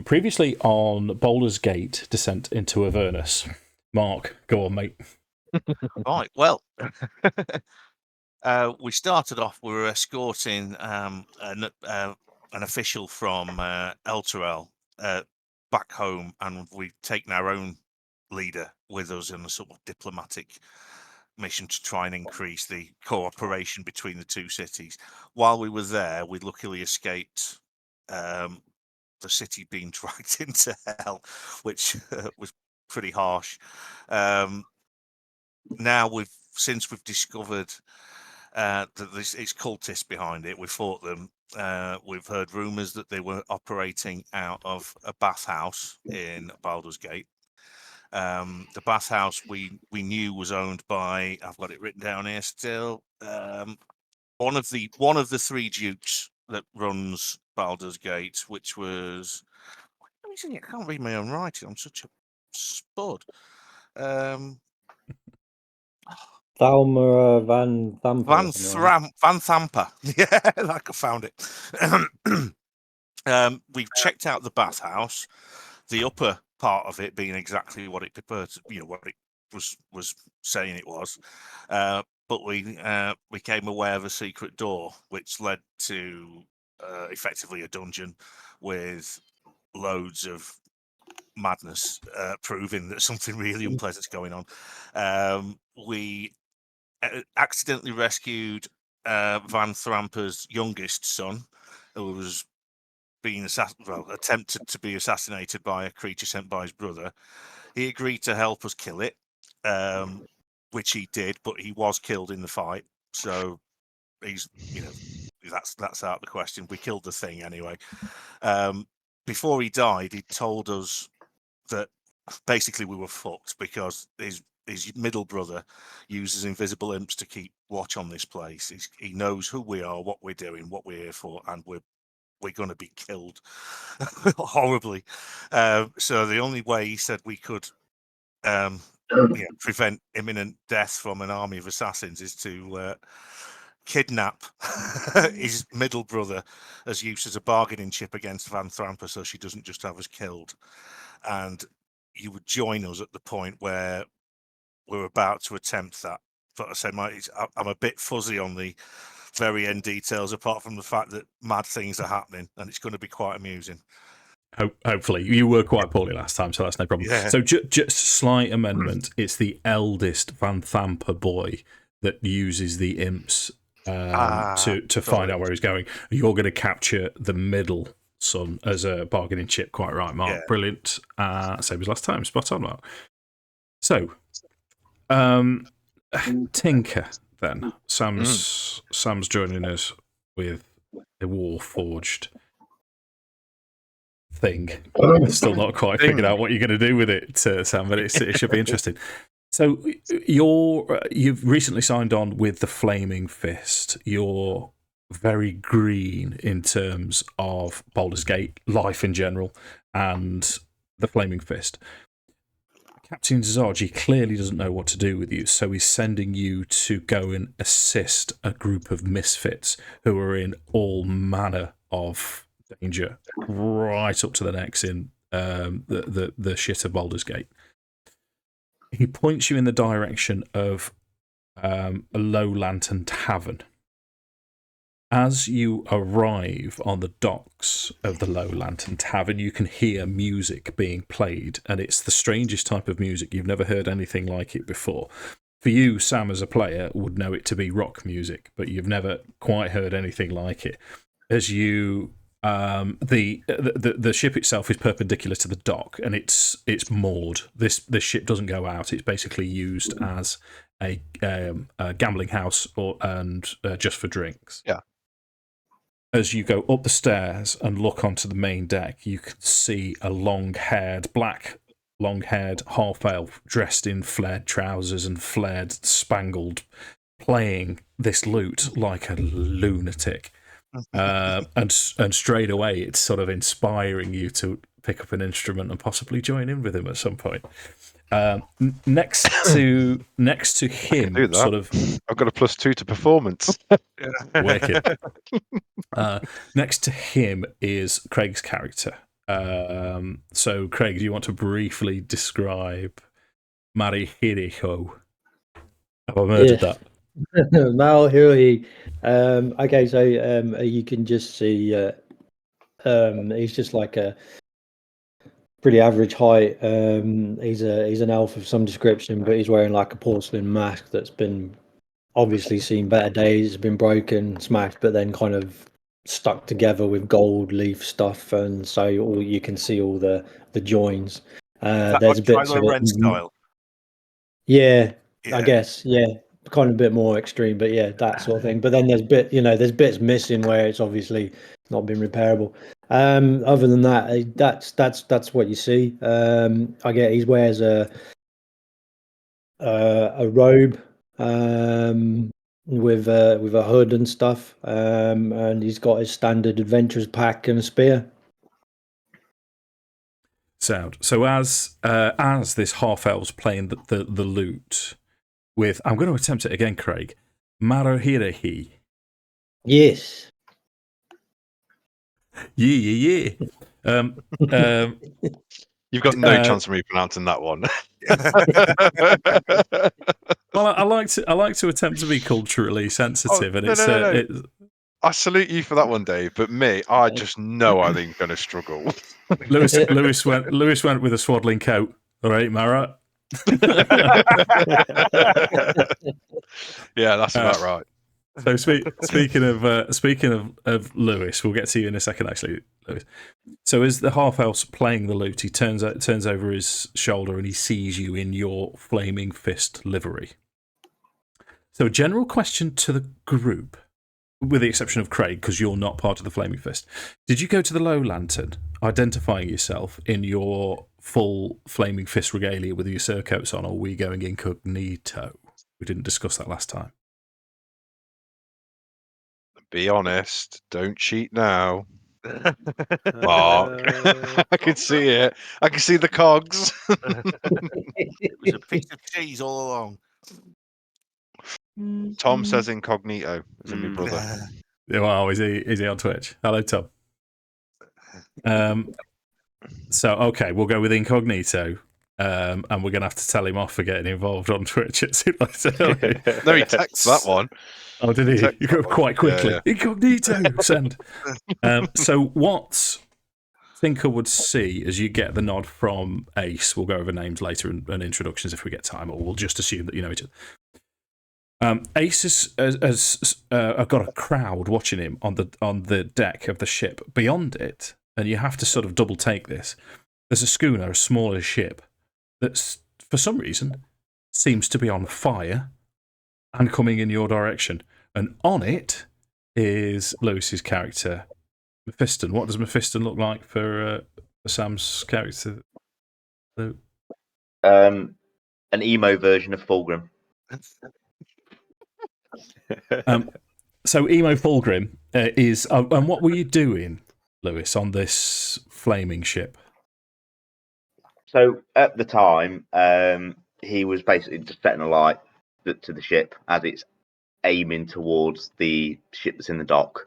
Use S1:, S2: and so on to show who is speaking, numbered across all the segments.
S1: Previously on Baldur's Gate, Descent into Avernus. Mark, go on, mate.
S2: Right, well, we started off, we were escorting an official from Elturel back home, and we'd taken our own leader with us in a sort of diplomatic mission to try and increase the cooperation between the two cities. While we were there, we luckily escaped the city being dragged into hell, which was pretty harsh. Now since we've discovered that it's cultists behind it, we fought them. We've heard rumours that they were operating out of a bathhouse in Baldur's Gate. The bathhouse we knew was owned by, I've got it written down here still, one of the three dukes that runs Baldur's Gate, which was, I can't read my own writing. I'm such a spud.
S3: Thalmer Van Thamper.
S2: Van Thamper. Yeah, I found it. We've checked out the bathhouse, the upper part of it being exactly what it prepared to, what it was saying it was. But we became aware of a secret door, which led to effectively a dungeon with loads of madness, proving that something really unpleasant's going on. We accidentally rescued Van Thamper's youngest son, who was being attempted to be assassinated by a creature sent by his brother. He agreed to help us kill it, which he did, but he was killed in the fight. So he's, that's out of the question. We killed the thing anyway. Before he died, he told us that basically we were fucked because his middle brother uses invisible imps to keep watch on this place. He knows who we are, what we're doing, what we're here for, and we're going to be killed horribly. So the only way he said we could prevent imminent death from an army of assassins is to kidnap his middle brother as used as a bargaining chip against Van Thamper, so she doesn't just have us killed. And you would join us at the point where we're about to attempt that. But I say, I'm a bit fuzzy on the very end details, apart from the fact that mad things are happening, and it's going to be quite amusing.
S1: Hopefully. You were quite poorly last time, so that's no problem.
S2: Yeah.
S1: So just slight amendment. It's the eldest Van Thamper boy that uses the imps to find out where he's going. You're going to capture the middle son as a bargaining chip. Quite right, Mark. Yeah. Brilliant. Same as last time. Spot on, Mark. So, Tinker, then. Sam's joining us with a Warforged thing. Still not quite figured out what you're going to do with it, Sam, but it should be interesting. So you've recently signed on with the Flaming Fist. You're very green in terms of Baldur's Gate, life in general, and the Flaming Fist. Captain Zargi clearly doesn't know what to do with you, so he's sending you to go and assist a group of misfits who are in all manner of danger, right up to the necks in the shit of Baldur's Gate. He points you in the direction of a Low Lantern Tavern. As you arrive on the docks of the Low Lantern Tavern, you can hear music being played, and it's the strangest type of music. You've never heard anything like it before. For you, Sam, as a player, would know it to be rock music, but you've never quite heard anything like it. As you, the ship itself is perpendicular to the dock, and it's moored. This ship doesn't go out. It's basically used as a gambling house and just for drinks.
S2: Yeah.
S1: As you go up the stairs and look onto the main deck, you can see a black long-haired half-elf dressed in flared trousers and flared spangled, playing this lute like a lunatic. And straight away, it's sort of inspiring you to pick up an instrument and possibly join in with him at some point. Next to him, sort of.
S3: I've got a +2 to performance.
S1: Wicked. Next to him is Craig's character. So, Craig, do you want to briefly describe Mari Hiriho? Have I murdered that?
S4: Mal Hiri. Okay, so you can just see he's just like a pretty average height. He's an elf of some description, but he's wearing like a porcelain mask that's been obviously seen better days. It's been broken, smashed, but then kind of stuck together with gold leaf stuff, and so you can see all the joins. There's a bit of
S2: Ren style.
S4: Yeah, I guess, yeah. Kind of a bit more extreme, but yeah, that sort of thing. But then there's bits missing where it's obviously not been repairable. Other than that, that's what you see. I get he wears a robe with a hood and stuff, and he's got his standard adventurer's pack and a spear.
S1: Sound. So as this half elf's playing the lute with, I'm going to attempt it again, Craig. Marohirahi.
S4: Yes.
S1: Yeah.
S3: You've got no chance of me pronouncing that one.
S1: Well, I like to attempt to be culturally sensitive, and it's.
S3: I salute you for that one, Dave. But me, I just know I think going to struggle.
S1: Lewis went with a swaddling coat. All right, Mara.
S3: Yeah, that's about right.
S1: So speaking of Lewis, we'll get to you in a second. Actually, Lewis. So as the half elf's playing the lute, he turns over his shoulder and he sees you in your flaming fist livery. So, a general question to the group, with the exception of Craig, because you're not part of the flaming fist. Did you go to the Low Lantern, identifying yourself in your full flaming fist regalia with your surcoats on, or were you going incognito? We didn't discuss that last time.
S3: Be honest. Don't cheat now. Mark. I can see it. I can see the cogs.
S2: It was a piece of cheese all along.
S3: Tom says incognito. Is it my brother?
S1: Wow, is he on Twitch? Hello, Tom. So, okay, we'll go with incognito. And we're going to have to tell him off for getting involved on Twitch. It seems like
S3: No, he texts that one.
S1: Oh, did he? You go quite quickly. Yeah. Incognito, send. So what Thinker would see as you get the nod from Ace, we'll go over names later and introductions if we get time, or we'll just assume that you know each other. Ace has got a crowd watching him on the deck of the ship. Beyond it, and you have to sort of double take this, there's a schooner, a smaller ship, that's, for some reason, seems to be on fire and coming in your direction. And on it is Lewis's character, Mephiston. What does Mephiston look like for Sam's character?
S5: An emo version of Fulgrim.
S1: So emo Fulgrim is... and what were you doing, Lewis, on this flaming ship?
S5: So at the time, he was basically just setting a light to the ship as it's aiming towards the ship that's in the dock.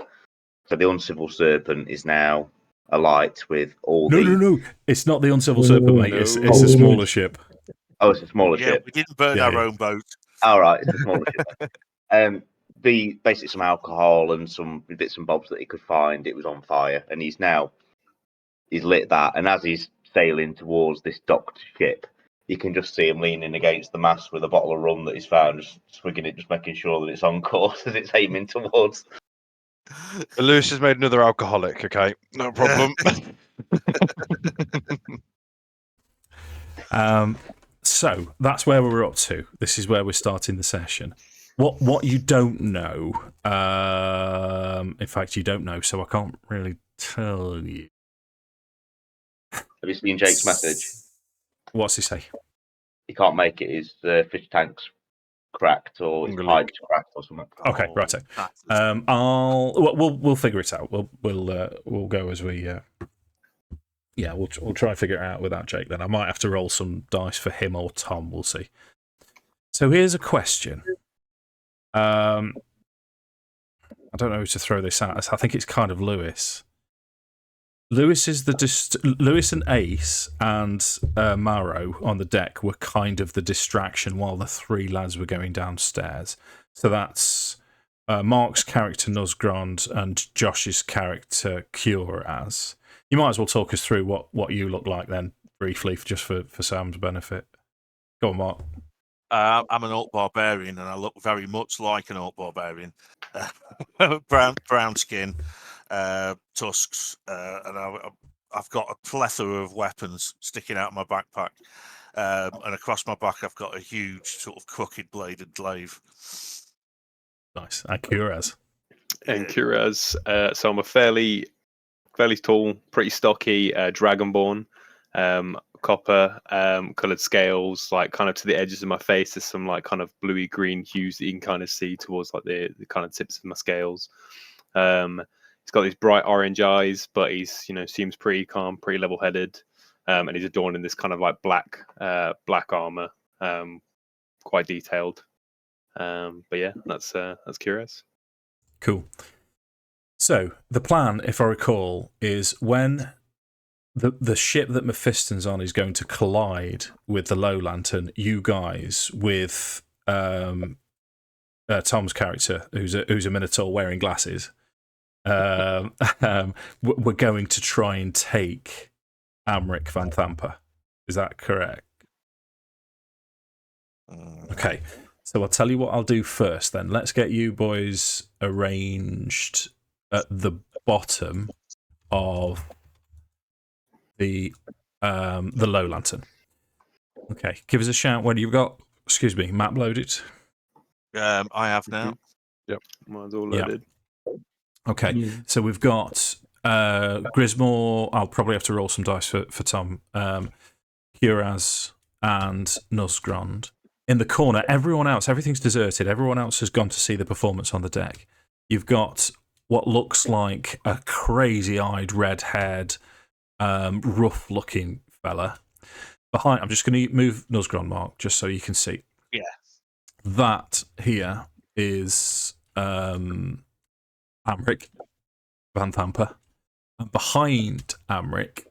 S5: So the Uncivil Serpent is now alight with all
S1: No. It's not the Uncivil Serpent, mate. It's a smaller ship.
S5: Oh, it's a smaller ship.
S2: We didn't burn our own boat.
S5: All right, it's a smaller ship. Basically some alcohol and some bits and bobs that he could find. It was on fire, and he's lit that. And as he's sailing towards this docked ship, you can just see him leaning against the mast with a bottle of rum that he's found, just swigging it, just making sure that it's on course as it's aiming towards.
S3: Lewis has made another alcoholic, okay? No problem.
S1: So that's where we're up to. This is where we're starting the session. What you don't know, in fact, you don't know, so I can't really tell you.
S5: Have you seen Jake's message?
S1: What's he say?
S5: He can't make it. His fish tank's cracked or his pipe's cracked or something.
S1: Okay, righto. We'll figure it out. We'll go as we Yeah, we'll try and figure it out without Jake then. I might have to roll some dice for him or Tom, we'll see. So here's a question. I don't know who to throw this at. I think it's kind of Lewis. Lewis and Ace and Maro on the deck were kind of the distraction while the three lads were going downstairs. So that's Mark's character Nosgrand and Josh's character Curaz. You might as well talk us through what you look like then, briefly, just for Sam's benefit. Go on, Mark.
S2: I'm an Orc Barbarian, and I look very much like an Orc Barbarian. Brown skin, tusks, and I've got a plethora of weapons sticking out of my backpack. And across my back, I've got a huge sort of crooked bladed glaive.
S1: Nice. And Curaz.
S6: And Curaz, so I'm a fairly tall, pretty stocky Dragonborn. Copper coloured scales, like kind of to the edges of my face. There's some like kind of bluey green hues that you can kind of see towards like the kind of tips of my scales. He's got these bright orange eyes, but he's seems pretty calm, pretty level headed, and he's adorned in this kind of like black armor, quite detailed. But yeah, that's curious.
S1: Cool. So the plan, if I recall, is when the ship that Mephiston's on is going to collide with the Low Lantern, you guys with Tom's character, who's a Minotaur wearing glasses, we're going to try and take Amric Van Thamper. Is that correct? Okay. So I'll tell you what I'll do first then. Let's get you boys arranged at the bottom of the Low Lantern. Okay, give us a shout when you've got, map loaded.
S2: I have now.
S6: Yep, mine's all loaded.
S1: Yep. Okay, so we've got Grismore. I'll probably have to roll some dice for Tom. Curaz and Nosgrand. In the corner, everyone else, everything's deserted. Everyone else has gone to see the performance on the deck. You've got what looks like a crazy-eyed, red-haired, rough-looking fella. Behind, I'm just going to move Nosgrand, Mark, just so you can see.
S2: Yeah.
S1: That here is Amric Van Thamper. And behind Amric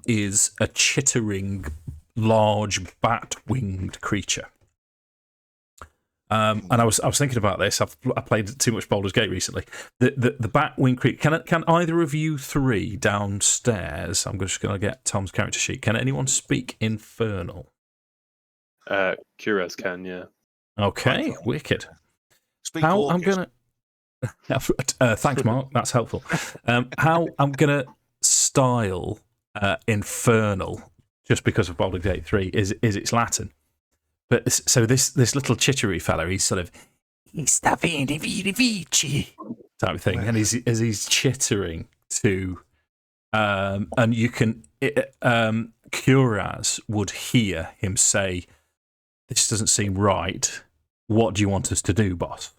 S1: is a chittering, large bat-winged creature. And I was thinking about this. I played too much Baldur's Gate recently. The bat-winged creature. Can either of you three downstairs? I'm just going to get Tom's character sheet. Can anyone speak Infernal?
S6: Curaz can, yeah.
S1: Okay, wicked.
S2: Speak
S1: How
S2: Orcish.
S1: I'm gonna. Thanks, Mark. That's helpful. How I'm gonna style Infernal, just because of Baldur's Gate 3, is it's Latin. But so this little chittery fella, he's sort of type of thing, and as he's chittering to, and you can, Curaz would hear him say, "This doesn't seem right. What do you want us to do, boss?"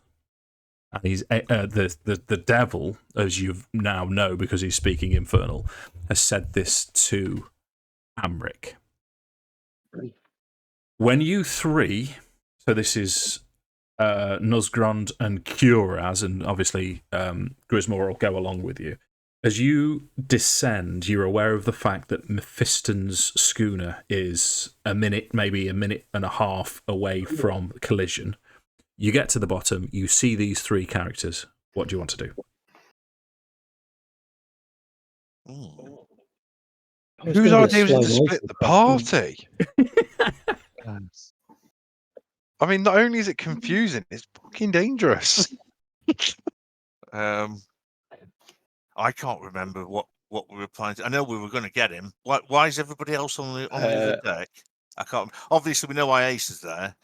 S1: And he's the devil, as you now know because he's speaking Infernal, has said this to Amric. When you three, so this is Nosgrand and Curaz, and obviously Grismore will go along with you. As you descend, you're aware of the fact that Mephiston's schooner is maybe a minute and a half away from collision. You get to the bottom, you see these three characters. What do you want to do?
S3: Whose idea was it to split the party? I mean, not only is it confusing, it's fucking dangerous.
S2: I can't remember what we were planning to. I know we were going to get him. Why is everybody else on the other deck? I can't. Obviously, we know why Ace is there.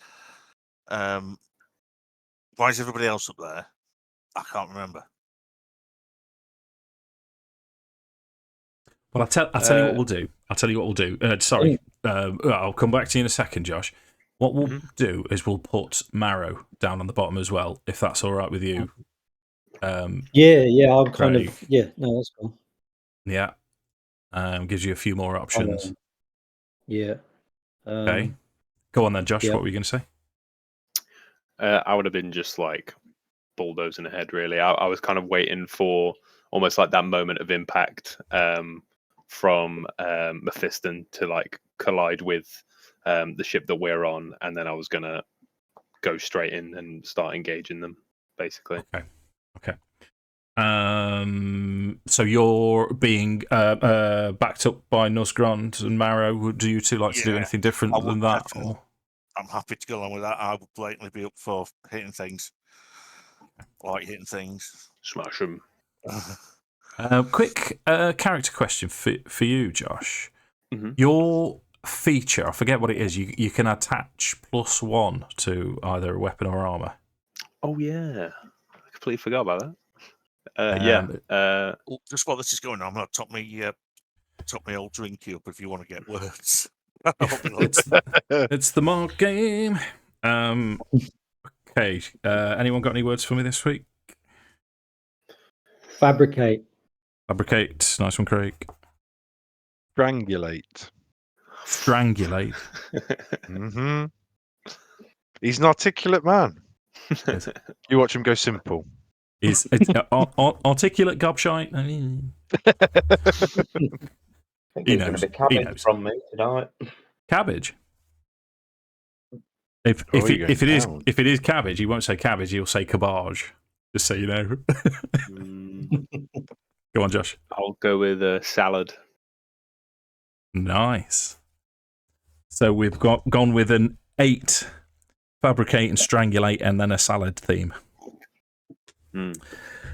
S2: Why is everybody else up there? I can't remember.
S1: Well, I'll tell you what we'll do. Sorry, I'll come back to you in a second, Josh. What we'll do is we'll put Marrow down on the bottom as well, if that's all right with you.
S4: Yeah, I'm kind
S1: Craig.
S4: of no, that's cool.
S1: Yeah. Gives you a few more options.
S4: Yeah.
S1: Okay. Go on then, Josh.
S4: yeah.
S1: What were you going to say?
S6: I would have been just like bulldozing ahead, really. I was kind of waiting for almost like that moment of impact from Mephiston to like collide with the ship that we're on, and then I was going to go straight in and start engaging them, basically.
S1: Okay. So you're being backed up by Nusgrund and Marrow. Would you two like to do anything different
S2: I would
S1: than that?
S2: definitely.
S1: Or?
S2: I'm happy to go along with that. I would blatantly be up for hitting things. I like hitting things.
S6: Smash them.
S1: Quick character question for you, Josh.
S6: Mm-hmm.
S1: Your feature, I forget what it is. You can attach +1 to either a weapon or armor.
S6: Oh yeah, I completely forgot about that.
S2: Just while this is going on, I'm going to top me old drinky up if you want to get words.
S1: It's the mark game. Okay. Anyone got any words for me this week?
S4: Fabricate.
S1: Fabricate. Nice one, Craig.
S3: Strangulate.
S1: Strangulate.
S3: He's an articulate man. You watch him go simple.
S1: It's articulate gobshite. He knows. He knows.
S5: From me tonight.
S1: Cabbage. If it is cabbage, he won't say cabbage. He'll say cabbage. Just so you know. Go on, Josh.
S6: I'll go with salad.
S1: Nice. So we've gone with an 8, fabricate and strangulate, and then a salad theme.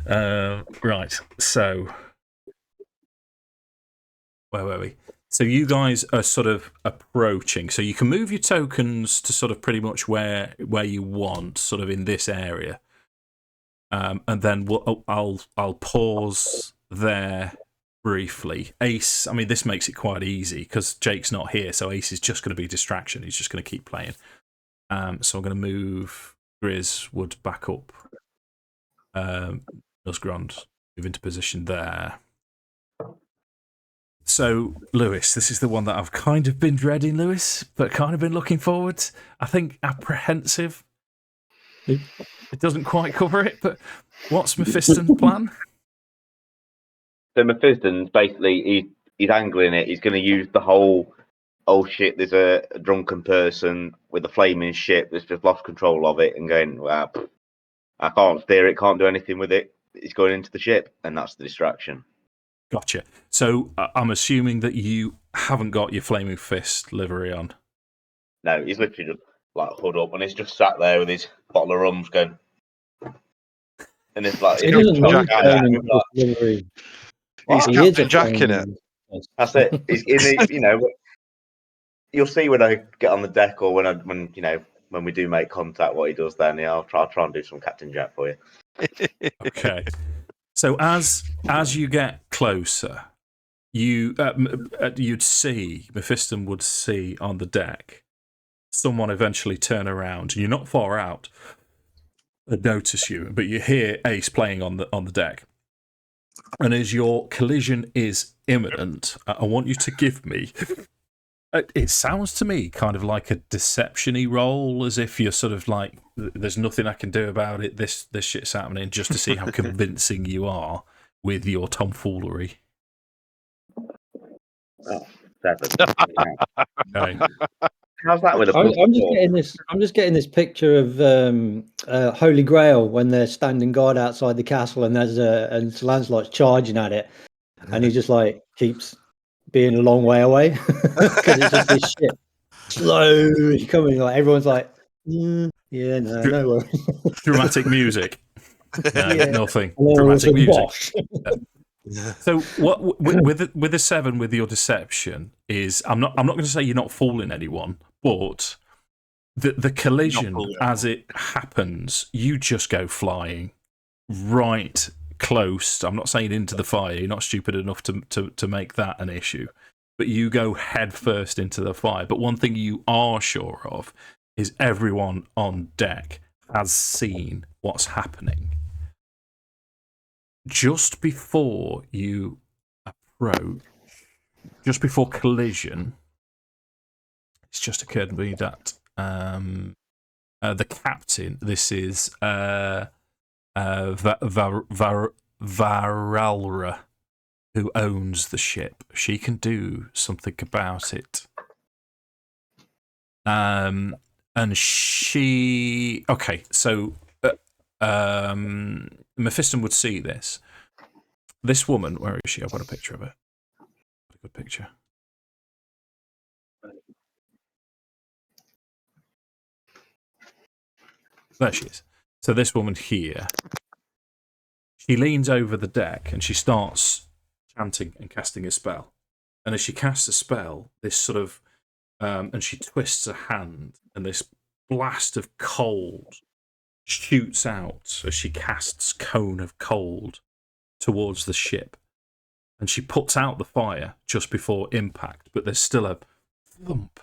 S1: Right. So where were we? So you guys are sort of approaching. So you can move your tokens to sort of pretty much where you want, sort of in this area. And then I'll pause there briefly. Ace, I mean, this makes it quite easy because Jake's not here, so Ace is just going to be distraction. He's just going to keep playing. So I'm going to move Griswood back up. Nusgrund, move into position there. So, Lewis, this is the one that I've kind of been dreading, Lewis, but kind of been looking forward. I think apprehensive. It doesn't quite cover it, but what's Mephiston's plan?
S5: So Mephiston's basically he's angling it. He's going to use the whole, oh shit, there's a drunken person with a flaming ship that's just lost control of it, and going, well, I can't steer it, can't do anything with it. It's going into the ship, and that's the distraction.
S1: Gotcha. So I'm assuming that you haven't got your flaming fist livery on.
S5: No, he's literally just like hood up, and he's just sat there with his bottle of rums going. And it's like,
S3: He's Captain Jack in it.
S5: That's it. It's in the, you'll see when I get on the deck or when we do make contact what he does then. Yeah, I'll try and do some Captain Jack for you.
S1: Okay. So as you get closer, you'd see, Mephiston would see on the deck someone eventually turn around. You're not far out and notice you, but you hear Ace playing on the deck. And as your collision is imminent, I want you to give me... It sounds to me kind of like a deception-y roll, as if you're sort of like, there's nothing I can do about it, this shit's happening, just to see how convincing you are with your tomfoolery.
S5: Oh, 7.
S1: Okay.
S5: How's that with a
S4: I'm just getting this picture of Holy Grail when they're standing guard outside the castle and and Lancelot's charging at it, and he just like keeps being a long way away because it's just this shit slowly coming. Like everyone's like, no worries.
S1: Dramatic music. No,
S4: Yeah.
S1: nothing.
S4: And then
S1: Dramatic music.
S4: Bosh.
S1: So what with a 7 with your deception is I'm not going to say you're not fooling anyone, but the collision as it happens, you just go flying right close. I'm not saying into the fire. You're not stupid enough to make that an issue, but you go head first into the fire. But one thing you are sure of is everyone on deck has seen what's happening. Just before you approach, just before collision, it's just occurred to me that the captain, this is Varalra, who owns the ship. She can do something about it. And she... Okay, so Mephiston would see this. This woman, where is she? I've got a picture of her. A good picture. There she is. So this woman here, she leans over the deck and she starts chanting and casting a spell. And as she casts a spell, this sort of, and she twists her hand, and this blast of cold shoots out as she casts cone of cold towards the ship. And she puts out the fire just before impact, but there's still a thump.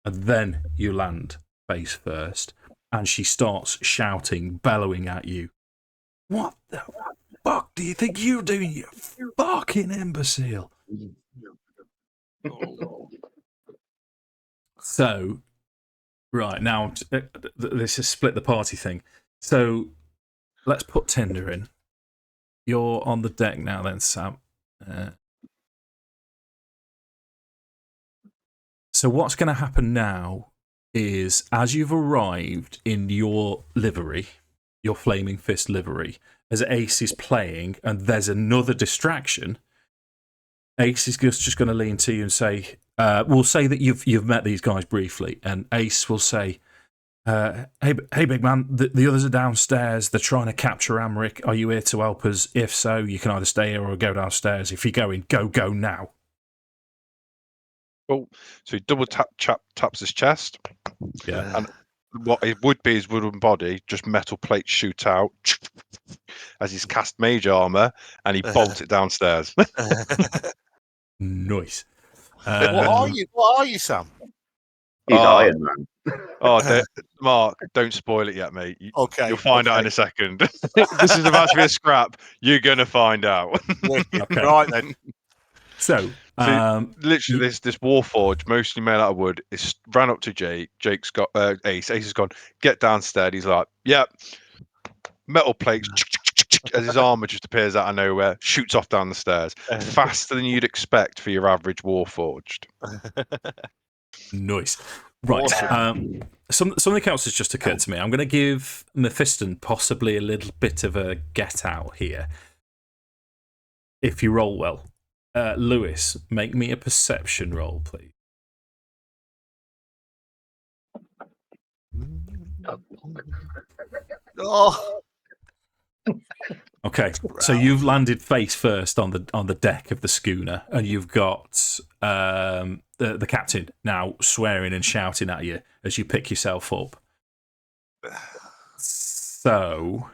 S1: And then you land face first. And she starts shouting, bellowing at you. What the fuck do you think you're doing, you fucking imbecile? So, right, now, this is split the party thing. So, let's put Tinder in. You're on the deck now then, Sam. So what's going to happen now is, as you've arrived in your livery, your Flaming Fist livery, as Ace is playing and there's another distraction, Ace is just going to lean to you and say, we'll say that you've met these guys briefly, and Ace will say, hey big man, the others are downstairs, they're trying to capture Amric, are you here to help us? If so, you can either stay here or go downstairs. If you're going, go now.
S3: Cool. So he double taps his chest.
S1: Yeah.
S3: And what it would be his wooden body, just metal plates shoot out as he's cast mage armor, and he bolts it downstairs.
S1: Nice.
S2: What are you, Sam?
S5: He's Iron Man.
S3: Mark, don't spoil it yet, mate.
S2: Okay.
S3: You'll find out in a second. This is about to be a scrap. You're going to find out.
S1: Okay.
S2: Right then.
S1: So,
S3: literally, this Warforge, mostly made out of wood, is ran up to Jake. Jake's got Ace. Ace has gone, get downstairs. He's like, yep. Metal plates, as his armor just appears out of nowhere, shoots off down the stairs. Faster than you'd expect for your average Warforged.
S1: Nice. Right. Something else has just occurred to me. I'm going to give Mephiston possibly a little bit of a get out here. If you roll well. Lewis, make me a perception roll, please.
S2: Oh.
S1: Okay, so you've landed face first on the deck of the schooner, and you've got the captain now swearing and shouting at you as you pick yourself up. So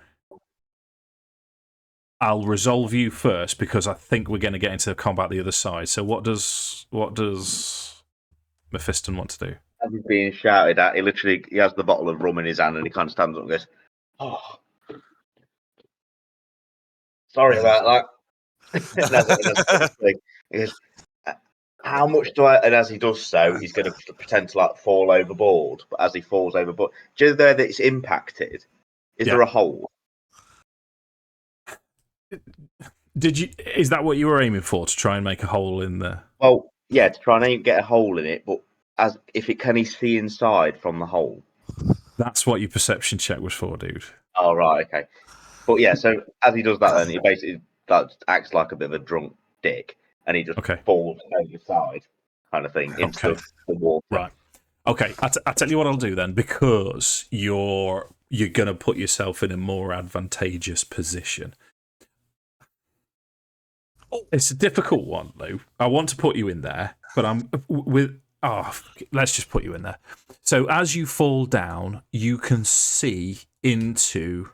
S1: I'll resolve you first because I think we're going to get into combat the other side. So what does Mephiston want to do?
S5: As he's being shouted at, he has the bottle of rum in his hand and he kind of stands up and goes, "Oh, sorry about that." He goes, "How much do I?" And as he does so, he's going to pretend to like fall overboard. But as he falls overboard, do you know that it's impacted? Is there a hole?
S1: Is that what you were aiming for, to try and make a hole in the?
S5: Well, yeah, to try and get a hole in it, but can he see inside from the hole?
S1: That's what your perception check was for, dude.
S5: Oh right, okay. But yeah, so as he does that, then he basically acts like a bit of a drunk dick, and he just falls over the side, kind of thing, into the water.
S1: Right. Okay. I tell you what I'll do then, because you're going to put yourself in a more advantageous position. It's a difficult one, Lou. I want to put you in there, but let's just put you in there. So as you fall down, you can see into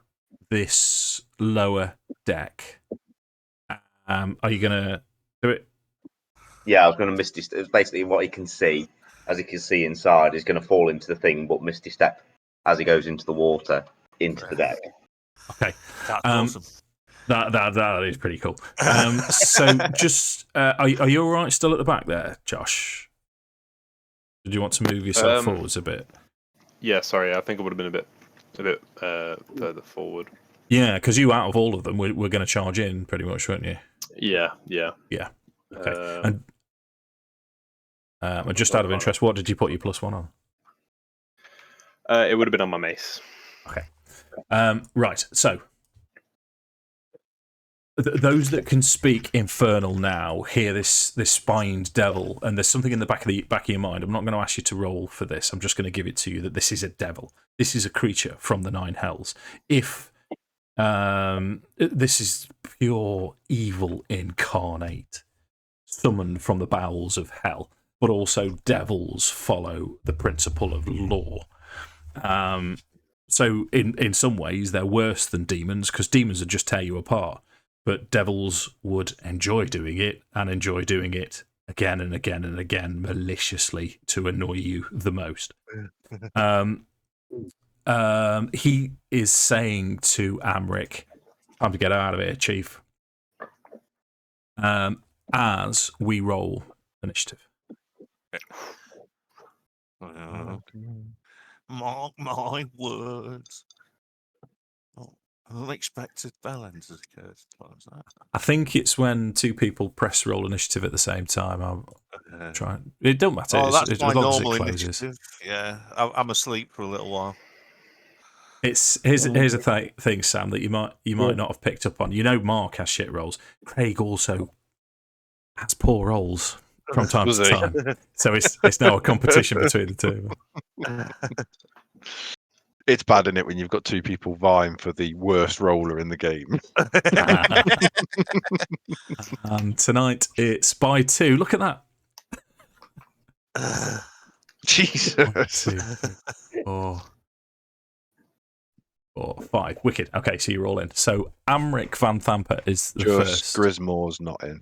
S1: this lower deck. Are you going to do it?
S5: Yeah, I was going to Misty Step. Basically, what he can see, as he can see inside, is going to fall into the thing, but Misty Step as he goes into the water, into the deck.
S1: Okay.
S2: That's awesome.
S1: That is pretty cool. So just are you all right still at the back there, Josh? Did you want to move yourself forwards a bit?
S6: Yeah, sorry. I think it would have been a bit further forward.
S1: Yeah, because you out of all of them, we're going to charge in pretty much, weren't you?
S6: Yeah.
S1: Okay. And just out of interest, what did you put your +1 on?
S6: It would have been on my mace.
S1: Okay. Right. So those that can speak Infernal now hear this spined devil, and there's something in the back of your mind. I'm not going to ask you to roll for this. I'm just going to give it to you that this is a devil. This is a creature from the Nine Hells. If this is pure evil incarnate, summoned from the bowels of hell, but also devils follow the principle of law. So in some ways, they're worse than demons, because demons would just tear you apart. But devils would enjoy doing it, and enjoy doing it again and again and again, maliciously, to annoy you the most. He is saying to Amric, time to get out of here, Chief. As we roll initiative.
S2: Mark my words. Unexpected bell ends as occurs. What was that?
S1: I think it's when two people press roll initiative at the same time. I'll try. It don't matter.
S2: Oh, that's my
S1: as long
S2: normal
S1: as it closes.
S2: initiative. Yeah, I'm asleep for a little while.
S1: Here's a thing, Sam, that you might not have picked up on. You know, Mark has shit rolls. Craig also has poor rolls from time to time. So it's now a competition between the two.
S3: It's bad, isn't it, when you've got two people vying for the worst roller in the game?
S1: And tonight it's by 2. Look at that.
S3: Jesus.
S1: 1, 2, 3, 4, 5. Wicked. Okay, so you're all in. So Amric Van Thamper is the first.
S3: Grismore's not in.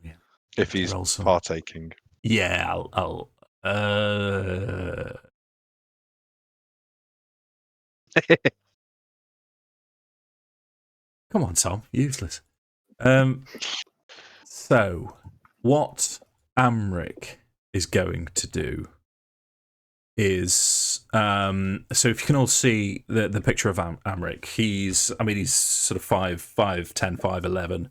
S1: Yeah.
S3: If he's partaking.
S1: Yeah, I'll Come on, Tom. Useless. So, what Amric is going to do is... so if you can all see the picture of Amric, he's sort of 5'10", 5'11",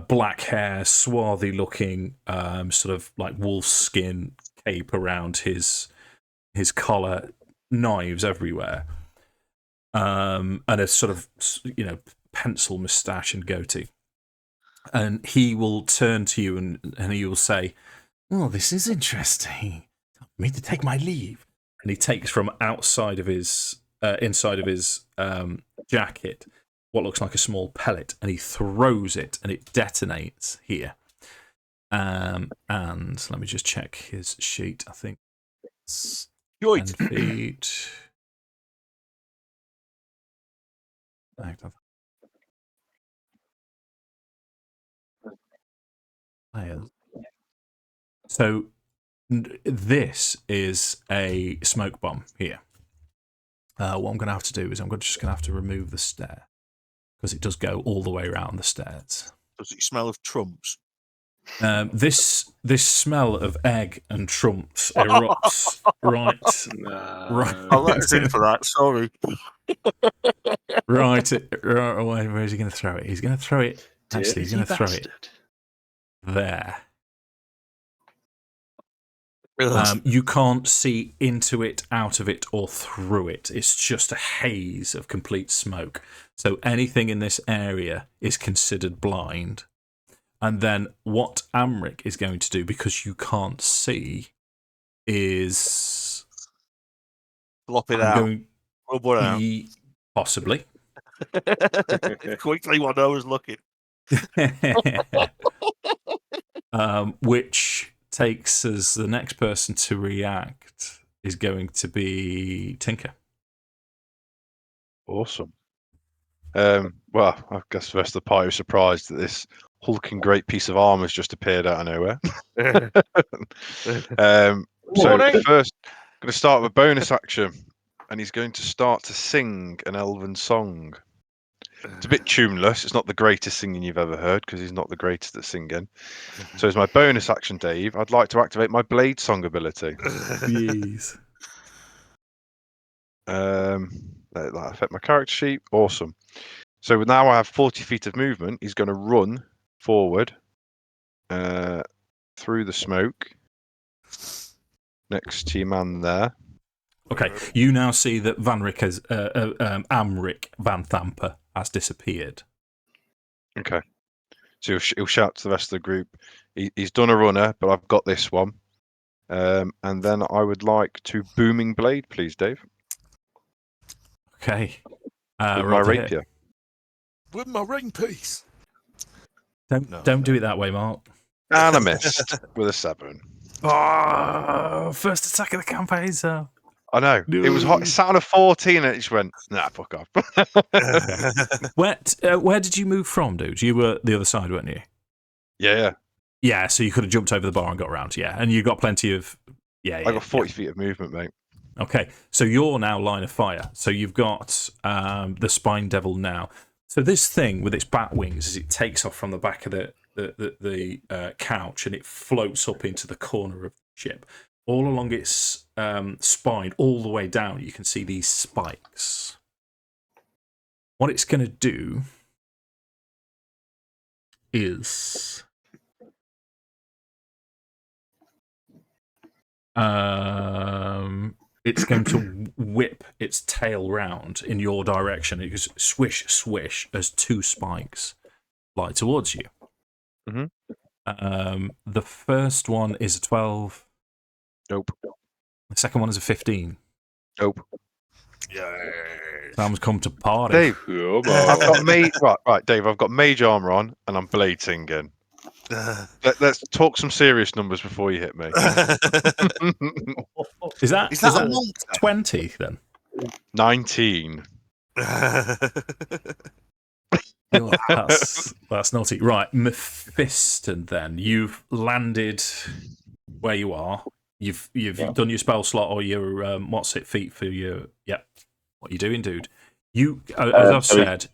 S1: black hair, swarthy looking, sort of like wolf skin cape around his collar, knives everywhere. And a sort of, pencil moustache and goatee. And he will turn to you and he will say, "Oh, this is interesting. I mean to take my leave." And he takes from outside of his, inside of his jacket, what looks like a small pellet, and he throws it, and it detonates here. And let me just check his sheet. I think it's 10 feet. So this is a smoke bomb here. What I'm going to have to do is I'm just going to have to remove the stair, because it does go all the way around the stairs.
S2: Does it smell of trumps?
S1: This smell of egg and trumps erupts right.
S2: I'll let us in for that. Sorry.
S1: Right. Where is he going to throw it? He's going to throw it. Actually, he's going to throw it there. You can't see into it, out of it, or through it. It's just a haze of complete smoke. So anything in this area is considered blind. And then what Amric is going to do, because you can't see, is...
S2: Lop it out. Rub it out.
S1: Possibly.
S2: Quickly while no one's looking.
S1: Which takes as the next person to react is going to be Tinker.
S3: Awesome. Well, I guess the rest of the party was surprised that this hulking great piece of armor has just appeared out of nowhere. So first, I'm going to start with a bonus action, and he's going to start to sing an elven song. It's a bit tuneless. It's not the greatest singing you've ever heard because he's not the greatest at singing. So as my bonus action, Dave, I'd like to activate my Blade Song ability.
S1: Jeez.
S3: That affect my character sheet. Awesome. So now I have 40 feet of movement. He's going to run forward through the smoke next to your man there.
S1: Okay, you now see that Amric Van Thamper has disappeared.
S3: Okay. So he'll shout to the rest of the group. He's done a runner, but I've got this one. And then I would like to Booming Blade, please, Dave.
S1: Okay.
S3: With my rapier.
S2: With my ring piece.
S1: Don't do it that way, Mark.
S3: And I missed with a 7.
S1: Oh, first attack of the campaign, so.
S3: I know.
S1: No.
S3: It was hot. It sat on a 14 and it just went, nah, fuck off.
S1: Where did you move from, dude? You were the other side, weren't you?
S3: Yeah.
S1: Yeah, so you could have jumped over the bar and got around, yeah. And you got plenty of... Yeah,
S3: I got 40 feet of movement, mate.
S1: Okay, so you're now line of fire. So you've got the Spine Devil now. So this thing with its bat wings, as it takes off from the back of the couch and it floats up into the corner of the ship. All along its spine, all the way down, you can see these spikes. What it's going to do is... it's going to whip its tail round in your direction. It goes swish, swish as 2 spikes fly towards you.
S3: Mm-hmm.
S1: The first one is a 12.
S3: Nope.
S1: The second one is a 15.
S3: Nope.
S2: Yeah.
S1: Sam's come to party.
S3: Dave,
S6: Oh,
S3: I've got right, Dave. I've got mage armor on, and I'm blade singing. Let's talk some serious numbers before you hit me.
S1: Is that
S2: a monk?
S1: 20 then?
S3: 19.
S1: Oh, that's naughty. Right, Mephiston. Then you've landed where you are. You've done your spell slot or your what's it feat for your What are you doing, dude? You as I've said,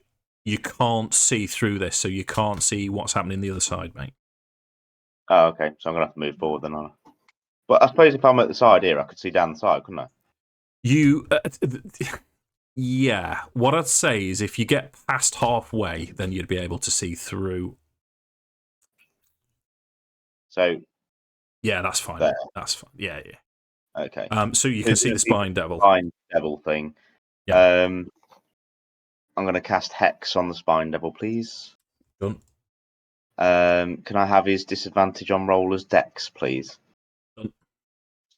S1: you can't see through this, so you can't see what's happening the other side, mate.
S5: Oh, okay. So I'm gonna have to move forward then, aren't I? But I suppose if I'm at the side here, I could see down the side, couldn't I?
S1: You, yeah. What I'd say is, if you get past halfway, then you'd be able to see through.
S5: So.
S1: Yeah, that's fine.
S5: There.
S1: That's fine. Yeah.
S5: Okay.
S1: So you can see the Spine Devil.
S5: Spine Devil thing.
S1: Yeah.
S5: I'm gonna cast Hex on the Spine Devil, please.
S1: Done.
S5: Can I have his disadvantage on rollers dex, please?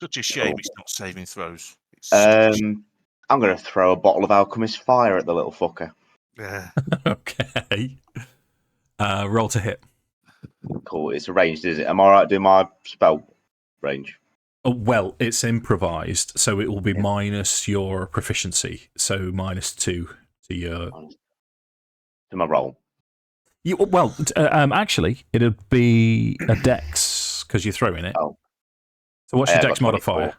S2: Such a shame it's not saving throws.
S5: I'm going to throw a bottle of Alchemist Fire at the little fucker.
S2: Yeah.
S1: Okay. Roll to hit.
S5: Cool. It's ranged, is it? Am I right doing my spell range?
S1: Oh, well, it's improvised, so it will be minus your proficiency, so -2 to your...
S5: To my roll.
S1: Actually, it'd be a dex, because you're throwing it.
S5: Oh.
S1: So what's your dex modifier?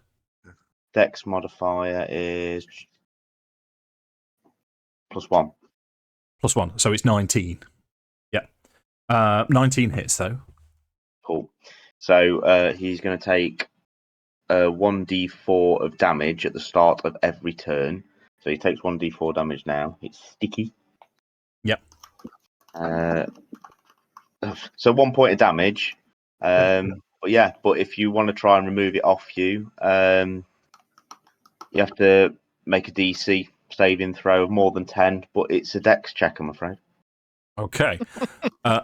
S5: Dex modifier is +1.
S1: +1, so it's 19. Yeah. 19 hits, though.
S5: Cool. So he's going to take 1d4 of damage at the start of every turn. So he takes 1d4 damage now. It's sticky.
S1: Yep.
S5: So 1 point of damage. But if you want to try and remove it off you, you have to make a DC saving throw of more than 10, but it's a dex check, I'm afraid.
S1: Okay.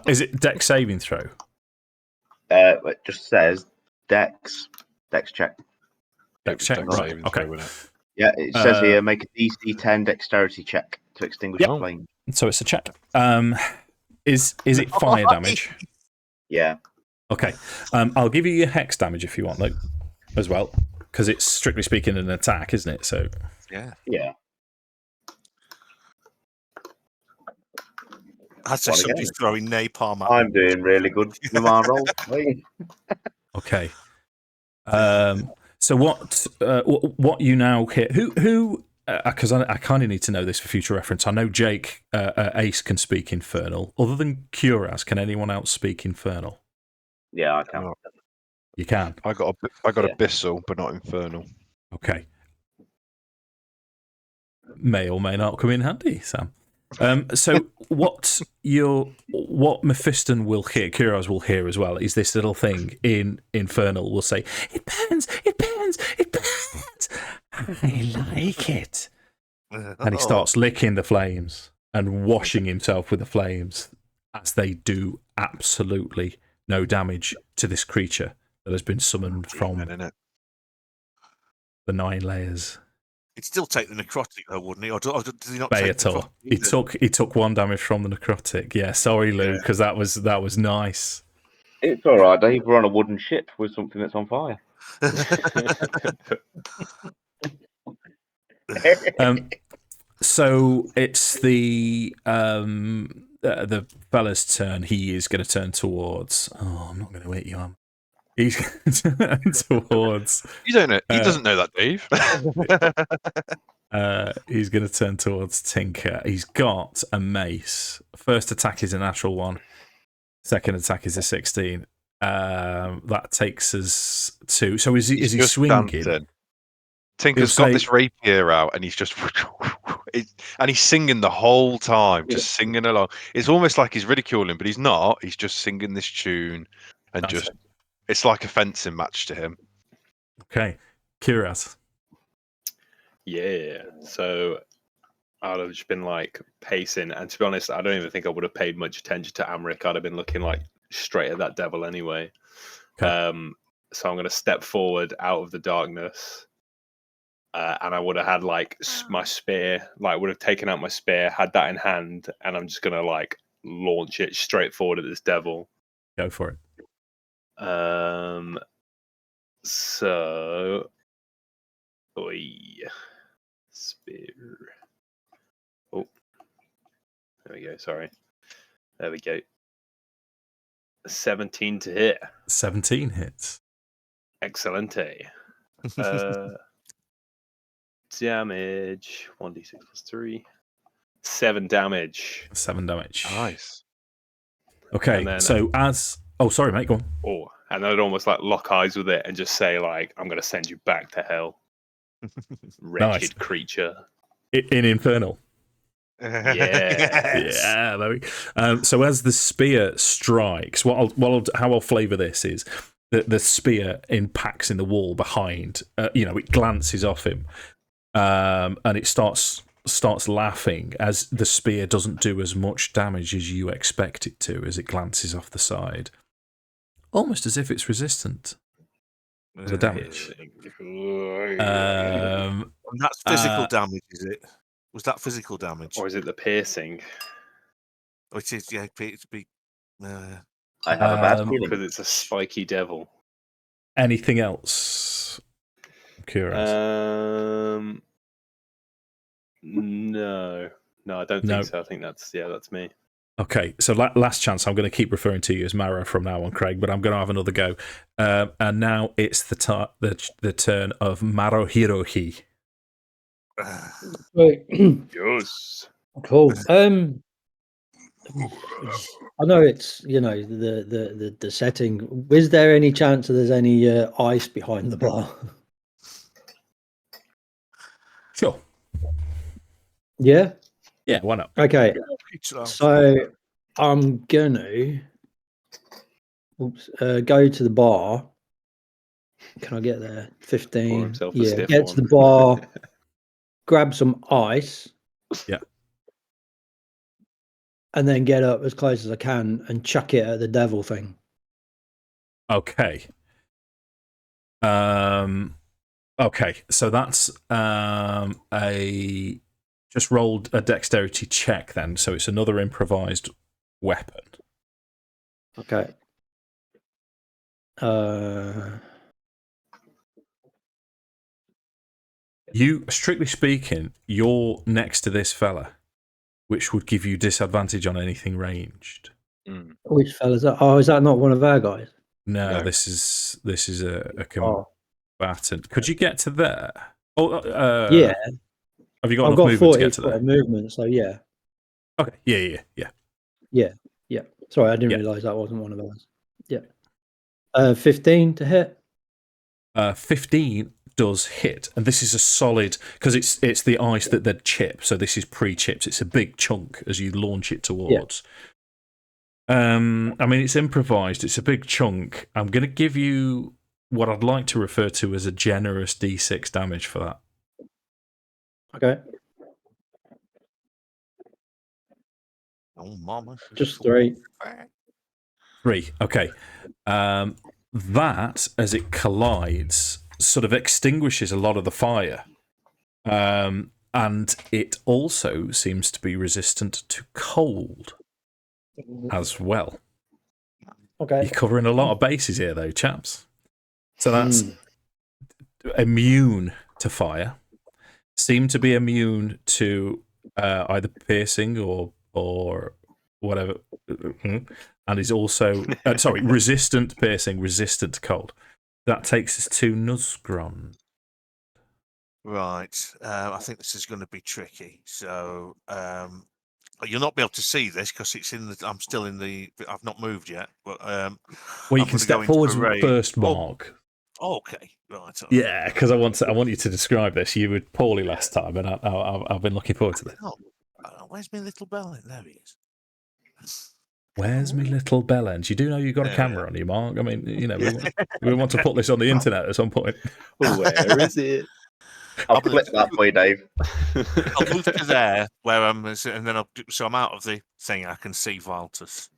S1: Is it dex saving throw?
S5: It just says dex check.
S1: Dex check, right. Okay.
S5: Yeah, it says here, make a DC 10 dexterity check to extinguish the flame.
S1: So it's a check. Is it fire damage?
S5: Yeah.
S1: Okay. I'll give you your hex damage if you want, as well, because it's strictly speaking an attack, isn't it? So
S5: yeah.
S2: I'd say somebody's throwing napalm at
S5: I'm doing really good with my roll.
S1: Okay. So what you now hit? Who because I kind of need to know this for future reference. I know Jake Ace can speak Infernal. Other than Curaz, can anyone else speak Infernal?
S5: Yeah, I can.
S3: Oh.
S1: You can.
S3: I got
S5: Yeah.
S3: Abyssal, but not Infernal.
S1: Okay. May or may not come in handy, Sam. So what Mephiston will hear, Curaz will hear as well, is this little thing in Infernal will say, "It burns, it burns, it burns. I like it." And he starts licking the flames and washing himself with the flames as they do absolutely no damage to this creature that has been summoned from the 9 layers.
S2: He'd still take the necrotic though, wouldn't he? Or does he not
S1: Beator.
S2: take the necrotic?
S1: He took 1 damage from the necrotic. Yeah, sorry, Lou, because that was nice.
S5: It's all right, Dave. We're on a wooden ship with something that's on fire.
S1: So it's the fella's turn. He is going to turn towards. Oh, I'm not going to hit you, am I? He's going to turn towards.
S3: You don't know. He doesn't know that, Dave.
S1: He's going to turn towards Tinker. He's got a mace. First attack is a natural 1. Second attack is a 16. That takes us to. So is he swinging?
S3: Dancing. Tinker's got this rapier out, and he's just and he's singing the whole time, just singing along. It's almost like he's ridiculing, but he's not. He's just singing this tune, and it's like a fencing match to him.
S1: Okay, Curaz.
S6: Yeah, so I'd have just been like pacing, and to be honest, I don't even think I would have paid much attention to Amric. I'd have been looking like straight at that devil anyway. Okay. So I'm going to step forward out of the darkness, and I would have had like my spear, like would have taken out my spear, had that in hand, and I'm just going to like launch it straight forward at this devil.
S1: Go for it.
S6: So, spear. Oh, there we go. Sorry. There we go. 17 to hit.
S1: 17 hits.
S6: Excellente. Damage. 1d6 plus 3. 7 damage.
S1: 7 damage.
S3: Nice.
S1: Okay, then, so as... Oh, sorry, mate, go on.
S6: Oh, and then I'd almost like lock eyes with it and just say, like, I'm going to send you back to hell. Wretched creature.
S1: In Infernal.
S6: Yes.
S1: Yeah. There we go. So as the spear strikes, how I'll flavour this is that the spear impacts in the wall behind. It glances off him, and it starts laughing as the spear doesn't do as much damage as you expect it to as it glances off the side, almost as if it's resistant to the damage.
S2: And that's physical damage, is it? Was that physical damage?
S6: Or is it the piercing?
S2: It is, yeah. It's be.
S5: I have a bad feeling.
S6: Because it's a spiky devil.
S1: Anything else? I'm curious.
S6: No, I don't think so. I think that's me.
S1: Okay, so last chance. I'm going to keep referring to you as Mara from now on, Craig, but I'm going to have another go. And now it's the turn of Marohirohi.
S4: Right.
S6: Yes.
S4: Cool. I know it's the setting. Is there any chance that there's any ice behind the bar?
S1: Sure.
S4: Yeah.
S1: Yeah. Why not?
S4: Okay. So I'm gonna go to the bar. Can I get there? 15. Yeah. Get to the bar. Grab some ice.
S1: Yeah.
S4: And then get up as close as I can and chuck it at the devil thing.
S1: Okay. Okay. So that's just rolled a dexterity check then. So it's another improvised weapon.
S4: Okay.
S1: You, strictly speaking, you're next to this fella, which would give you disadvantage on anything ranged.
S4: Which fella's that? Oh, is that not one of our guys?
S1: No. This is a combatant. Could you get to there? Oh,
S4: yeah.
S1: Have you got
S4: I've
S1: enough
S4: got
S1: movement to
S4: 40
S1: get to
S4: foot
S1: there?
S4: of movement, so yeah.
S1: Okay. Yeah.
S4: Sorry, I didn't
S1: Yeah.
S4: realise that wasn't one of ours. Yeah. 15 to hit.
S1: 15 does hit, and this is a solid because it's the ice that they'd chip. So this is pre-chipped. It's a big chunk as you launch it towards. I mean, it's improvised. It's a big chunk. I'm going to give you what I'd like to refer to as a generous D6 damage for that.
S4: Okay.
S2: Oh, mama.
S4: Just 3.
S1: 3. Okay. That, as it collides, sort of extinguishes a lot of the fire. And it also seems to be resistant to cold as well.
S4: Okay.
S1: You're covering a lot of bases here, though, chaps. So that's immune to fire. Seem to be immune to either piercing or whatever. And is also resistant to piercing, resistant to cold. That takes us to Nuzgron.
S2: Right. I think this is going to be tricky. So you'll not be able to see this because it's in the. I'm still in the. I've not moved yet. But
S1: well, you
S2: I'm
S1: can
S2: gonna
S1: step
S2: go into
S1: forwards
S2: parade.
S1: first, Mark.
S2: Oh, okay. Right.
S1: Yeah, because I want you to describe this. You were poorly last time, and I've been looking forward to this.
S2: Oh, where's my little bell? There he is.
S1: Where's me little bellend? You do know you've got a camera on you, Mark. I mean, you know, we want to put this on the internet at some point.
S6: Where is it?
S5: I'll flip that for you, Dave.
S2: I'll move to there where I'm, and then I'm out of the thing. I can see Valtus.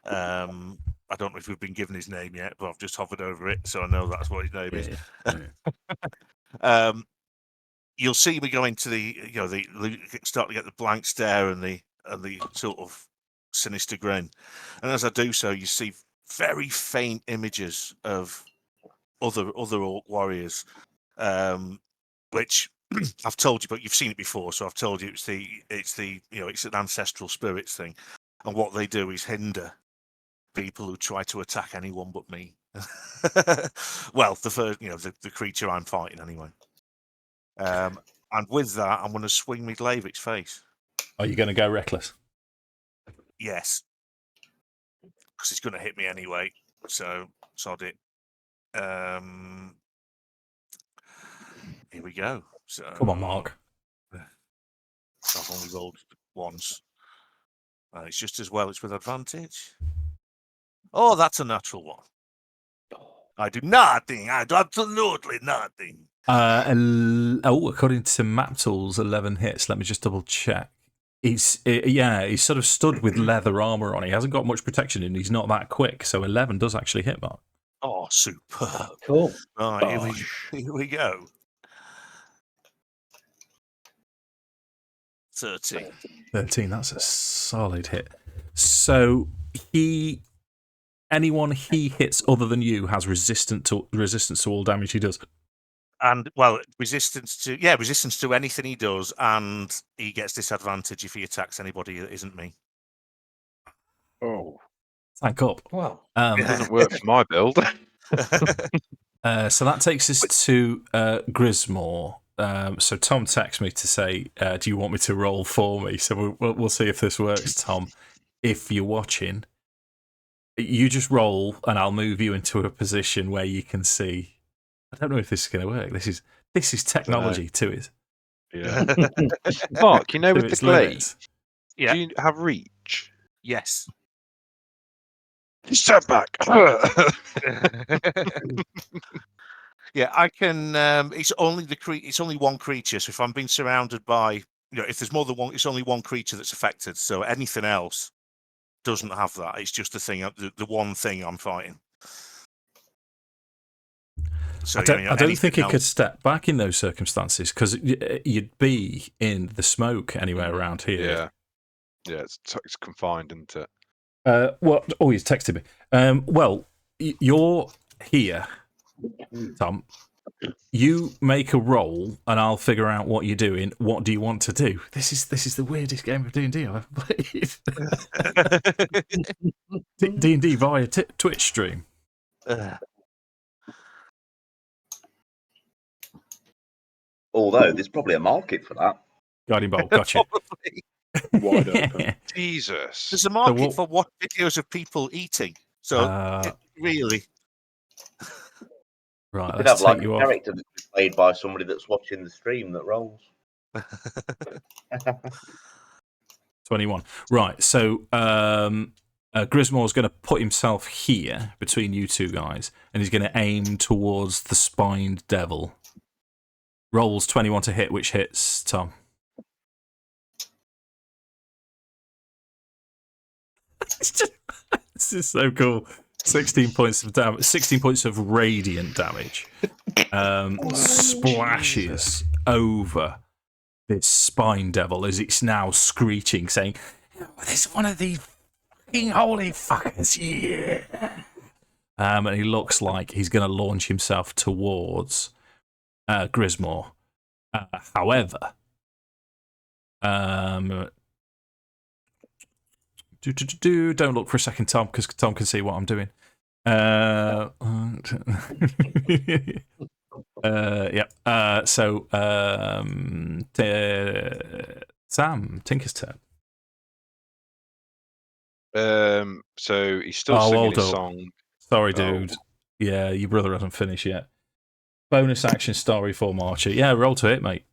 S2: I don't know if we've been given his name yet, but I've just hovered over it, so I know that's what his name is.
S1: Yeah.
S2: You'll see me go into the start to get the blank stare and the sort of sinister grin, and as I do so, you see very faint images of other orc warriors, which I've told you, but you've seen it before, so I've told you it's an ancestral spirits thing, and what they do is hinder people who try to attack anyone but me. Well, the creature I'm fighting anyway. And with that, I'm going to swing me glaive its face.
S1: Are you going to go reckless?
S2: Yes, because it's going to hit me anyway. So sod it. Here we go. So
S1: Come on, Mark.
S2: I've only rolled once. It's just as well. It's with advantage. Oh, that's a natural one. I do nothing. I do absolutely nothing.
S1: According to maptool's 11 hits. Let me just double check. He's sort of stood with leather armor on. He hasn't got much protection, and he's not that quick. So 11 does actually hit, Mark.
S2: Oh, superb!
S4: Cool.
S2: Right, here we go. 13.
S1: 13. That's a solid hit. So anyone he hits other than you has resistance to all damage he does.
S2: And resistance to anything he does, and he gets disadvantage if he attacks anybody that isn't me.
S3: Oh,
S1: Thank up.
S4: Wow.
S3: it doesn't work for my build.
S1: So that takes us to Grismore. So Tom texts me to say, "Do you want me to roll for me?" So we'll see if this works, Tom. If you're watching, you just roll, and I'll move you into a position where you can see. I don't know if this is going to work. This is technology to it.
S3: Yeah. Mark, with the glaive,
S2: Yeah.
S3: do you have reach?
S2: Yes.
S3: Step back.
S2: Yeah, I can. It's only one creature. So if I'm being surrounded by, if there's more than one, it's only one creature that's affected. So anything else doesn't have that. It's just the one thing I'm fighting. So
S1: I don't think it could step back in those circumstances because you'd be in the smoke anywhere around here.
S3: Yeah, it's confined, isn't it?
S1: He's texted me. You're here, Tom. You make a roll, and I'll figure out what you're doing. What do you want to do? This is the weirdest game of D&D I've ever played. D&D via Twitch stream.
S5: Although there's probably a market for that.
S1: Guiding bolt, gotcha.
S2: Probably.
S6: Wide open.
S3: Jesus.
S2: There's a market
S1: what-
S2: for what videos of people eating. So really,
S1: Right,
S5: You could
S1: let's
S5: have like
S1: take
S5: a
S1: you off.
S5: character that's played by somebody that's watching the stream that rolls.
S1: 21. Right, so Grismore's going to put himself here between you two guys, and he's going to aim towards the spined devil. Rolls 21 to hit, which hits Tom. This is so cool. 16 points of damage. 16 points of radiant damage. Splashes over this spine devil as it's now screeching, saying, "There's one of these fucking holy fuckers here." And he looks like he's going to launch himself towards Grismore. However, don't look for a second, Tom, because Tom can see what I'm doing. Yep. So, Sam, Tinker's turn.
S3: So he's still
S1: Oh,
S3: singing
S1: hold
S3: his
S1: up.
S3: song.
S1: Sorry, dude. Yeah, your brother hasn't finished yet. Bonus action story form Archer. Yeah, roll to it, mate.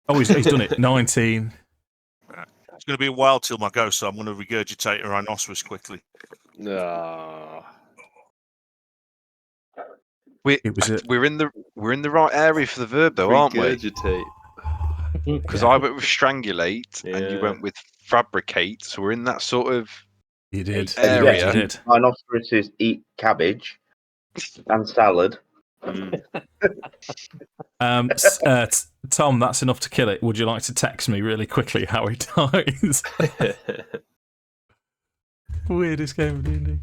S1: Oh, he's done it. 19.
S2: it's going to be a while till my go, so I'm going to regurgitate a rhinoceros quickly.
S3: We're in the right area for the verb though, aren't we?
S6: Regurgitate.
S3: Because I went with strangulate and you
S6: Yeah.
S3: went with fabricate, so we're in that sort of
S1: You did.
S3: area.
S1: You did.
S5: Rhinoceroses eat cabbage and salad.
S1: Tom, that's enough to kill it. Would you like to text me really quickly how he dies? Weirdest game of D&D.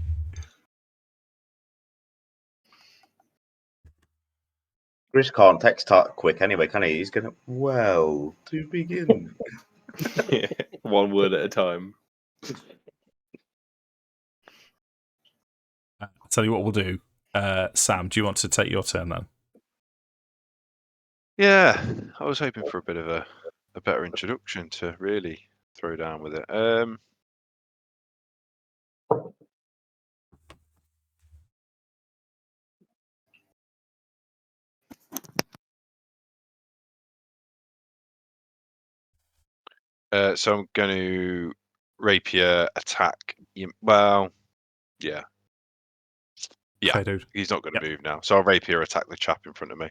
S5: Chris can't text quick anyway, can he? He's going to, well, to begin.
S6: One word at a time.
S1: I'll tell you what we'll do. Sam, do you want to take your turn then?
S3: Yeah, I was hoping for a bit of a better introduction to really throw down with it. So I'm going to rapier attack. Well, yeah. Yeah,
S1: Okay, dude.
S3: he's not going to move now. So I'll rapier attack the chap in front of me.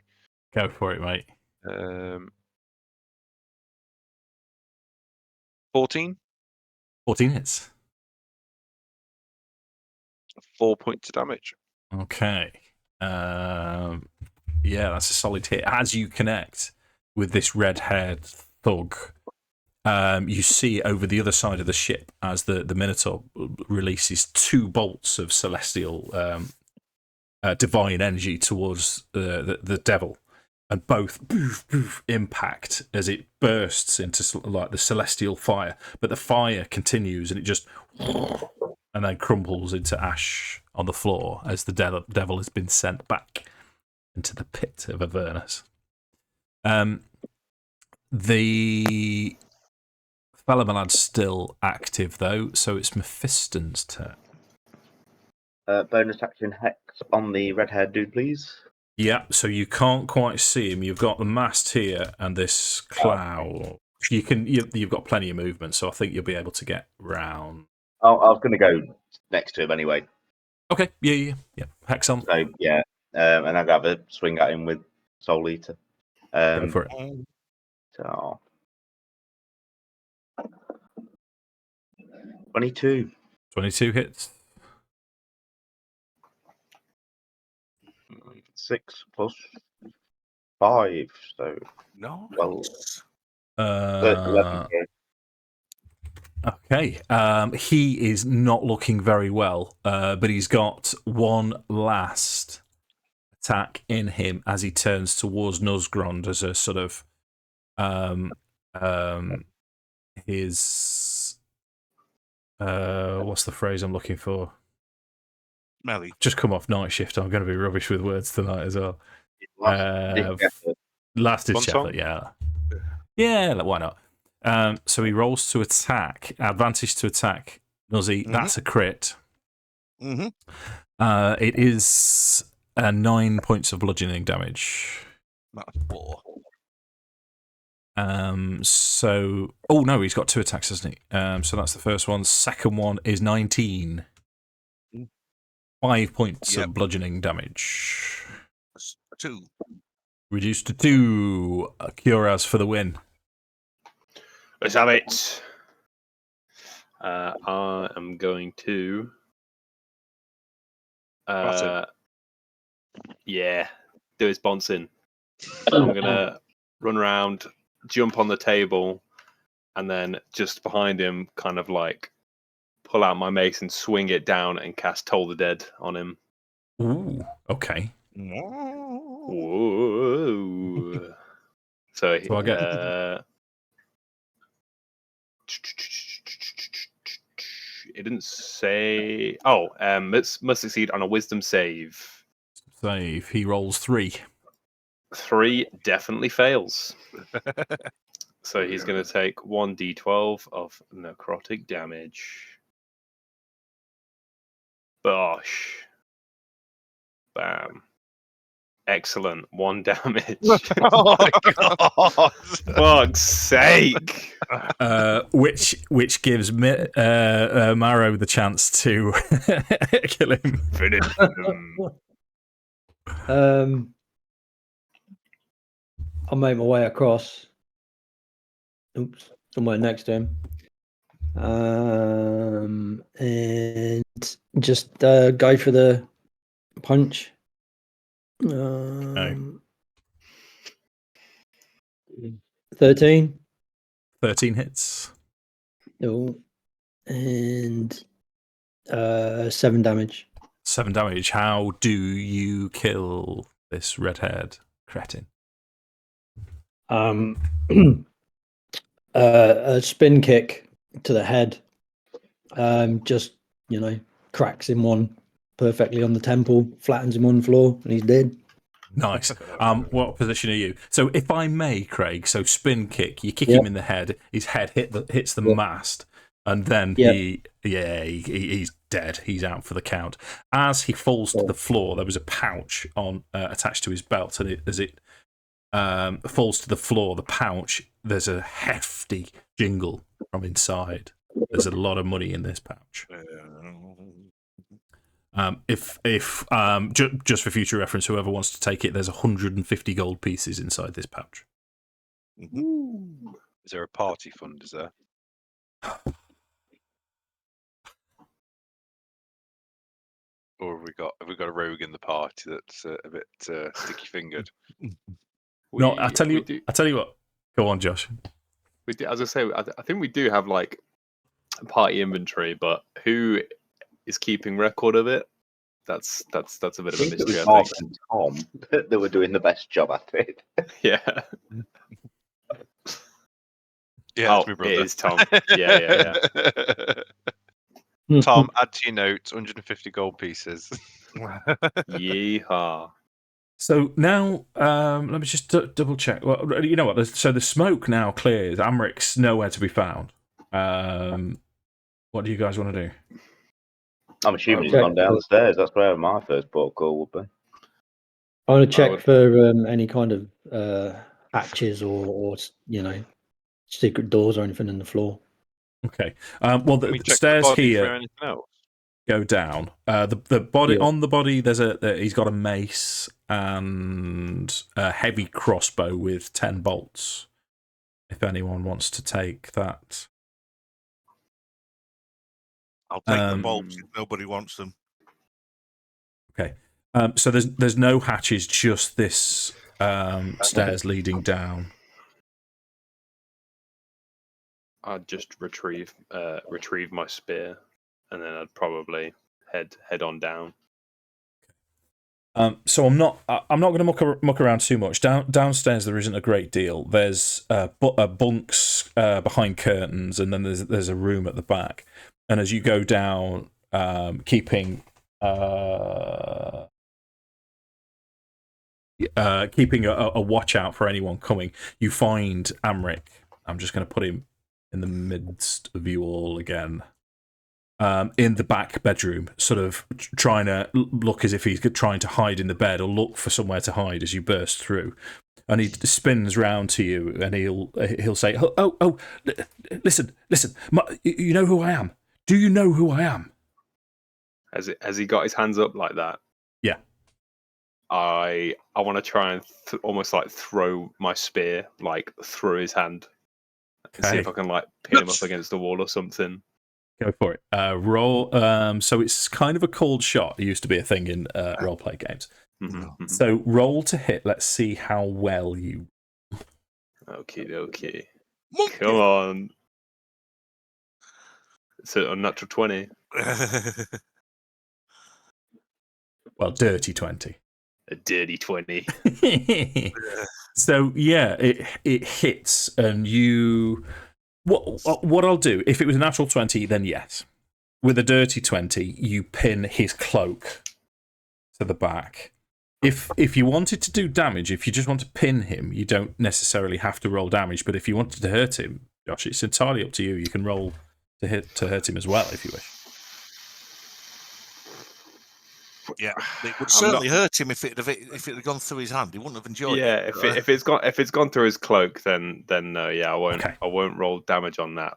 S1: Go for it, mate.
S3: 14?
S1: 14 hits.
S3: 4 points of damage.
S1: Okay. Yeah, that's a solid hit. As you connect with this red-haired thug, you see over the other side of the ship as the Minotaur releases 2 bolts of celestial divine energy towards the devil, and both impact as it bursts into like the celestial fire. But the fire continues, and it just and then crumbles into ash on the floor as the devil has been sent back into the pit of Avernus. The Fellamalad's still active though, so it's Mephiston's turn.
S5: Bonus action hex on the red-haired dude, please.
S1: Yeah, so you can't quite see him. You've got the mast here and this cloud. You've got plenty of movement, so I think you'll be able to get round.
S5: Oh, I was going to go next to him anyway.
S1: Okay, yeah. Hex on.
S5: So yeah, and I'd have a swing at him with Soul Eater.
S1: Go for it.
S5: So 22.
S1: 22 hits.
S5: 6 plus 5, so
S2: No.
S5: well, 11.
S1: Okay. He is not looking very well, but he's got one last attack in him as he turns towards Nuzgrond as a sort of his what's the phrase I'm looking for?
S2: Melly.
S1: Just come off night shift. I'm going to be rubbish with words tonight as well. Last ditch effort, yeah. Yeah, why not? So he rolls to attack, advantage to attack. Nuzzy, that's a crit.
S2: Mm-hmm.
S1: It is 9 points of bludgeoning damage.
S2: That's 4.
S1: So, oh no, he's got 2 attacks, hasn't he? So that's the first one. Second one is 19. 5 points of bludgeoning damage.
S2: That's 2.
S1: Reduced to 2. Curas for the win.
S6: Let's have it. I am going to. Yeah, do his bouncing. I'm gonna run around, jump on the table, and then just behind him, kind of like pull out my mace and swing it down and cast Toll the Dead on him.
S1: Ooh, okay.
S6: Whoa. So
S1: I get.
S6: It didn't say. Oh, must succeed on a Wisdom save.
S1: Save. He rolls 3.
S6: 3 definitely fails. So he's going to take 1d12 of necrotic damage. Bosh. Bam. Excellent. 1 damage.
S3: Oh my god!
S6: Fuck's sake.
S1: Which gives Marrow the chance to kill him.
S6: Finish him.
S4: I'll make my way across. Oops, somewhere next to him. And just go for the punch. 13.
S1: 13 hits.
S4: No. And 7 damage.
S1: 7 damage. How do you kill this red-haired cretin?
S4: A spin kick to the head. Just, cracks him one perfectly on the temple, flattens him on the floor, and he's dead.
S1: Nice. What position are you? So, if I may, Craig, so spin kick, you kick him in the head, his head hits the mast, and then he's dead. He's out for the count. As he falls to the floor, there was a pouch on attached to his belt, and as it falls to the floor, the pouch, there's a hefty jingle from inside. There's a lot of money in this pouch. Just for future reference, whoever wants to take it, there's 150 gold pieces inside this pouch.
S3: Is there a party fund? Is there? Or have we got a rogue in the party that's a bit sticky fingered?
S1: No, I tell you what. Go on, Josh.
S6: We do, as I say, I think we do have like a party inventory, but who is keeping record of it? That's a bit of a mystery.
S5: It was Mark and Tom that were doing the best job at it.
S6: Yeah.
S3: Yeah,
S6: oh,
S3: my brother.
S6: It is Tom. Yeah.
S3: Tom, add to your notes, 150 gold pieces.
S6: Yeehaw.
S1: So now, let me just double check. Well, you know what? So the smoke now clears. Amric's nowhere to be found. What do you guys want to do?
S5: I'm assuming he's gone down the stairs. That's where my first port of call would be.
S4: I want to check for any kind of hatches or secret doors or anything in the floor.
S1: Okay. Well, the stairs here go down. The body on the body. He's got a mace and a heavy crossbow with 10 bolts. If anyone wants to take that,
S2: I'll take the bolts if nobody wants them.
S1: Okay. So there's no hatches, just this stairs leading down.
S6: I'd just retrieve my spear, and then I'd probably head on down.
S1: So I'm not going to muck around too much. Downstairs there isn't a great deal. There's bunks behind curtains, and then there's a room at the back. And as you go down, keeping a watch out for anyone coming, you find Amric. I'm just going to put him in the midst of you all again. In the back bedroom, sort of trying to look as if he's trying to hide in the bed or look for somewhere to hide as you burst through. And he spins round to you, and he'll say, "Oh, listen, you know who I am? Do you know who I am?"
S6: Has he got his hands up like that?
S1: Yeah.
S6: I want to try and almost like throw my spear like through his hand and see if I can like pin him up against the wall or something.
S1: Go for it. Roll. So it's kind of a cold shot. It used to be a thing in roleplay games.
S6: Mm-hmm.
S1: So roll to hit. Let's see how well you.
S6: Okay. Come on. It's a unnatural 20.
S1: Well, dirty 20.
S6: A dirty 20.
S1: So yeah, it hits, and you. What I'll do, if it was a natural 20, then yes. With a dirty 20, you pin his cloak to the back. If you wanted to do damage, if you just want to pin him, you don't necessarily have to roll damage. But if you wanted to hurt him, Josh, it's entirely up to you. You can roll to hurt him as well if you wish.
S2: Yeah, it would certainly hurt him if it had gone through his hand. He wouldn't have enjoyed it.
S6: Yeah, if it's gone through his cloak, then no, yeah, I won't. Okay. I won't roll damage on that.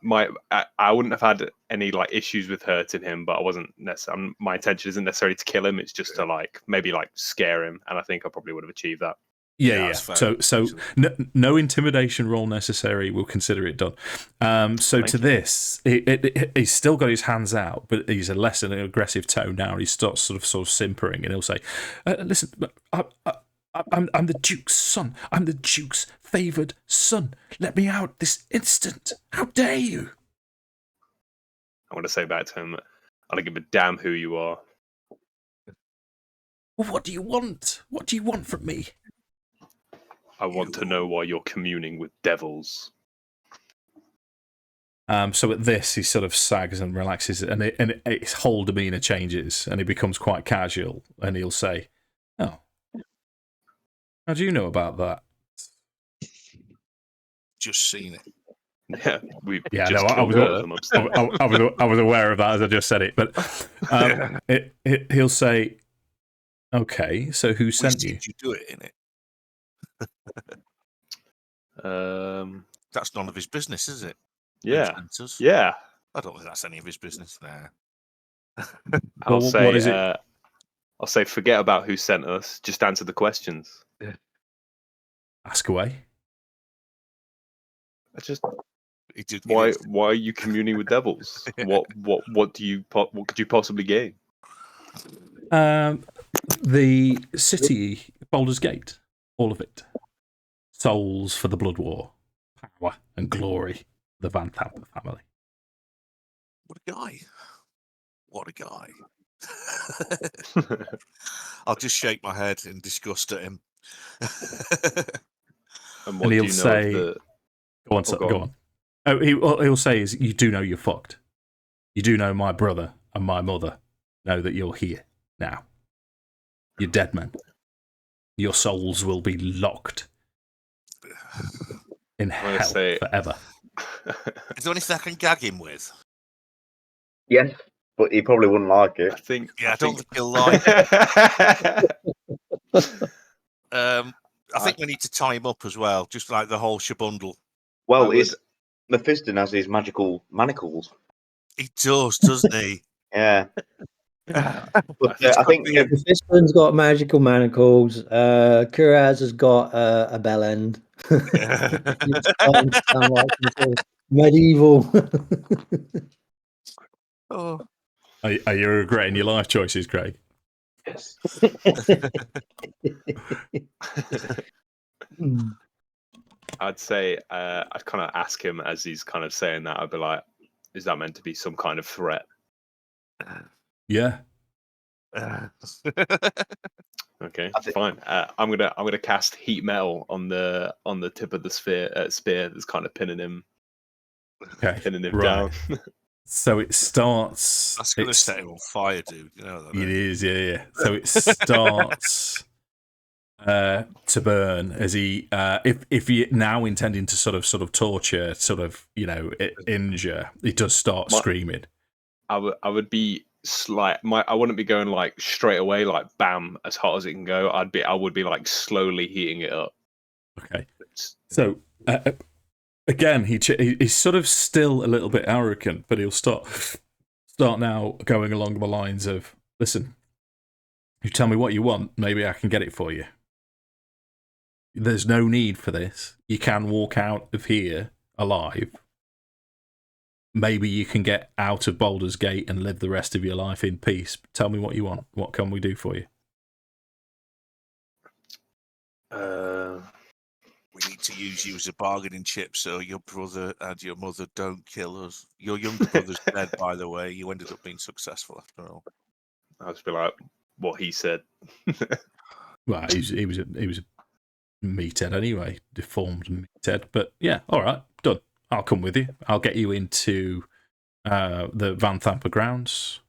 S6: I wouldn't have had any like issues with hurting him, but I wasn't necessarily. My intention isn't necessarily to kill him. It's just to like maybe like scare him, and I think I probably would have achieved that.
S1: Yeah. So no intimidation roll necessary. We'll consider it done. This, he's still got his hands out, but he's a less an aggressive tone now. He starts sort of simpering, and he'll say, "Listen, I'm the Duke's son. I'm the Duke's favoured son. Let me out this instant. How dare you?"
S6: I want to say back to him, "I don't give a damn who you are."
S1: Well, what do you want? What do you want from me?
S6: I want to know why you're communing with devils.
S1: So at this, he sort of sags and relaxes, and his whole demeanour changes, and he becomes quite casual, and he'll say, "Oh, how do you know about that?"
S2: Just seen it.
S6: Yeah,
S1: I was aware of that as I just said it, but he'll say, "Okay, so who sent you?"
S2: Did you do it in it? That's none of his business, is it?
S6: Yeah.
S2: I don't think that's any of his business there.
S6: I'll say forget about who sent us. Just answer the questions.
S1: Yeah. Ask away.
S6: Why are you communing with devils? What could you possibly gain?
S1: The city, Baldur's Gate, all of it. Souls for the Blood War, power and glory, the Van Tampa family.
S2: What a guy. I'll just shake my head in disgust at him.
S6: And he'll say,
S1: go on. Oh, he'll say is, "You do know you're fucked. You do know my brother and my mother know that you're here now. You're dead men. Your souls will be locked in hell forever."
S2: Is there anything I can gag him with?
S5: Yes, but he probably wouldn't like it.
S2: I don't think he'll like it. I think we need to tie him up as well, just like the whole shabundle.
S5: Well, Mephiston has his magical manacles.
S2: He does, doesn't he?
S5: Yeah. But, I think
S4: Mephiston's got magical manacles. Kuraz has got a bell end. Sound like medieval.
S2: Oh.
S1: Are you regretting your life choices, Craig?
S5: Yes.
S6: I'd say I'd kind of ask him as he's kind of saying that. I'd be like, "Is that meant to be some kind of threat?"
S1: Yeah.
S6: Okay, fine. I'm gonna cast heat metal on the tip of the spear that's kind of pinning him.
S1: Okay.
S6: Pinning him down.
S1: So it starts.
S2: That's going to set him on fire, dude. You know that.
S1: It is, yeah. So it starts to burn as he if you're now intending to sort of torture, sort of injure, he does start screaming.
S6: I would be I wouldn't be going like straight away like bam as hot as it can go. I would be like slowly heating it up.
S1: Okay, so again he's sort of still a little bit arrogant, but he'll start now going along the lines of, listen, you tell me what you want, maybe I can get it for you. There's no need for this. You can walk out of here alive. Maybe you can get out of Baldur's Gate and live the rest of your life in peace. Tell me what you want. What can we do for you?
S2: We need to use you as a bargaining chip so your brother and your mother don't kill us. Your younger brother's dead, by the way. You ended up being successful after all.
S6: I'll just be like, what he said.
S1: Well, he was a meathead anyway, deformed meathead. But yeah, all right, done. I'll come with you. I'll get you into the Van Thamper grounds.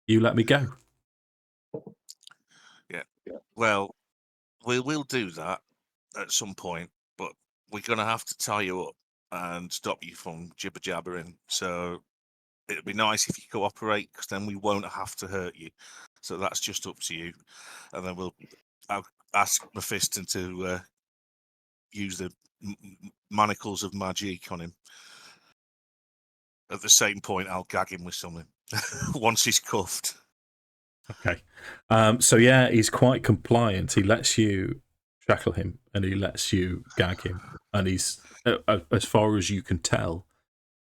S1: You let me go.
S2: Yeah. Well, we'll do that at some point, but we're going to have to tie you up and stop you from jibber jabbering. So it'd be nice if you cooperate, because then we won't have to hurt you. So that's just up to you. And then I'll ask Mephiston to use the manacles of magic on him. At the same point, I'll gag him with something once he's cuffed.
S1: Okay. So yeah, he's quite compliant. He lets you shackle him and he lets you gag him, and he's, as far as you can tell,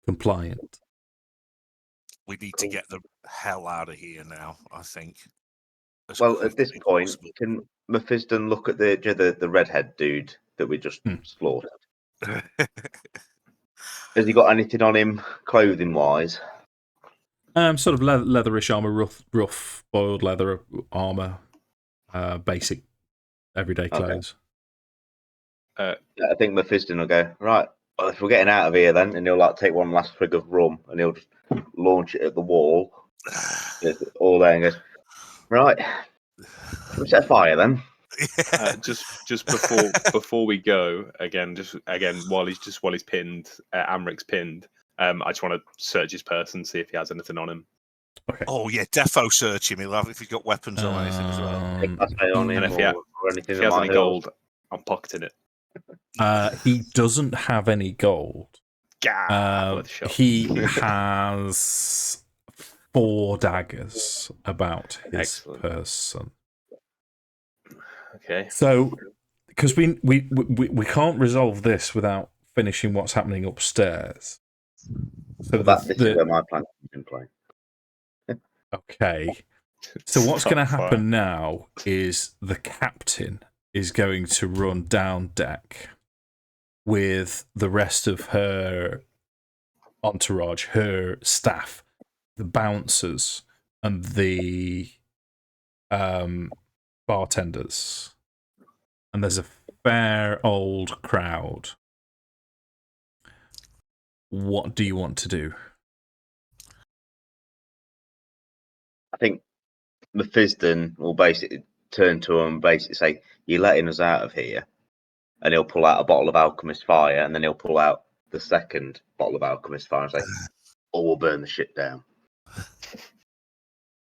S1: compliant.
S2: We need to get the hell out of here now, I think.
S5: Well, at this point, can Mephiston look at the redhead dude that we just slaughtered? Has he got anything on him, clothing wise?
S1: Sort of leatherish armor, rough boiled leather armor, basic everyday clothes.
S5: I think Mephiston will go, right, well, if we're getting out of here then, and he'll like take one last swig of rum and he'll just launch it at the wall. All there and goes, right, we set fire then.
S6: Just before we go again, while he's pinned, Amric's pinned. I just want to search his person, see if he has anything on him.
S1: Okay.
S2: Oh yeah, defo search him. He'll have if he's got weapons or anything as well.
S5: And
S6: if he has any gold, I'm pocketing it.
S1: He doesn't have any gold. He has 4 daggers about his person.
S6: Okay.
S1: So, because we can't resolve this without finishing what's happening upstairs. So
S5: this is where my plan is in play.
S1: Okay. So what's going to happen now is the captain is going to run down deck with the rest of her entourage, her staff, the bouncers, and the bartenders. And there's a fair old crowd. What do you want to do?
S5: I think Mephiston will basically turn to him and basically say, "You're letting us out of here." And he'll pull out a bottle of Alchemist Fire, and then he'll pull out the second bottle of Alchemist Fire and say, "Or we'll burn the shit down."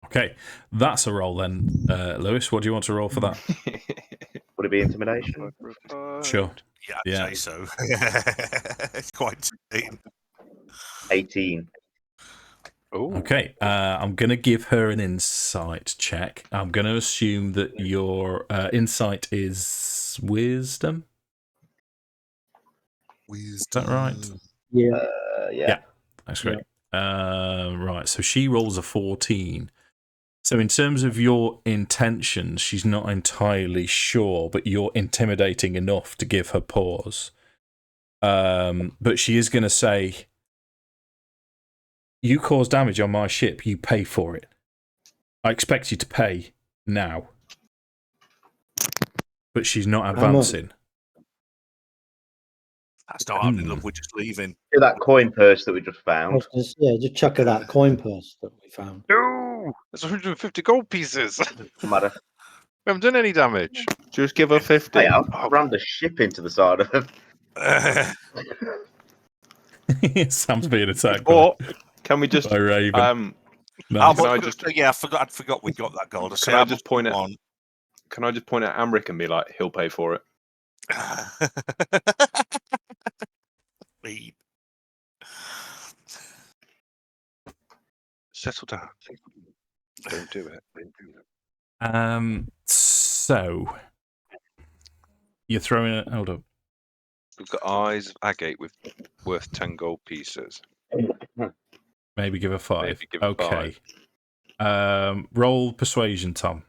S1: Okay, that's a roll then. Lewis, what do you want to roll for that?
S5: Would it be intimidation?
S1: Sure.
S2: Yeah, I'd say so. It's quite
S5: 18.
S3: Ooh.
S1: Okay, I'm going to give her an insight check. I'm going to assume that your insight is wisdom. Is that right?
S5: Yeah.
S1: That's great. Right, so she rolls a 14. So in terms of your intentions, she's not entirely sure, but you're intimidating enough to give her pause. But she is going to say, "You cause damage on my ship, you pay for it. I expect you to pay now." But she's not advancing.
S2: That's not happening, love. We're just leaving.
S5: Do that coin purse that we just found.
S4: Just chuck her that coin purse that we found.
S3: No, that's 150 gold pieces.
S5: Doesn't matter.
S3: We haven't done any damage.
S6: Just give her 50.
S5: Hey, I rammed a ship into the side of him.
S1: Sam's being attacked by,
S6: Or can we just
S1: by Raven.
S2: How
S1: Nice.
S6: Can I
S2: much-
S6: just-
S2: yeah, I forgot we got that gold.
S6: Can I just point at Amric and be like, he'll pay for it?
S2: Beep.
S3: Settle down. Don't do it.
S1: So you're throwing it. Hold up.
S3: We've got eyes of agate with worth 10 gold pieces.
S1: Maybe give her 5.
S3: Maybe give her
S1: okay. Roll persuasion, Tom.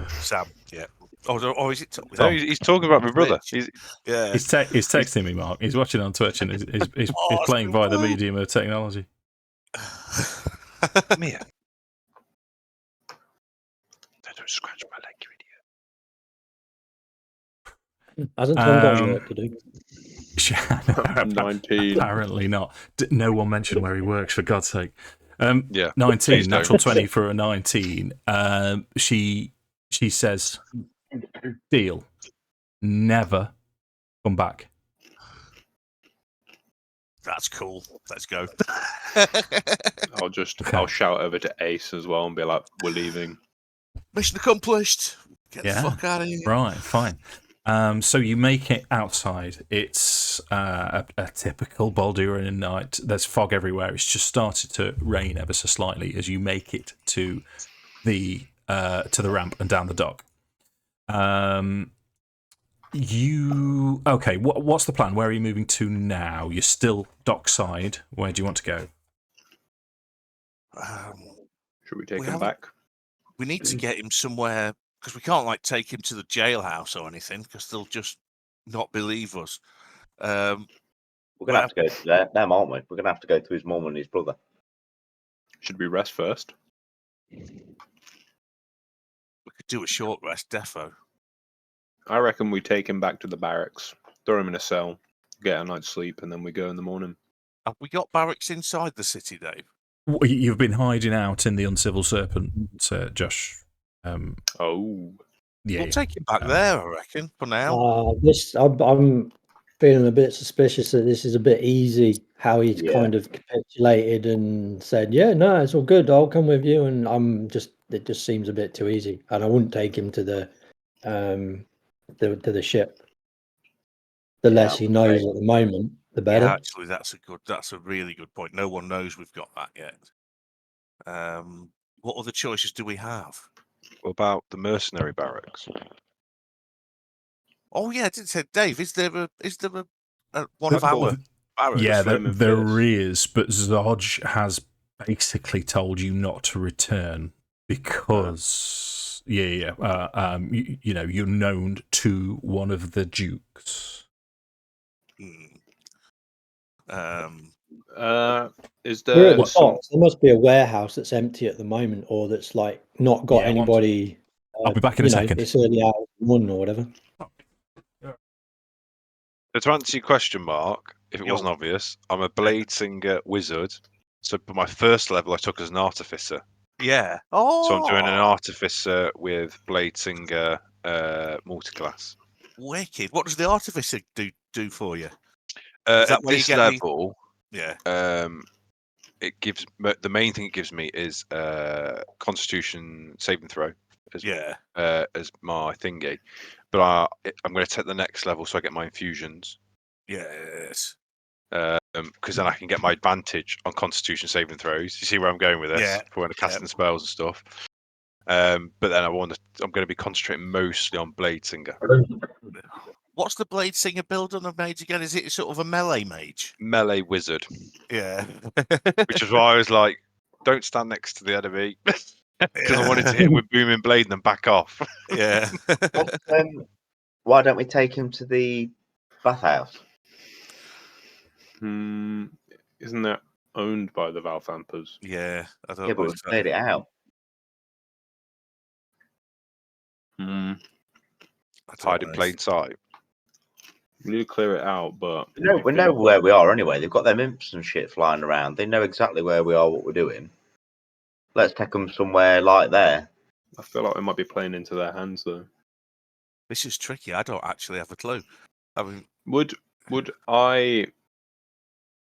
S2: Sam, yeah. Oh, is it?
S3: No, he's talking about my brother.
S2: Twitch.
S3: He's,
S2: Yeah.
S1: He's texting me, Mark. He's watching on Twitch and he's
S2: Oh,
S1: playing via the medium of technology.
S3: come here. Don't scratch my leg, you idiot.
S4: Hasn't Tom got any work to do?
S6: 19.
S1: Apparently not. No one mentioned where he works, for God's sake.
S3: Yeah.
S1: 19,
S3: Please don't.
S1: natural 20 for a 19. She says, deal. Never come back.
S2: That's cool. Let's go.
S6: I'll shout over to Ace as well and be like, we're leaving.
S2: Mission accomplished. Get
S1: Yeah.
S2: the fuck out of here.
S1: Right, fine. So you make it outside. It's a typical Baldurian night. There's fog everywhere. It's just started to rain ever so slightly as you make it to the ramp and down the dock. Okay? What's the plan? Where are you moving to now? You're still dockside. Where do you want to go?
S6: Should we take
S2: We
S6: him
S2: haven't-
S6: back?
S2: We need to get him somewhere because we can't take him to the jailhouse or anything because they'll just not believe us.
S5: We're going to have to go to them, aren't we? We're going to have to go to his mum and his brother.
S6: Should we rest first?
S2: We could do a short rest, defo.
S6: I reckon we take him back to the barracks, throw him in a cell, get a night's sleep, and then we go in the morning.
S2: Have we got barracks inside the city, Dave?
S1: You've been hiding out in the Uncivil Serpent, Josh.
S6: Oh.
S1: Yeah.
S2: We'll take him back there, I reckon, for now.
S4: I'm feeling a bit suspicious that this is a bit easy. How he's kind of capitulated and said, "Yeah, no, it's all good. I'll come with you." And it just seems a bit too easy. And I wouldn't take him to the ship. The less he knows at the moment, the better.
S2: Yeah, actually, that's a really good point. No one knows we've got that yet. What other choices do we have?
S3: What about the mercenary barracks?
S2: Oh yeah, I did say, Dave. Is there a one of our barracks?
S1: Yeah,
S6: Flame of
S1: there is, but Zodge has basically told you not to return because you're known to one of the dukes.
S6: Is
S4: We're
S6: there
S4: at the
S6: some...
S4: box. There must be a warehouse that's empty at the moment, or that's not got anybody.
S1: I'll be back in a second.
S4: It's early hours one or whatever.
S3: So to answer your question, Mark, if it wasn't obvious, I'm a Bladesinger wizard. So for my first level, I took as an artificer.
S2: Yeah. Oh.
S3: So I'm doing an artificer with Bladesinger multiclass.
S2: Wicked. What does the artificer do for you?
S3: At this level,
S2: Yeah.
S3: It gives the main thing it gives me is Constitution saving throw as my thingy. But I'm going to take the next level so I get my infusions.
S2: Yes.
S3: Because then I can get my advantage on Constitution saving throws. You see where I'm going with this?
S2: Yeah.
S3: For when I'm casting spells and stuff. But then I'm going to be concentrating mostly on Bladesinger.
S2: What's the Bladesinger build on the mage again? Is it sort of a melee mage?
S3: Melee wizard.
S2: Yeah.
S3: Which is why I was like, don't stand next to the enemy. Because I wanted to hit him with booming blade and then back off.
S2: Yeah.
S5: Why don't we take him to the bathhouse?
S6: Isn't that owned by the Valvampers?
S2: Yeah. I don't
S5: Yeah,
S2: know.
S5: but we've cleared it out.
S3: Hide in plain sight.
S6: We need to clear it out, but
S5: We know where we are anyway. They've got their imps and shit flying around. They know exactly where we are, what we're doing. let's take them somewhere like there.
S6: I feel like we might be playing into their hands though.
S2: This is tricky. I don't actually have a clue. I mean,
S6: Would I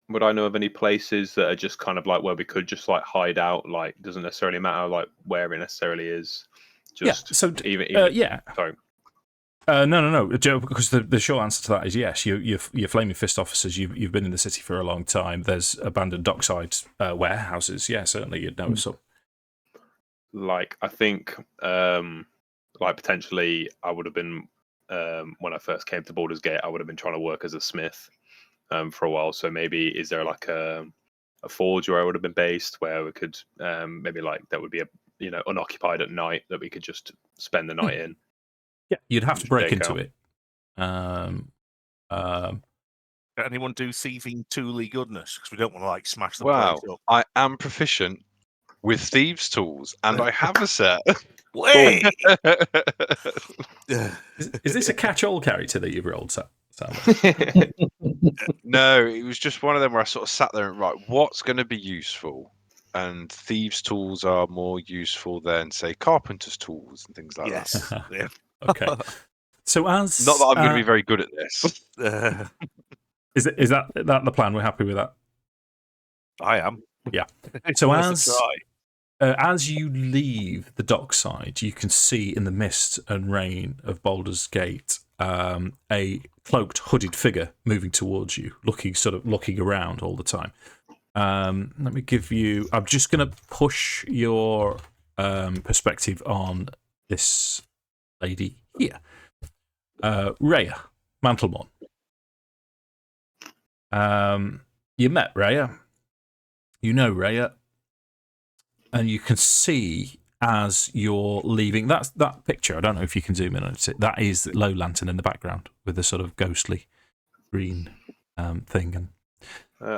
S6: know of any places that are just kind of like where we could just like hide out? Like, doesn't necessarily matter like where it necessarily is. Just
S1: So
S6: even
S1: yeah.
S6: Sorry.
S1: No, Joe. Because the short answer to that is yes. You're Flaming Fist officers. You've been in the city for a long time. There's abandoned dockside warehouses. Yeah, certainly you'd know some.
S6: Like, I think like potentially I would have been when I first came to Baldur's Gate, I would have been trying to work as a smith for a while. So maybe is there like a forge where I would have been based, where we could maybe like that would be a unoccupied at night that we could just spend the night in.
S1: Yeah, you'd have to break into
S6: out.
S1: it.
S2: can anyone do thieving tooly goodness? Because we don't want to like smash the
S3: Wow,
S2: place up.
S3: I am proficient with thieves' tools, and I have a set.
S2: Wait!
S1: Is this a catch-all character that you've rolled, Sam?
S3: No, it was just one of them where I sort of sat there and right, what's going to be useful? And thieves' tools are more useful than, say, carpenter's tools and things like that.
S2: Yes. Yeah.
S1: Okay. So as
S3: Not that I'm going to be very good at this.
S1: is that the plan? We're happy with that.
S2: I am.
S1: Yeah.
S2: It's
S1: So
S2: worth a
S1: as
S2: try.
S1: as you leave the dockside, you can see in the mist and rain of Baldur's Gate a cloaked, hooded figure moving towards you, looking around all the time. Let me give you. I'm just going to push your perspective on this lady here, Rhea Mantlemon. You met Rhea. You know Rhea. And you can see as you're leaving that picture. I don't know if you can zoom in on it. That is Low Lantern in the background with a sort of ghostly green thing. And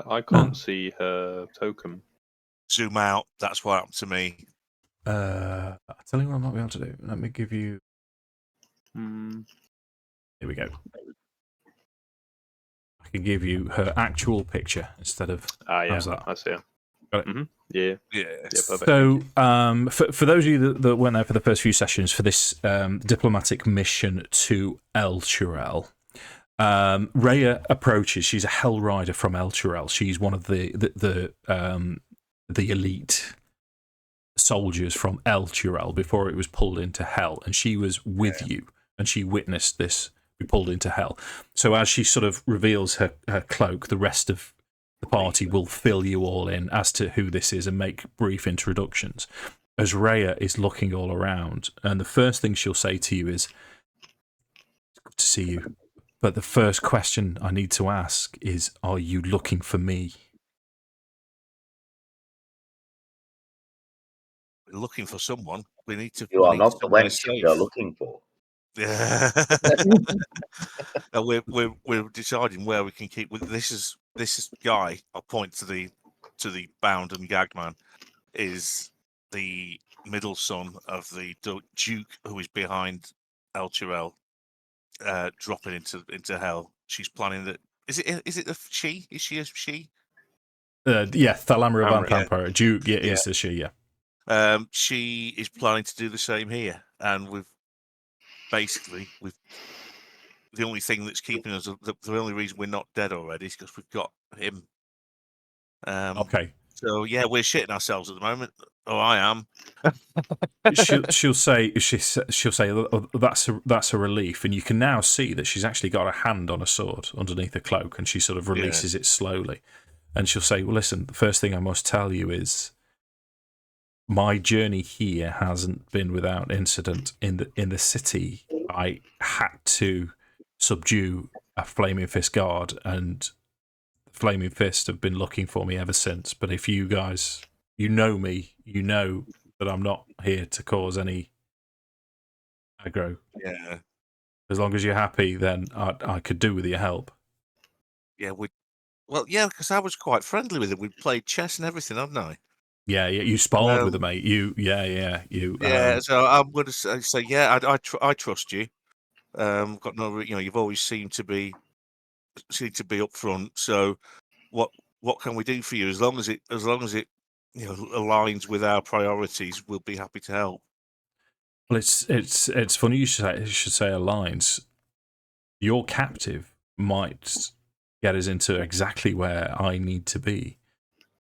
S6: I can't see her token.
S2: Zoom out. That's what happened to me.
S1: I'll tell you what I might be able to do. Let me give you. Here we go. I can give you her actual picture instead of.
S6: Yeah,
S1: how's that?
S6: I see her.
S1: Got it.
S6: Mm-hmm. Yeah.
S2: Yeah.
S6: Yeah, perfect.
S1: So, for those of you that weren't there for the first few sessions for this diplomatic mission to El Churel, Rhea approaches. She's a Hell Rider from El Churel. She's one of the elite soldiers from El Churel before it was pulled into Hell, and she was with you, and she witnessed this be pulled into Hell. So as she sort of reveals her cloak, the rest of the party will fill you all in as to who this is and make brief introductions. As Rhea is looking all around, and the first thing she'll say to you is, "It's good to see you. But the first question I need to ask is, are you looking for me?"
S2: We're looking for someone. We need to.
S5: You are
S2: need
S5: not the
S2: somewhere
S5: wench
S2: safe.
S5: you're looking for.
S2: Yeah. And we're deciding where we can keep. This guy. I'll point to the bound and gagged man. Is the middle son of the Duke who is behind El Churel, dropping into Hell. She's planning that. Is it a she? Is she a she?
S1: Yeah, Thalamra Van
S6: Yeah.
S1: Pampara. Duke, yeah, is the she, yeah.
S2: She is planning to do the same here, and we've the only thing that's keeping us, the only reason we're not dead already is because we've got him.
S1: Okay.
S2: So yeah, we're shitting ourselves at the moment. Oh, I am.
S1: she'll say "Oh, that's a relief," and you can now see that she's actually got a hand on a sword underneath the cloak, and she sort of releases it slowly, and she'll say, "Well, listen, the first thing I must tell you is my journey here hasn't been without incident. In the city, I had to subdue a Flaming Fist guard, and Flaming Fist have been looking for me ever since. But if you guys, you know me, you know that I'm not here to cause any aggro.
S2: Yeah.
S1: As long as you're happy, then I could do with your help."
S2: Yeah, because I was quite friendly with him. We played chess and everything, hadn't I?
S1: Yeah, you sparred with her, mate. You.
S2: So I'm going to say yeah, I trust you. Got no, you've always seemed to be upfront. So what can we do for you? As long as it aligns with our priorities, we'll be happy to help.
S1: Well, it's funny you should say aligns. Your captive might get us into exactly where I need to be.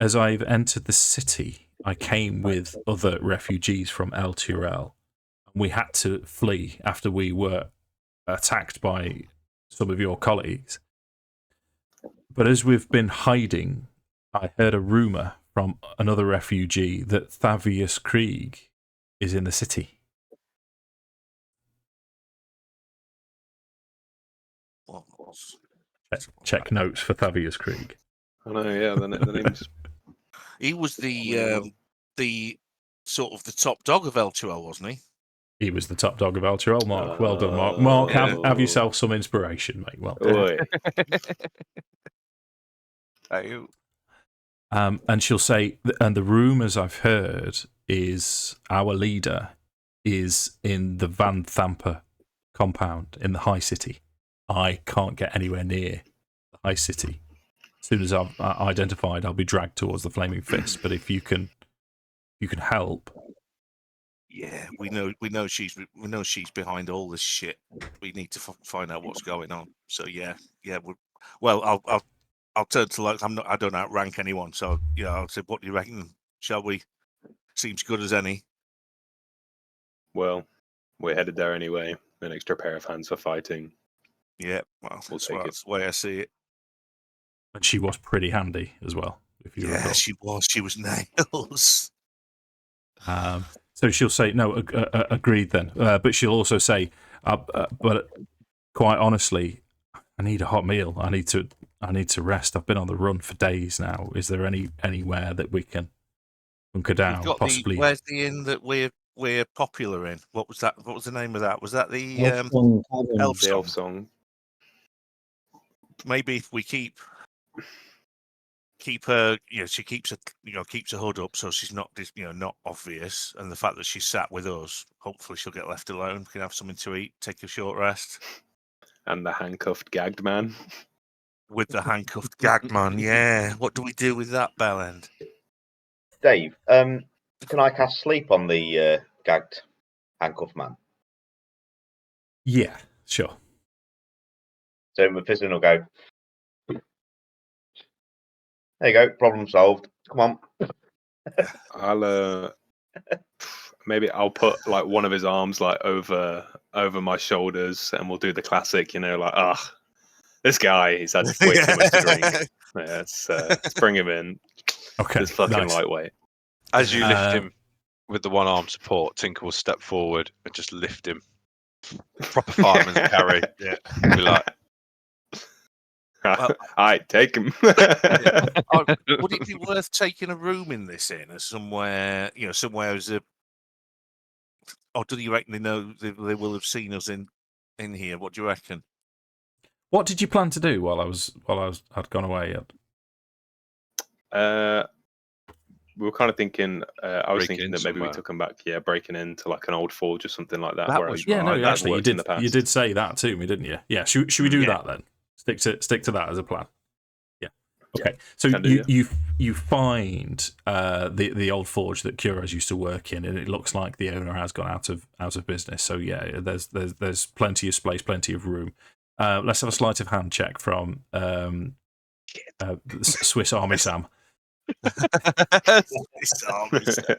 S1: As I've entered the city, I came with other refugees from El Turel. We had to flee after we were attacked by some of your colleagues. But as we've been hiding, I heard a rumour from another refugee that Thavius Krieg is in the city. Check notes for Thavius Krieg.
S6: I know, yeah, the name's...
S2: He was the sort of the top dog of L2L, wasn't he?
S1: He was the top dog of El Turel, Mark. Well done, Mark. Mark, have yourself some inspiration, mate. Well done. And she'll say, and the rumours I've heard is our leader is in the Van Thamper compound in the High City. I can't get anywhere near the High City. As soon as I've identified, I'll be dragged towards the Flaming Fist. But if you can help.
S2: Yeah, we know she's behind all this shit. We need to find out what's going on. So yeah. I'll turn to Lux. I don't outrank anyone, so I'll say, what do you reckon? Shall we? Seems good as any.
S6: Well, we're headed there anyway. An extra pair of hands for fighting.
S2: Yeah, well, that's the way I see it.
S1: And she was pretty handy as well. If you recall.
S2: She was. She was nails.
S1: So she'll say, no, agreed then. But she'll also say, but quite honestly, I need a hot meal. I need to rest. I've been on the run for days now. Is there anywhere that we can hunker down? Possibly.
S2: Where's the inn that we're popular in? What was that? What was the name of that? Was that the Elf Song? Maybe if we keep her, she keeps her hood up so she's not not obvious, and the fact that she's sat with us, hopefully she'll get left alone. We can have something to eat, take a short rest.
S6: And the handcuffed gagged man.
S2: With the handcuffed gagged man, yeah. What do we do with that, Bellend?
S5: Dave, can I cast sleep on the gagged handcuffed man?
S1: Yeah, sure.
S5: So Mephiston will go, there you go, problem solved. Come on.
S6: Maybe I'll put like one of his arms like over my shoulders, and we'll do the classic, this guy, he's had way too much to drink. Let's bring him in.
S1: Okay,
S6: this fucking
S1: nice.
S6: Lightweight.
S3: As you lift him with the one arm support, Tinker will step forward and just lift him. Proper fireman's carry. Yeah. Be like,
S6: all right, take him.
S2: Would it be worth taking a room in this inn, or somewhere as a? Or do you reckon they will have seen us in here? What do you reckon?
S1: What did you plan to do while I'd gone away?
S6: We were kind of thinking. I was
S3: Break
S6: thinking
S3: in
S6: that maybe
S3: somewhere.
S6: we took him back. Yeah, breaking into like an old forge or something like that.
S1: Actually, you did say that to me, didn't you? Yeah. Should we do that then? Stick to that as a plan. Yeah. Okay.
S6: Yeah,
S1: so you find the old forge that Kuraz used to work in, and it looks like the owner has gone out of business. So yeah, there's plenty of space, plenty of room. Let's have a sleight of hand check from Swiss Army Sam.
S2: Swiss Army Sam.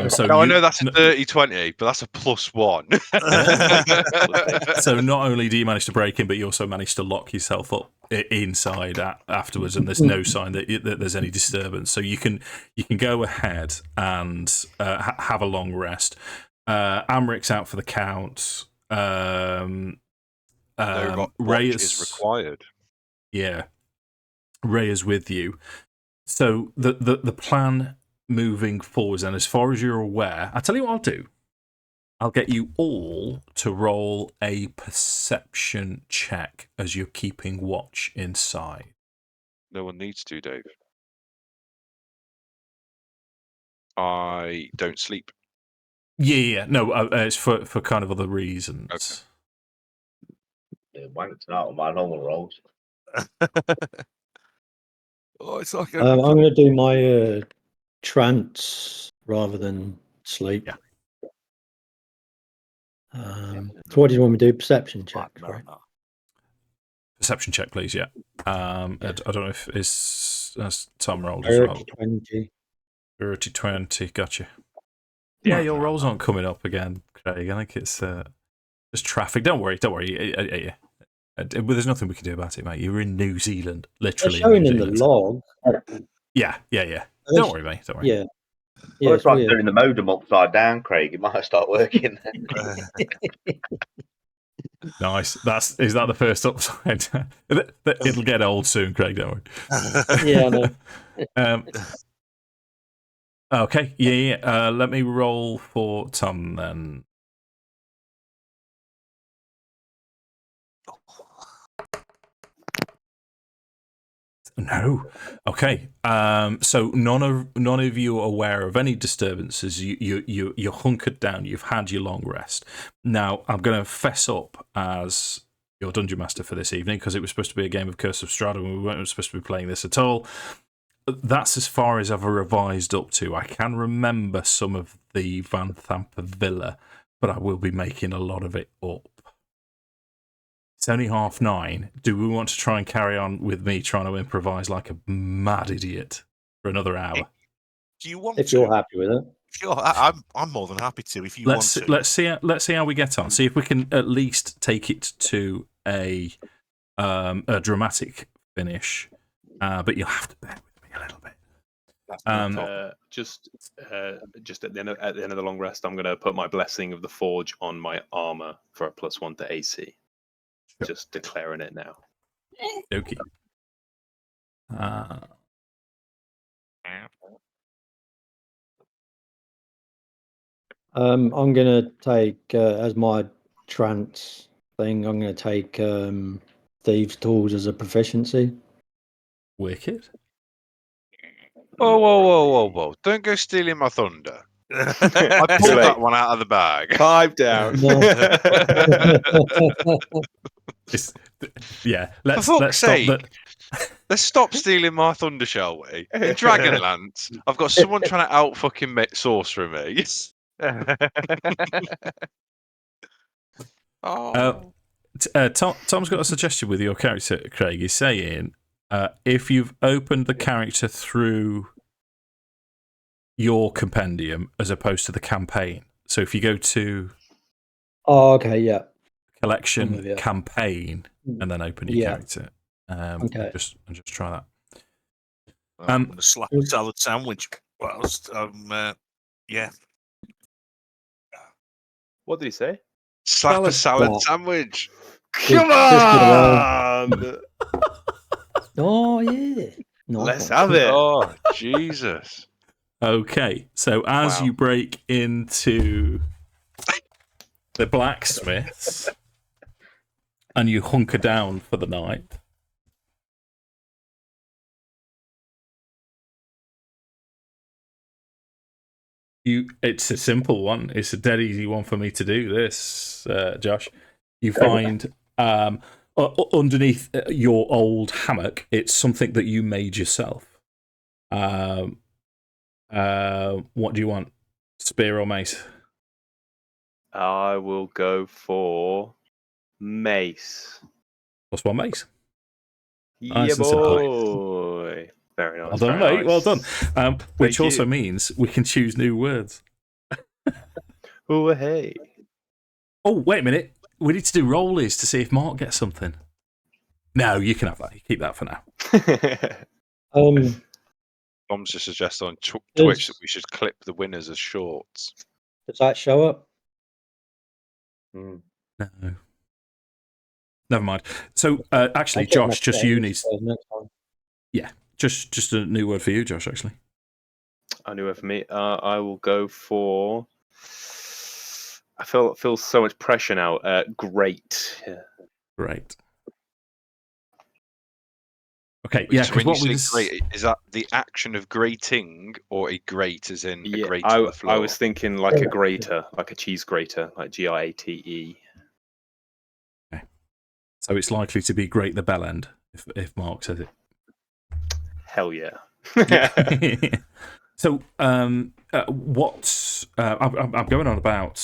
S1: So
S3: I know that's a 30-20, but that's a +1.
S1: So not only do you manage to break in, but you also manage to lock yourself up inside afterwards, and there's no sign that there's any disturbance. So you can go ahead and have a long rest. Amric's out for the count.
S3: No watch
S1: Ray
S3: is required.
S1: Yeah, Ray is with you. So the plan moving forwards, and as far as you're aware, I'll tell you what I'll do. I'll get you all to roll a perception check as you're keeping watch inside.
S3: No one needs to, Dave. I don't sleep.
S1: Yeah. No, it's for kind of other reasons.
S3: Okay.
S5: Wanked out on my normal rolls.
S2: Oh, it's like
S4: I'm going to do my trance rather than sleep.
S1: Yeah.
S4: So what do you want me to do? Perception check, right?
S1: Perception check, please. Yeah. I don't know if it's Tom rolled as
S4: Dirty
S1: well.
S4: 20.
S1: Dirty 20. Gotcha. Yeah, your rolls aren't coming up again, Craig. I think it's just traffic. Don't worry. Yeah. There's nothing we can do about it, mate. You're in New Zealand, literally.
S4: They're showing
S1: New
S4: in the
S1: Zealand.
S4: log.
S1: Yeah. Don't worry, mate. Don't worry.
S4: Yeah.
S5: Well, it's like
S4: weird.
S5: doing the modem upside down, Craig. It might start working then.
S1: Nice. Is that the first upside? It'll get old soon, Craig. Don't worry.
S4: Yeah, I know.
S1: Okay. Yeah. Let me roll for Tom then. No. Okay. So none of you are aware of any disturbances. You're hunkered down. You've had your long rest. Now I'm going to fess up as your dungeon master for this evening because it was supposed to be a game of Curse of Strahd and we weren't supposed to be playing this at all. That's as far as I've revised up to. I can remember some of the Van Thamper Villa, but I will be making a lot of it up. It's only 9:30. Do we want to try and carry on with me trying to improvise like a mad idiot for another hour?
S2: Do you want
S4: If
S2: to?
S4: you're happy with it.
S2: Sure, I'm more than happy to. If you want to,
S1: Let's see how we get on. See if we can at least take it to a dramatic finish. But you'll have to bear with me a little bit.
S6: Just at the end of the long rest, I'm going to put my blessing of the forge on my armor for a +1 to AC.
S1: Sure.
S6: Just declaring it now.
S1: Okay.
S4: I'm going to take, as my trance thing, I'm going to take Thieves' Tools as a proficiency.
S1: Wicked.
S3: Whoa. Don't go stealing my thunder. I pulled that one out of the bag.
S6: Pipe down.
S1: Let's
S3: fuck's
S1: stop
S3: sake.
S1: that.
S3: Let's stop stealing my thunder, shall we? In Dragonlance, I've got someone trying to out fucking sorcerer me.
S1: Tom's got a suggestion with your character, Craig. He's saying if you've opened the character through your compendium as opposed to the campaign. So if you go to collection campaign and then open your character, and just try that.
S2: I'm going to slap a salad sandwich. Whilst yeah.
S6: What did he say?
S3: Slap a salad sandwich.
S6: Come on!
S4: Oh yeah. No,
S6: Let's have it.
S3: Oh Jesus.
S1: Okay, so as you break into the blacksmiths and you hunker down for the night, it's a simple one. It's a dead easy one for me to do this, Josh. You find underneath your old hammock, it's something that you made yourself. What do you want? Spear or mace?
S6: I will go for mace.
S1: +1 mace.
S6: Yeah,
S1: Nice and simple.
S6: boy. Very nice.
S1: Well done,
S6: very
S1: mate.
S6: nice.
S1: Well done. Which
S6: Thank
S1: also
S6: you.
S1: means we can choose new words.
S6: Oh, hey.
S1: Oh, wait a minute. We need to do rollies to see if Mark gets something. No, you can have that. You keep that for now.
S3: Tom's just suggested on Twitch that we should clip the winners as shorts.
S4: Does that show up?
S1: No. Never mind. So, actually, Josh, just you need. Yeah, just a new word for you, Josh, actually.
S6: A new word for me. I will go for. I feel so much pressure now. Great. Yeah.
S1: Great. Okay,
S3: Wait,
S1: yeah,
S3: so
S1: because
S3: when
S1: what we
S3: you say grate, is that the action of grating or a grate as in a grate
S6: I,
S3: on the floor?
S6: I was thinking like a grater, like a cheese grater, like GRATE.
S1: Okay. So it's likely to be Great the Bell End, if Mark says it.
S6: Hell yeah.
S1: So, what I'm going on about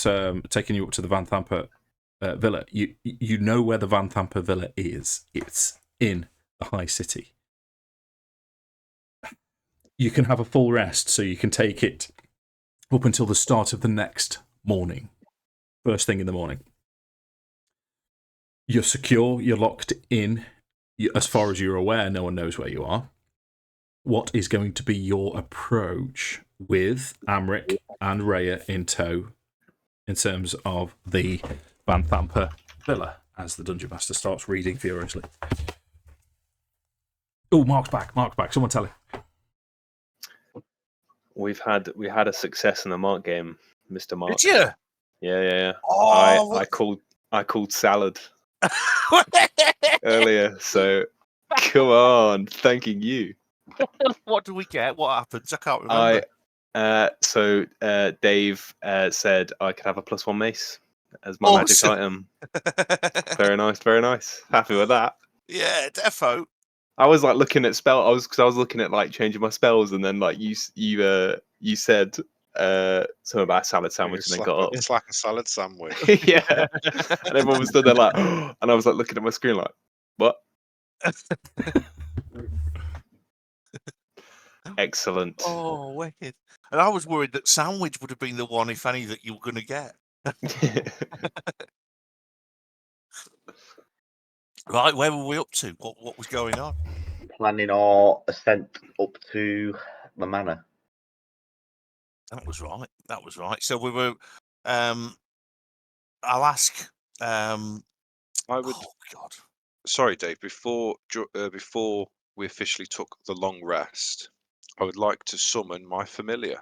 S1: taking you up to the Van Thamper villa. You know where the Van Thamper villa is. It's in the High City. You can have a full rest, so you can take it up until the start of the next morning. First thing in the morning. You're secure, you're locked in. As far as you're aware, no one knows where you are. What is going to be your approach with Amric and Rhea in tow in terms of the Van Thamper villa as the Dungeon Master starts reading furiously? Oh, Mark's back. Someone tell him.
S6: We had a success in the Mark game, Mr. Mark.
S2: Did you?
S6: Yeah.
S2: Oh,
S6: I called salad earlier, so come on, thanking you.
S2: what do we get? What happens? I can't remember.
S6: So Dave said I could have a +1 mace as my magic item. Very nice. Happy with that.
S2: Yeah, defo.
S6: I was like looking at I was looking at like changing my spells, and then like you said something about a salad sandwich, and then got up.
S3: It's like a salad sandwich.
S6: Yeah, and everyone was stood there like, and I was like looking at my screen like, what? Excellent.
S2: Oh, wicked. And I was worried that sandwich would have been the one, if any, that you were going to get. Right, where were we up to? What was going on?
S5: Planning our ascent up to the manor.
S2: That was right. So we were. I'll ask.
S3: I would.
S2: Oh God.
S3: Sorry, Dave. Before we officially took the long rest, I would like to summon my familiar.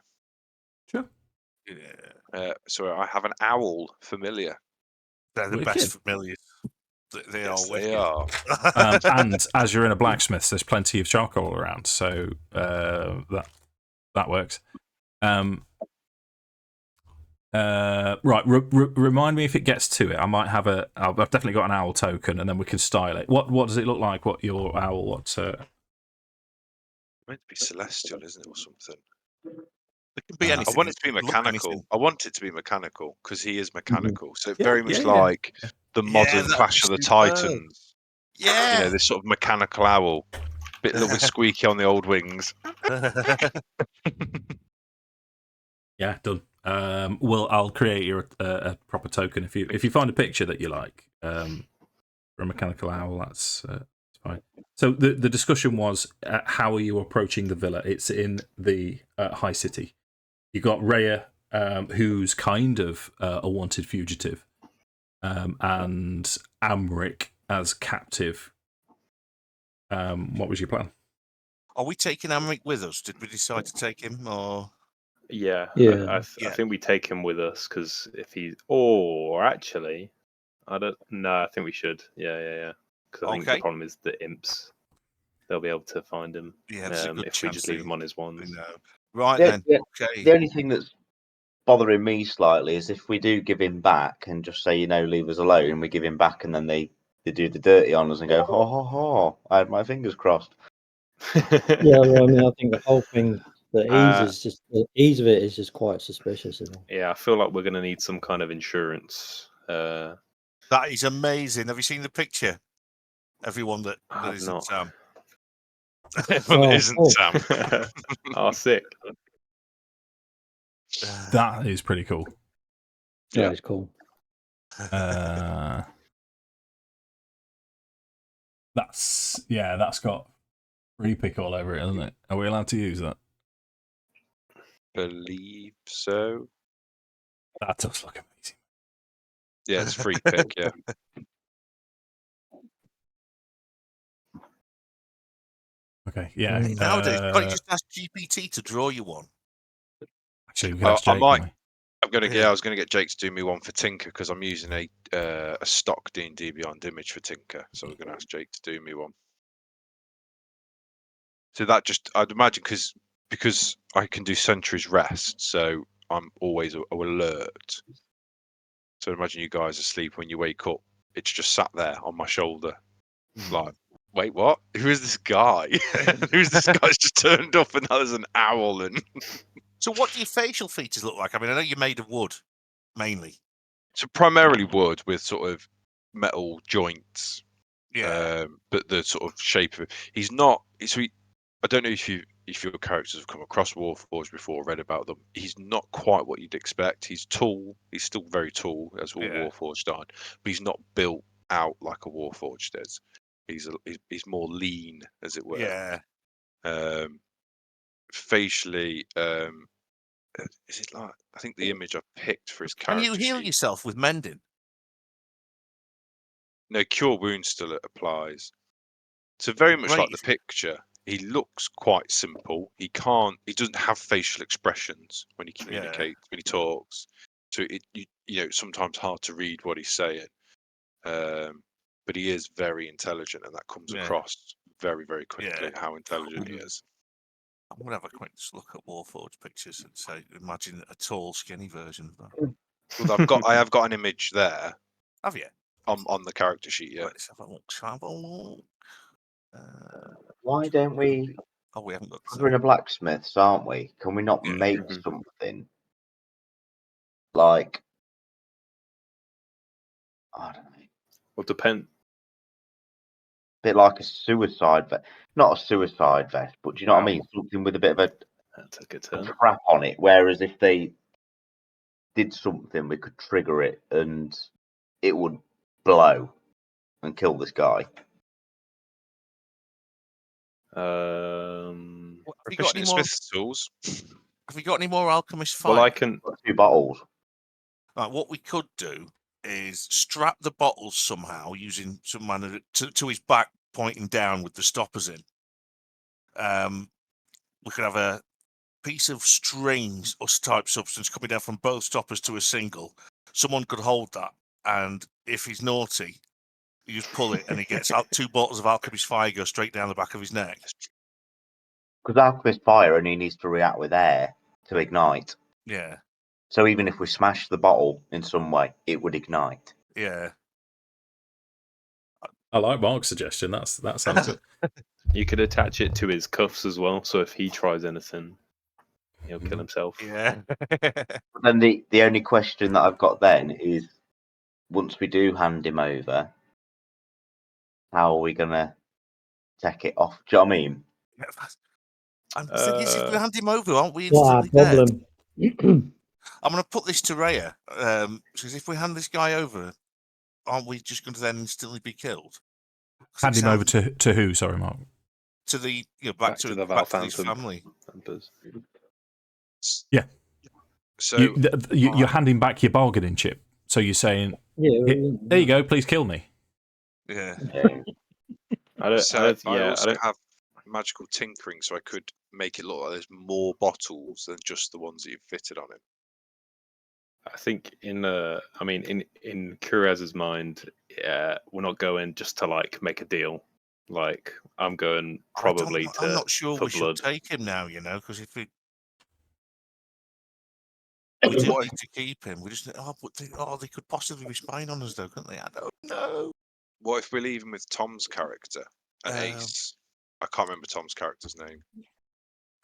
S1: Sure.
S2: Yeah.
S3: So I have an owl familiar.
S2: They're the
S1: Wicked.
S2: best familiars. They
S3: Yes,
S2: are.
S3: they are.
S1: And as you're in a blacksmith, there's plenty of charcoal around, so that works. Right, remind me if it gets to it. I might have I've definitely got an owl token, and then we can style it. What does it look like? What your owl? What's
S3: Meant to be celestial, isn't it, or something?
S2: It can be anything.
S3: I want it to be
S2: Look
S3: mechanical.
S2: anything.
S3: I want it to be mechanical because he is mechanical. So
S1: Yeah,
S3: very much
S1: yeah.
S3: like the modern
S2: that
S3: Clash
S2: would
S3: of
S2: be
S3: the
S2: superb.
S3: Titans.
S2: Yeah.
S3: You know, this sort of mechanical owl, a little bit squeaky on the old wings.
S1: Yeah, done. Well, I'll create you a proper token if you find a picture that you like for a mechanical owl. That's fine. So the discussion was how are you approaching the villa? It's in the High City. You got Rhea, who's kind of a wanted fugitive, and Amric as captive. What was your plan?
S2: Are we taking Amric with us? Did we decide to take him, or?
S6: Yeah.
S4: Yeah.
S6: I think we take him with us because if he, or actually, I don't. No, I think we should. Yeah. Because I think the
S2: Okay.
S6: problem is the imps. They'll be able to find him.
S2: Yeah, there's a good
S6: if we
S2: chance
S6: just leave
S2: they-
S6: him on his wands.
S2: No. Right
S5: Yeah,
S2: then.
S5: yeah.
S2: Okay.
S5: The only thing that's bothering me slightly is if we do give him back and just say, leave us alone, we give him back and then they do the dirty on us and go, ho, I had my fingers crossed.
S4: Yeah, well, I mean, I think the whole thing, the ease of it is just quite suspicious, isn't it?
S6: Yeah, I feel like we're going to need some kind of insurance.
S2: That is amazing. Have you seen the picture? Everyone that
S6: I've
S2: isn't
S6: not.
S2: Sam.
S3: Everyone that isn't
S4: cool.
S3: Sam.
S6: Oh, sick.
S1: That is pretty cool.
S4: Yeah,
S3: Yeah.
S4: it's cool.
S1: That's got free pick all over it, hasn't it? Are we allowed to use that?
S3: Believe so.
S1: That does look amazing.
S3: Yeah, it's free pick. Yeah.
S1: Okay, yeah.
S2: Nowadays, can't you just ask GPT to draw you one?
S1: Actually, we can ask Jake,
S3: I might.
S1: can't
S3: I was gonna get Jake to do me one for Tinker because I'm using a stock dndbeyond image for Tinker, so we're gonna ask Jake to do me one. So that I'd imagine because I can do Sentry's Rest, so I'm always alert. So imagine you guys asleep when you wake up, it's just sat there on my shoulder. Like, wait, what? Who is this guy? Who's this guy that's just turned up and now there's an owl? And
S2: So what do your facial features look like? I mean, I know you're made of wood, mainly.
S3: so primarily wood with sort of metal joints.
S2: Yeah.
S3: But the sort of shape of it, he's not. So I don't know if your characters have come across Warforged before, or read about them. He's not quite what you'd expect. He's tall. He's still very tall, as all Warforged are, but he's not built out like a Warforged is. He's more lean, as it were.
S2: Yeah.
S3: Facially, is it like? I think the image I picked for his
S2: Can
S3: character
S2: you heal
S3: sheet.
S2: yourself with mending?
S3: No, cure wounds still applies. So very much like the
S2: Great.
S3: picture, he looks quite simple. He doesn't have facial expressions when he communicates, when he talks. So it's sometimes hard to read what he's saying. But he is very intelligent, and that comes across very, very quickly how intelligent he is.
S2: I'm gonna have a quick look at Warforged pictures and say, imagine a tall, skinny version of that.
S3: Well, I have got an image there.
S2: Have you?
S3: On the character sheet, yeah.
S2: Let's have a look. Travel.
S5: Why don't we?
S2: Oh, we haven't got.
S5: We're in a blacksmiths, aren't we? Can we not make something like? I don't know.
S6: Well, depend.
S5: Bit like a suicide vest, not a suicide vest, but do you know what I mean? Something with a bit of a trap on it. Whereas if they did something, we could trigger it and it would blow and kill this guy.
S2: Have you got any more?
S3: Smith's tools.
S2: Have you got any more alchemist fire?
S6: Well, I can.
S5: 2 bottles.
S2: Right, what we could do is strap the bottles somehow using some manner to his back, pointing down with the stoppers in. We could have a piece of string or type substance coming down from both stoppers to a single. Someone could hold that, and if he's naughty, you just pull it, and he gets out 2 bottles of alchemist fire go straight down the back of his neck.
S5: Because alchemist fire only needs to react with air to ignite.
S2: Yeah.
S5: So even if we smash the bottle in some way, it would ignite.
S2: Yeah.
S1: I like Mark's suggestion. That sounds good.
S6: You could attach it to his cuffs as well, so if he tries anything, he'll kill himself.
S2: Yeah.
S5: But then the only question that I've got then is, once we do hand him over, how are we gonna take it off? Do you know what I mean?
S2: The thing is, if we hand him over, aren't we
S4: What
S2: instantly
S4: a
S2: dead?
S4: problem.
S2: I'm going to put this to Rhea, because if we hand this guy over, aren't we just going to then instantly be killed?
S1: Hand him over to who? Sorry, Mark.
S2: To the
S6: back to his
S2: family.
S1: Yeah.
S3: So
S1: you're handing back your bargaining chip. So you're saying, "There you go. Please kill me."
S2: Yeah.
S3: I also have magical tinkering, so I could make it look like there's more bottles than just the ones that you've fitted on him.
S6: I think in Kuraz's mind, we're not going just to like make a deal. Like I'm going probably to.
S2: I'm not sure we should take him now, because if we do need to keep him, we just they could possibly be spying on us, though, couldn't they? I don't know.
S3: What if we leave him with Tom's character, Ace? I can't remember Tom's character's name.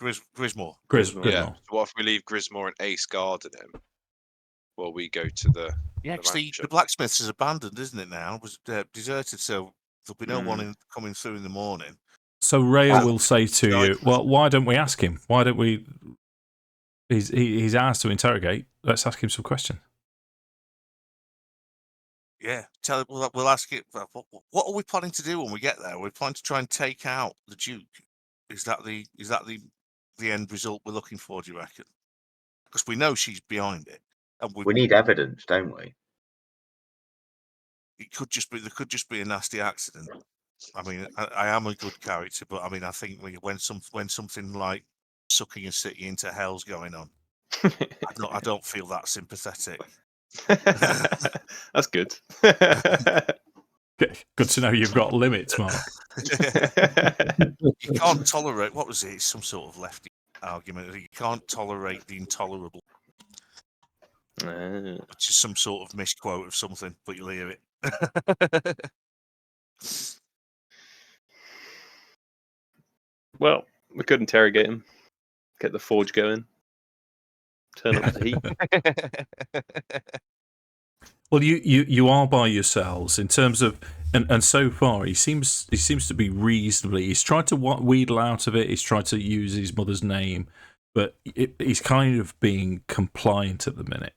S2: Grismore.
S3: Yeah. So what if we leave Grismore and Ace guarding him while we go to the?
S2: Yeah, because the blacksmiths is abandoned, isn't it now? It was deserted, so there'll be no one coming through in the morning.
S1: So Rhea will say to you, "Well, why don't we ask him? Why don't we? He's ours to interrogate. Let's ask him some questions."
S2: Yeah, we'll ask it. What are we planning to do when we get there? We're planning to try and take out the Duke. Is that the end result we're looking for? Do you reckon? Because we know she's behind it, and
S5: we need evidence, don't we?
S2: There could just be a nasty accident. I mean, I am a good character, but I mean, I think when something like sucking a city into hell's going on, I don't feel that sympathetic.
S6: That's good.
S1: Good to know you've got limits, Mark.
S2: You can't tolerate. What was it? It's some sort of lefty argument. You can't tolerate the intolerable. Which is some sort of misquote of something, but you'll hear it.
S6: Well, we could interrogate him, get the forge going, turn up the heat.
S1: Well, you are by yourselves in terms of, and so far he seems to be reasonably. He's tried to wheedle out of it. He's tried to use his mother's name, but he's kind of being compliant at the minute.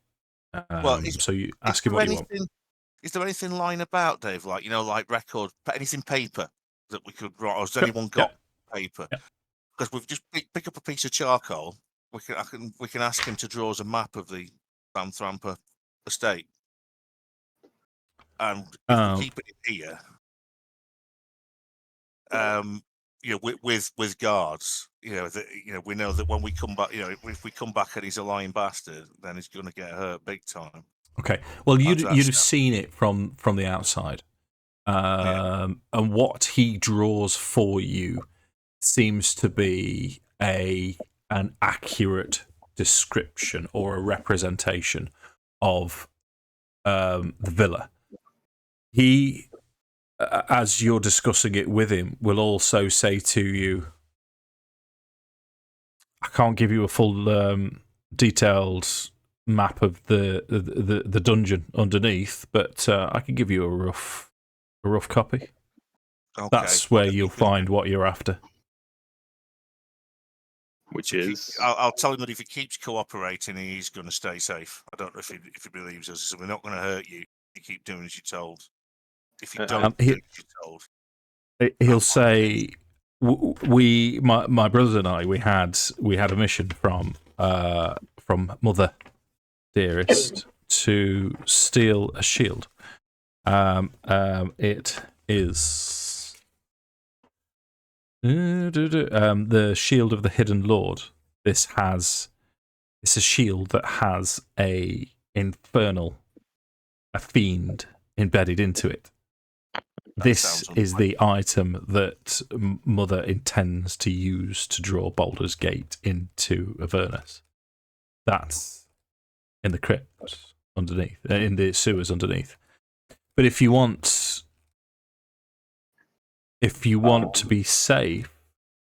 S1: So you ask him what you want.
S2: Is there anything lying about, Dave? Like like record, anything paper that we could write? Or has anyone got paper? Because we've just pick up a piece of charcoal. We can ask him to draw us a map of the Thrampa estate. And if we keep it here, with guards, we know that when we come back, if we come back and he's a lying bastard, then he's going to get hurt big time.
S1: Okay. Well, you'd have seen it from the outside, and what he draws for you seems to be an accurate description or a representation of the villa. He, as you're discussing it with him, will also say to you, I can't give you a full detailed map of the dungeon underneath, but I can give you a rough copy. Okay. That's where you'll find what you're after.
S6: Which is,
S2: I'll tell him that if he keeps cooperating, he's going to stay safe. I don't know if he believes us. So we're not going to hurt you. You keep doing as you're told. If you don't do as you're told,
S1: he'll say, my brothers and I, we had a mission from Mother Dearest to steal a shield. It is the shield of the Hidden Lord. It's a shield that has a fiend embedded into it. This is the item that Mother intends to use to draw Baldur's Gate into Avernus. That's in the crypt underneath, in the sewers underneath. But if you want to be safe,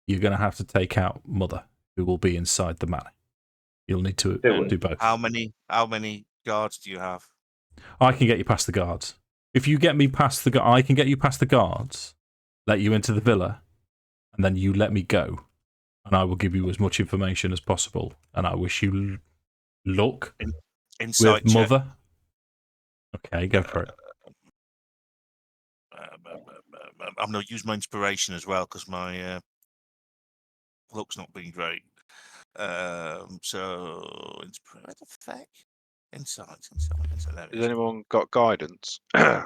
S1: you're going to have to take out Mother, who will be inside the manor. You'll need to do both.
S2: How many guards do you have?
S1: I can get you past the guards. If you get me past I can get you past the guards, let you into the villa, and then you let me go, and I will give you as much information as possible. And I wish you luck
S2: Insight
S1: with
S2: check.
S1: Mother. Okay, go for it.
S2: I'm going to use my inspiration as well because my luck's not been great. So, what the fuck? Insight.
S3: Has anyone got guidance?
S6: I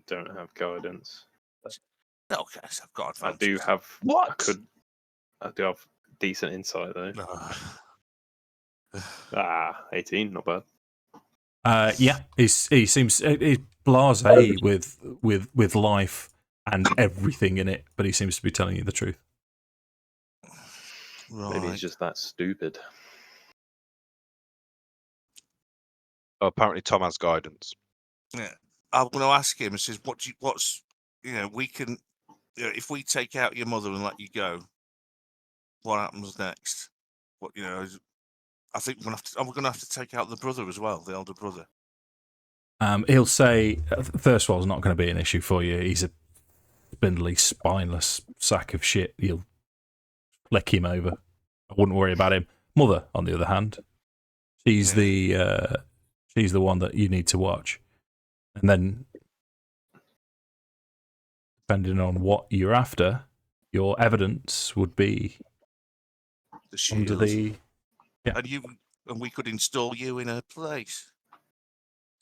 S6: don't have guidance.
S2: Okay, so I've got advantage.
S6: I do have.
S2: What?
S6: I do have decent insight though. 18, not bad.
S1: Yeah, he seems he's blasé with life and everything in it, but he seems to be telling you the truth.
S2: Right.
S6: Maybe he's just that stupid.
S3: Oh, apparently Tom has guidance.
S2: Yeah, I'm going to ask him. He says, we can, if we take out your mother and let you go, what happens next? I think we're going to have to take out the brother as well, the elder brother.
S1: He'll say, first of all, it's not going to be an issue for you. He's a spindly, spineless sack of shit. You'll flick him over. I wouldn't worry about him. Mother, on the other hand, she's the one that you need to watch. And then, depending on what you're after, your evidence would be under the. Yeah.
S2: And we could install you in a place.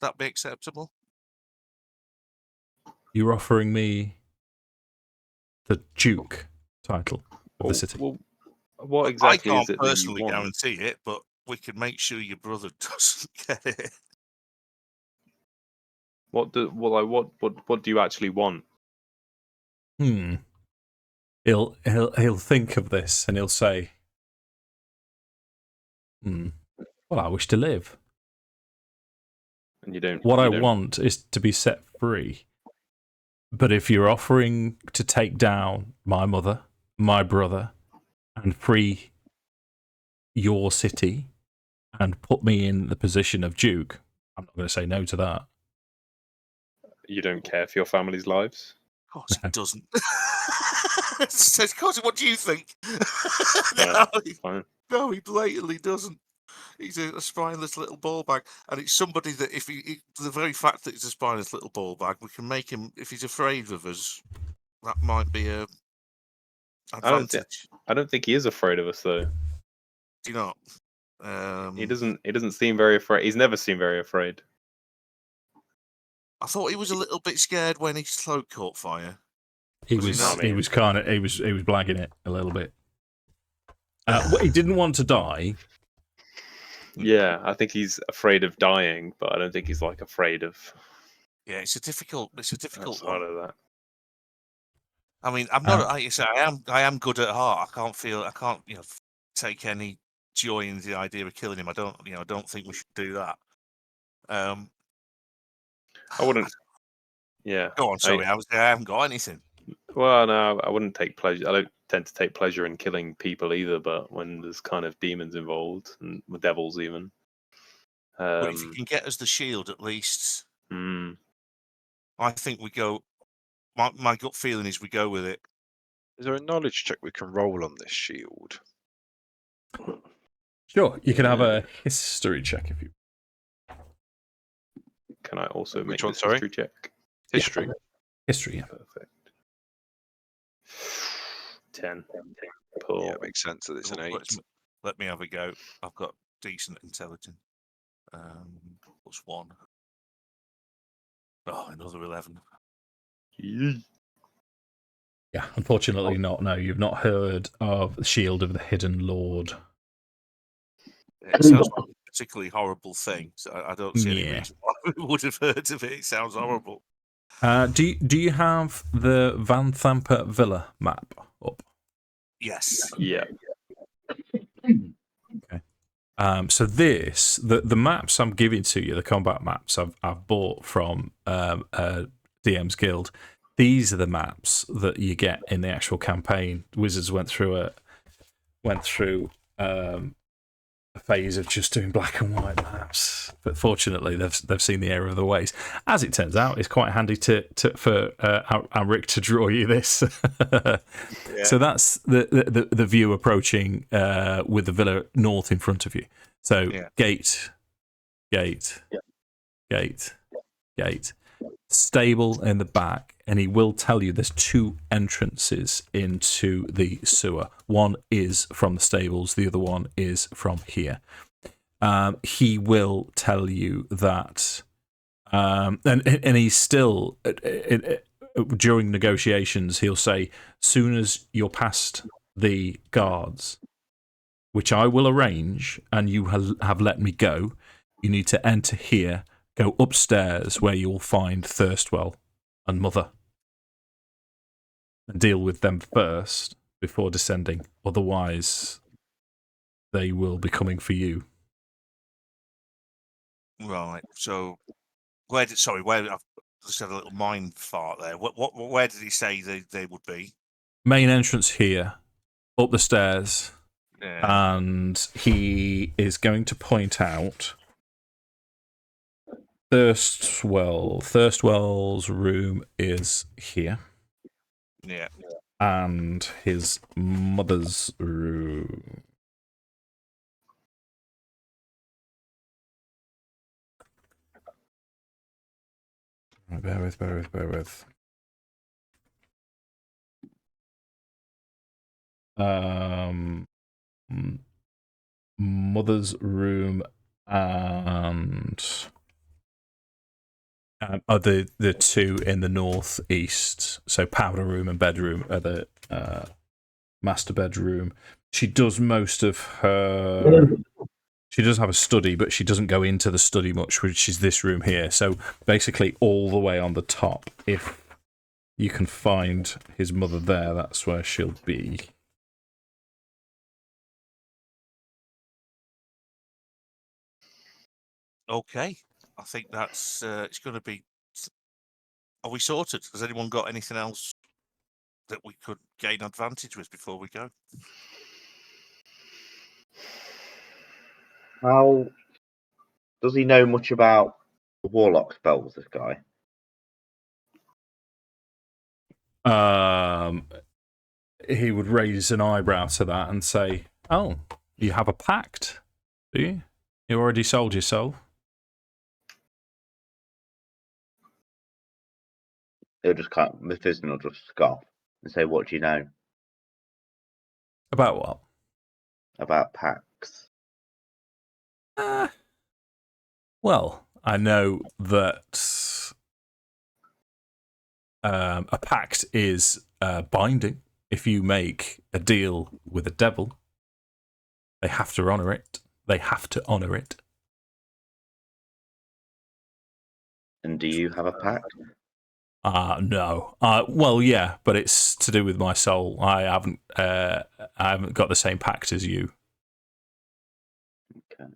S2: That be acceptable?
S1: You're offering me the Duke title of the city.
S6: Well, what exactly is it that you want?
S2: I can't personally guarantee it, but we can make sure your brother doesn't get it.
S6: What do you actually want?
S1: He'll think of this and he'll say, well, I wish to live.
S6: And you don't.
S1: What
S6: you
S1: I
S6: don't-
S1: want is to be set free. But if you're offering to take down my mother, my brother, and free your city and put me in the position of Duke, I'm not going to say no to that.
S6: You don't care for your family's lives.
S2: Of course he doesn't. Says, what do you think?
S6: Fine.
S2: No, he blatantly doesn't. He's a spineless little ball bag, and it's somebody that the very fact that he's a spineless little ball bag, we can make him, if he's afraid of us, that might be a advantage.
S6: I don't think he is afraid of us, though.
S2: Do you not?
S6: He doesn't seem very afraid. He's never seemed very afraid.
S2: I thought he was a little bit scared when his cloak caught fire.
S1: He
S2: Was he
S1: was
S2: not?
S1: he was blagging it a little bit. He didn't want to die.
S6: Yeah, I think he's afraid of dying, but I don't think he's like afraid of.
S2: Yeah, it's a difficult
S6: outside
S2: one.
S6: of that.
S2: I mean, I'm not. Like you say, I am good at heart. I can't take any joy in the idea of killing him. I don't think we should do that.
S6: I wouldn't. Yeah.
S2: Go on, sorry, I haven't got anything.
S6: Well, no, I wouldn't take pleasure. I don't tend to take pleasure in killing people either. But when there's kind of demons involved and devils, even.
S2: But if you can get us the shield, at least, I think we go. My gut feeling is we go with it.
S3: Is there a knowledge check we can roll on this shield?
S1: Sure, you can have a history check if you.
S6: Can I also
S3: Which
S6: make
S3: one,
S6: this
S3: sorry?
S6: history check?
S3: History.
S1: History, yeah.
S6: Perfect. 10. Pull.
S3: Yeah, makes sense that it's an 8.
S2: Let me have a go. I've got decent intelligence. +1. Oh, another 11.
S1: Yeah, unfortunately not. No, you've not heard of the Shield of the Hidden Lord.
S2: It sounds like a particularly horrible thing. So I don't see any
S1: Yeah.
S2: reason why we would have heard of it. It sounds horrible.
S1: Do you have the Van Thamper Villa map up?
S2: Yes.
S6: Yeah.
S1: Okay. So the maps I'm giving to you, the combat maps I've bought from DM's Guild. These are the maps that you get in the actual campaign. Wizards went through a phase of just doing black and white maps, but fortunately they've seen the error of the ways. As it turns out, it's quite handy for Rick to draw you this.
S2: Yeah.
S1: So that's the view approaching with the villa north in front of you. So gate, stable in the back, and he will tell you there's 2 entrances into the sewer. One is from the stables, the other one is from here. He will tell you that, and he's still during negotiations. He'll say, soon as you're past the guards, which I will arrange, and you have let me go, you need to enter here. Go upstairs where you'll find Thirstwell and Mother and deal with them first before descending. Otherwise, they will be coming for you.
S2: Right. So, where I've just had a little mind fart there. Where did he say they would be?
S1: Main entrance here, up the stairs,
S2: Yeah.
S1: and he is going to point out Thirstwell's room is here.
S2: Yeah.
S1: And his mother's room. Bear with. Mother's room and are the 2 in the northeast. So powder room and bedroom are the master bedroom. She does most of her. She does have a study, but she doesn't go into the study much, which is this room here. So basically, all the way on the top, if you can find his mother there, that's where she'll be.
S2: Okay. I think that's it's going to be. Are we sorted? Has anyone got anything else that we could gain advantage with before we go?
S5: How does he know much about the Warlock spells, this guy?
S1: He would raise an eyebrow to that and say, "Oh, you have a pact, do you? You already sold your soul."
S5: He'll just Mephiston will just scoff and say, "What do you know
S1: About what?
S5: about pacts?"
S1: Well, I know that a pact is binding. If you make a deal with a devil, they have to honor it. They have to honor it.
S5: And do you have a pact?
S1: No. Well, yeah, but it's to do with my soul. I haven't got the same pact as you.
S5: Okay.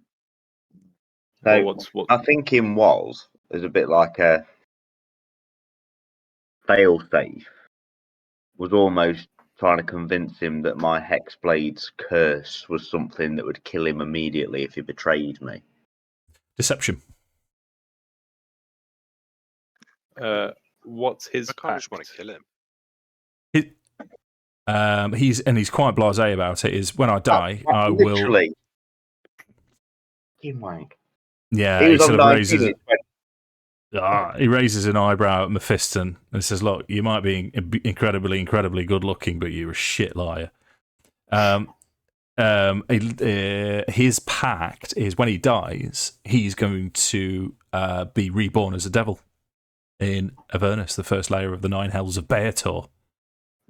S6: Well,
S5: So
S6: what?
S5: I think him was a bit like a fail-safe. Was almost trying to convince him that my Hexblade's curse was something that would kill him immediately if he betrayed me.
S1: Deception.
S6: What's his
S3: I kind of just
S6: pact?
S3: want to kill him.
S1: He's quite blasé about it. Is when I die, I will.
S5: Literally. Wank.
S1: Yeah,
S5: He was
S1: sort
S5: on
S1: of
S5: 19.
S1: he raises an eyebrow at Mephiston and says, "Look, you might be incredibly, incredibly good looking, but you're a shit liar." His pact is when he dies, he's going to be reborn as a devil in Avernus, the first layer of the 9 hells of Beator.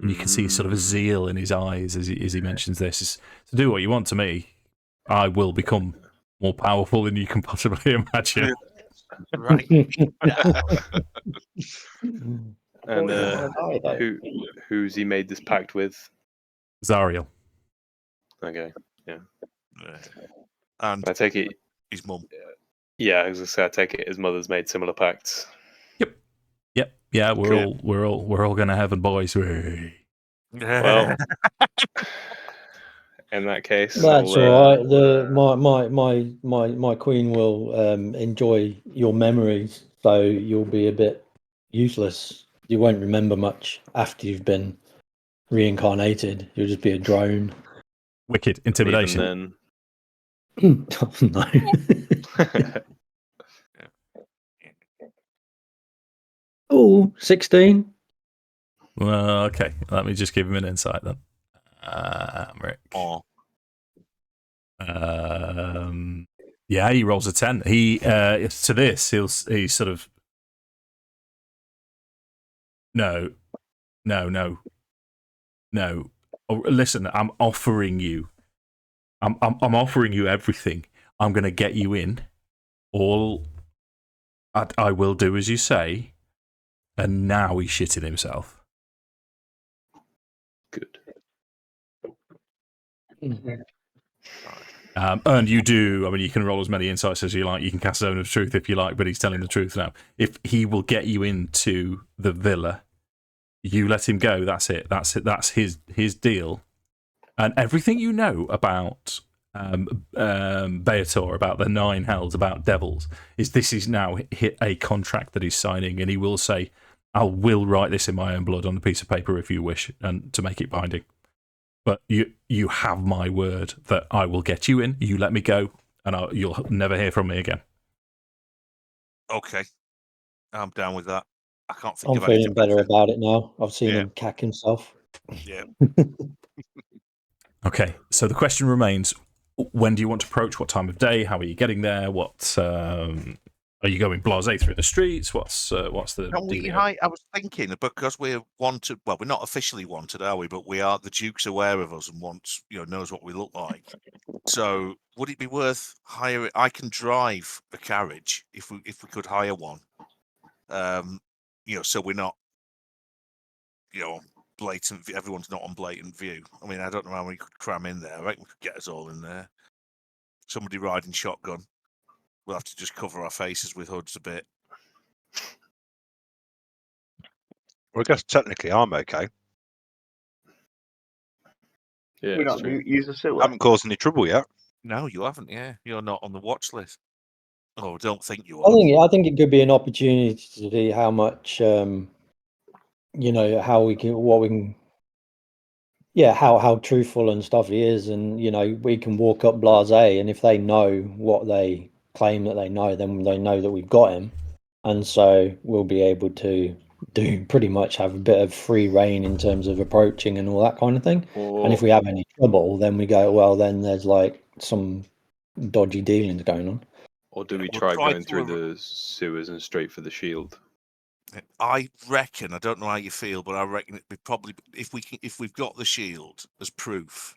S1: And you can see sort of a zeal in his eyes as he mentions this. Is to do what you want to me, I will become more powerful than you can possibly imagine.
S2: Right.
S6: And
S5: though.
S6: who's he made this pact with?
S1: Zariel.
S6: Okay,
S2: And
S6: I take it.
S2: his mum.
S6: Yeah, I was gonna say I take it his mother's made similar pacts.
S1: Yep. Yeah, we're
S6: Cool.
S1: all going to heaven, boys.
S6: Well, in that case,
S4: That's
S6: I'll,
S4: all right. My queen will enjoy your memories, so you'll be a bit useless. You won't remember much after you've been reincarnated. You'll just be a drone.
S1: Wicked intimidation.
S6: Even
S4: No.
S6: then.
S4: Oh, 16.
S1: Well, okay, let me just give him an insight then. Rick.
S2: Oh.
S1: Yeah, he rolls a 10. He to this, he's sort of no. Oh, listen, I'm offering you. I'm offering you everything. I'm going to get you in. All I will do as you say. And now he's shitting himself.
S6: Good.
S1: And you do, I mean, you can roll as many insights as you like. You can cast Zone of Truth if you like, but he's telling the truth now. If he will get you into the villa, you let him go. That's it. That's his deal. And everything you know about Beator, about the 9 hells, about devils, this is now hit a contract that he's signing, and he will say, I will write this in my own blood on a piece of paper if you wish, and to make it binding. But you have my word that I will get you in. You let me go, and you'll never hear from me again.
S2: Okay, I'm down with that. I can't think
S4: I'm
S2: of anything
S4: feeling better about it now. I've seen him cack himself.
S2: Yeah.
S1: Okay, so the question remains: when do you want to approach? What time of day? How are you getting there? What are you going blasé through the streets? What's the
S2: Can we
S1: dealio?
S2: I was thinking, because we're wanted. Well, we're not officially wanted, are we? But we are. The Duke's aware of us and knows what we look like. So, would it be worth hiring? I can drive a carriage if we could hire one. So we're not, blatant. Everyone's not on blatant view. I mean, I don't know how many could cram in there. I reckon we could get us all in there. Somebody riding shotgun. we'll have to just cover our faces with hoods a bit.
S3: Well, I guess technically I'm okay.
S6: Yeah,
S5: We're
S6: that's
S5: not
S6: true.
S5: use the
S3: I
S5: sewer.
S3: haven't caused any trouble yet.
S2: No, you haven't. Yeah, you're not on the watch list. Oh, don't think you
S4: I
S2: are.
S4: think it could be an opportunity to see how much, how we can, what we can, how truthful and stuff he is, and we can walk up blasé, and if they know what they claim that they know, then they know that we've got him, and so we'll be able to do pretty much have a bit of free reign in terms of approaching and all that kind of thing. And if we have any trouble, then we go, well, then there's like some dodgy dealings going on.
S6: Or do we
S2: We'll
S6: try
S2: try
S6: going
S2: to
S6: through the sewers and straight for the shield?
S2: I reckon. I don't know how you feel, but I reckon it'd be probably if we've got the shield as proof,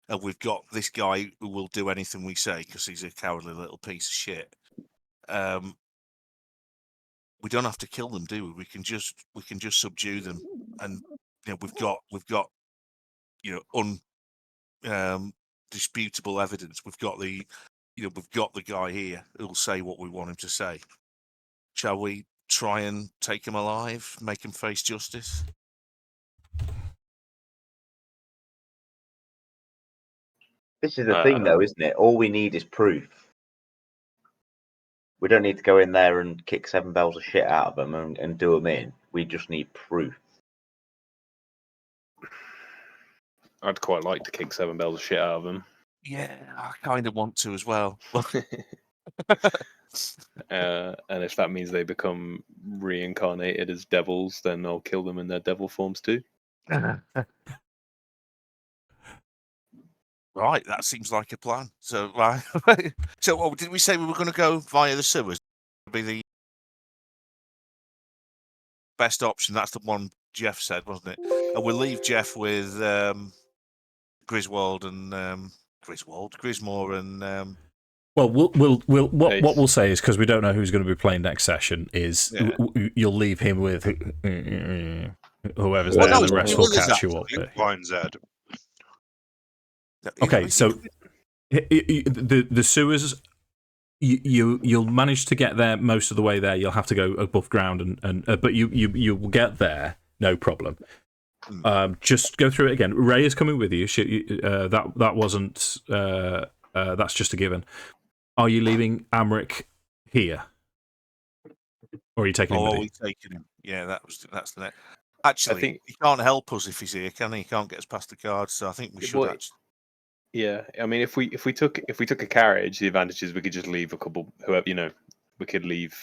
S2: and we've got this guy who will do anything we say because he's a cowardly little piece of shit. We don't have to kill them, do we? We can just subdue them, and we've got disputable evidence. We've got the guy here who'll say what we want him to say. Shall we try and take him alive, make him face justice?
S5: This is the thing, though, isn't it? All we need is proof. We don't need to go in there and kick 7 bells of shit out of them and do them in. We just need proof.
S6: I'd quite like to kick 7 bells of shit out of them.
S2: Yeah, I kind of want to as well.
S6: And if that means they become reincarnated as devils, then I'll kill them in their devil forms too.
S2: Right, that seems like a plan. So, right. So, did we say we were going to go via the sewers? Be the best option. That's the one Jeff said, wasn't it? And we'll leave Jeff with Griswold and Grismore and.
S1: Well, what we'll say is, because we don't know who's going to be playing next session, is you'll leave him with whoever's there, and the rest will catch you up.
S3: Blind Z.
S1: Okay, so the sewers, you'll manage to get there most of the way there. You'll have to go above ground, but you will get there, no problem. Just go through it again. Ray is coming with you. That wasn't. That's just a given. Are you leaving Amric here, or are you taking him with you?
S2: Are we taking him? Yeah, that's the next. Actually, I think he can't help us if he's here, can he? He can't get us past the cards, so I think we should actually.
S6: Yeah, I mean, if we took a carriage, the advantage is we could just leave a couple. We could leave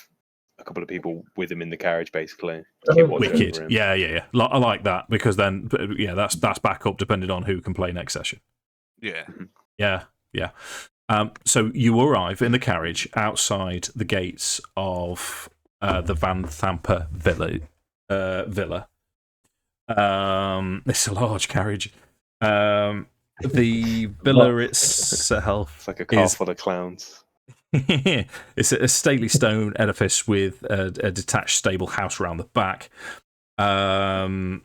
S6: a couple of people with him in the carriage, basically.
S1: Wicked, yeah. I like that, because then, that's backup depending on who can play next session.
S2: Yeah.
S1: So you arrive in the carriage outside the gates of the Van Thamper Villa. It's a large carriage. The villa itself,
S6: it's like a car full of clowns.
S1: It's a stately stone edifice with a detached stable house around the back. The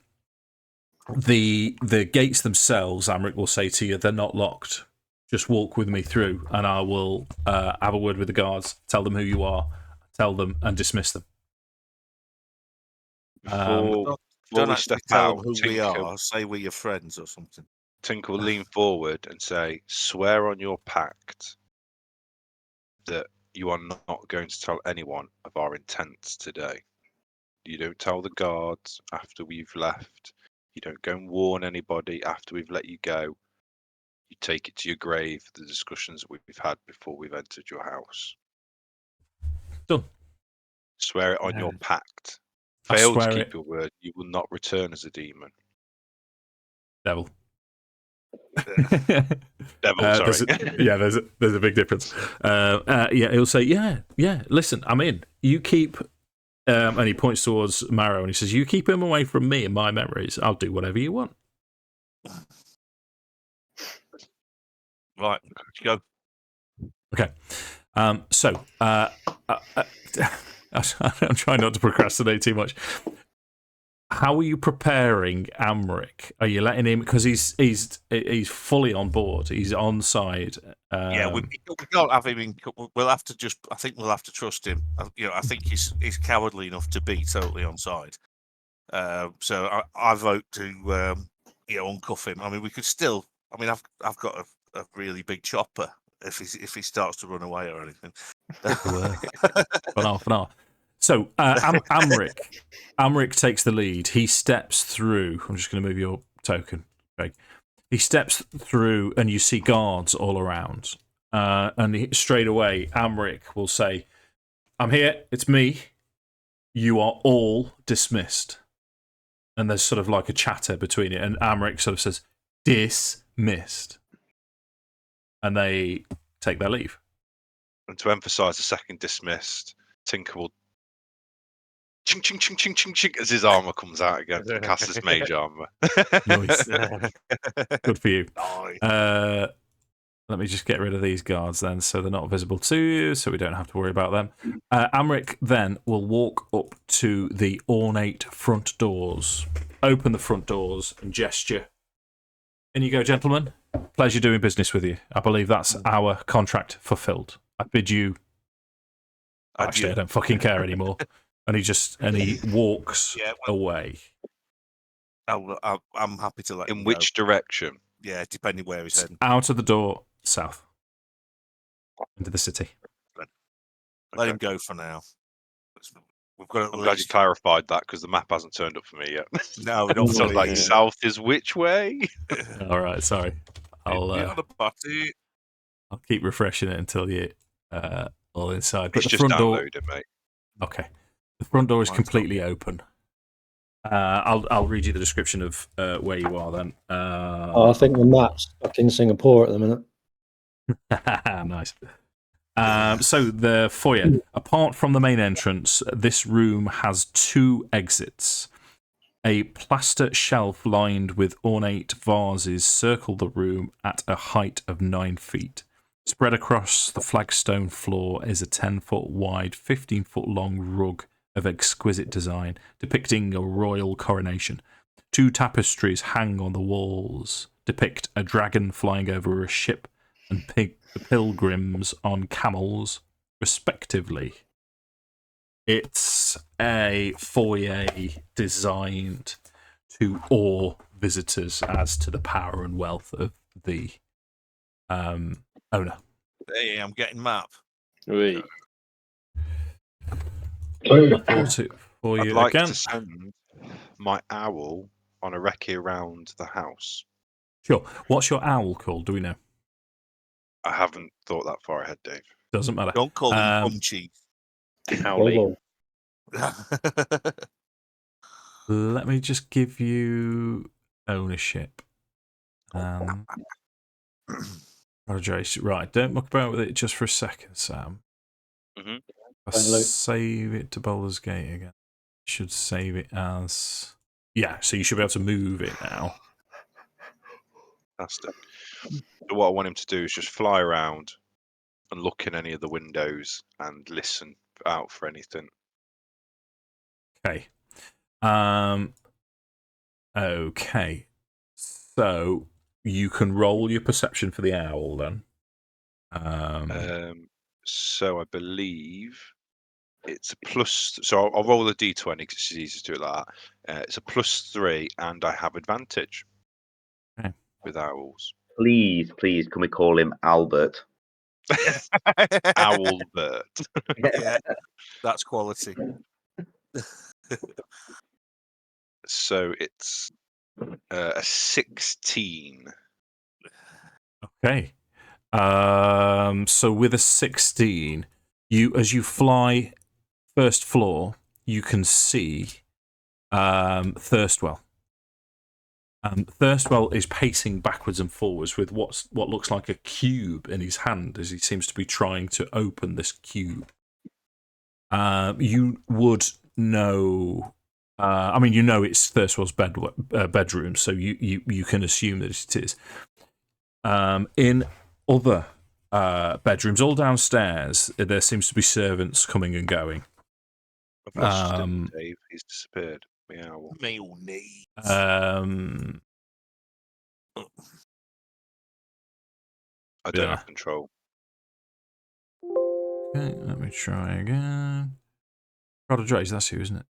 S1: gates themselves, Amric will say to you, they're not locked. Just walk with me through, and I will have a word with the guards, tell them who you are, tell them, and dismiss them.
S2: Don't actually tell them who we are. Say we're your friends or something.
S3: Tinker will lean forward and say, "Swear on your pact that you are not going to tell anyone of our intents today. You don't tell the guards after we've left. You don't go and warn anybody after we've let you go. You take it to your grave, the discussions that we've had before we've entered your house.
S1: Done.
S3: Swear it on your pact. Fail to keep your word, you will not return as a demon."
S1: Devil.
S3: Devil, sorry.
S1: There's a big difference. He'll say, yeah, listen, I'm in. You keep, and he points towards Marrow, and he says, you keep him away from me and my memories. I'll do whatever you want.
S2: Right, let's go.
S1: Okay. So, I'm trying not to procrastinate too much. How are you preparing Amric? Are you letting him, because he's fully on board. He's on side.
S2: Yeah, we can't have him in. We'll have to I think we'll have to trust him. I think he's cowardly enough to be totally on side. So I vote to uncuff him. I mean, we could still. I mean, I've got a really big chopper if he starts to run away or anything.
S1: For now. So Amric takes the lead. He steps through. I'm just going to move your token, Greg. He steps through, and you see guards all around. And straight away, Amric will say, "I'm here. It's me. You are all dismissed." And there's sort of like a chatter between it, and Amric sort of says, "Dismissed," and they take their leave.
S3: And to emphasise the second dismissed, Tinker will ching ching ching ching ching ching as his armour comes out again. Casts his mage armour.
S1: Nice. Good for you.
S2: Nice.
S1: Let me just get rid of these guards then, so they're not visible to you, so we don't have to worry about them. Amric then will walk up to the ornate front doors, open the front doors, and gesture. In you go, gentlemen. Pleasure doing business with you. I believe that's our contract fulfilled. I bid you. Actually, I don't fucking care anymore. And he walks away.
S2: I'm happy to let him
S3: In which direction?
S2: Yeah, depending where he's heading.
S1: Out of the door, south. Into the city.
S2: Let him go for now. We've got.
S3: I'm glad you clarified that because the map hasn't turned up for me yet.
S2: No, we don't.
S3: Sounds like south is which way?
S1: All right, sorry. I'll keep refreshing it until you're all inside. But
S3: It's
S1: the
S3: just
S1: front door,
S3: downloaded, mate.
S1: Okay. The front door is completely open. I'll read you the description of where you are then.
S4: I think the map's stuck in Singapore at the minute.
S1: Nice. So the foyer. Apart from the main entrance, this room has 2 exits. A plaster shelf lined with ornate vases circle the room at a height of 9 feet. Spread across the flagstone floor is a 10-foot wide, 15-foot long rug of exquisite design, depicting a royal coronation. 2 tapestries hang on the walls, depict a dragon flying over a ship and pilgrims on camels, respectively. It's a foyer designed to awe visitors as to the power and wealth of the owner.
S2: Hey, I'm getting map.
S6: Oui.
S1: For
S3: I'd
S1: you
S3: like
S1: again.
S3: to send my owl on a recce around the house.
S1: Sure. What's your owl called? Do we know?
S3: I haven't thought that far ahead, Dave.
S1: Doesn't matter.
S2: Don't call him Punchy.
S6: Howley.
S1: Let me just give you ownership. Right, don't muck about with it just for a second, Sam.
S3: Mm-hmm.
S1: I'll save it to Baldur's Gate again. Should save it as... Yeah, so you should be able to move it now.
S3: Fantastic. So what I want him to do is just fly around and look in any of the windows and listen out for anything.
S1: Okay. Okay. So you can roll your perception for the owl then.
S3: So I believe it's a plus. So I'll roll a d20 because it's easy to do it like that. It's a +3, and I have advantage with owls.
S5: Please, can we call him Albert?
S3: Owlbert.
S2: Yeah, that's quality.
S3: So it's a 16.
S1: Okay. So with a 16, as you fly first floor, you can see Thirstwell. Thirstwell is pacing backwards and forwards with what looks like a cube in his hand as he seems to be trying to open this cube. You would know. I mean, you know it's Thirstwell's bedroom, so you can assume that it is. In other bedrooms, all downstairs, there seems to be servants coming and going.
S3: I've lost him, Dave. He's disappeared. Meow.
S2: Meal needs.
S3: I don't
S1: Yeah.
S3: have control.
S1: Okay, let me try again. Prodigy, that's you, isn't it?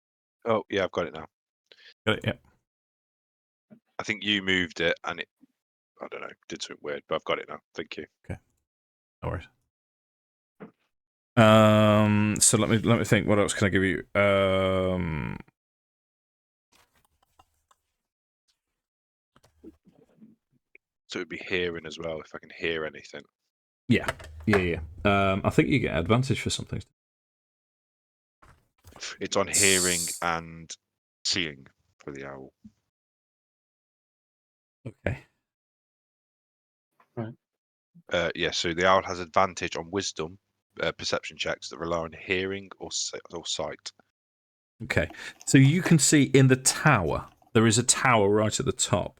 S3: Oh, yeah, I've got it now.
S1: Got it, yeah.
S3: I think you moved it and it, I don't know, did something weird, but I've got it now. Thank you.
S1: No worries. So let me think. What else can I give you?
S3: So it would be hearing as well, if I can hear anything.
S1: Yeah. I think you get advantage for something.
S3: It's on hearing and seeing for the owl.
S1: Okay.
S3: Yeah, so the owl has advantage on wisdom perception checks that rely on hearing or sight.
S1: Okay. So you can see in the tower, there is a tower right at the top.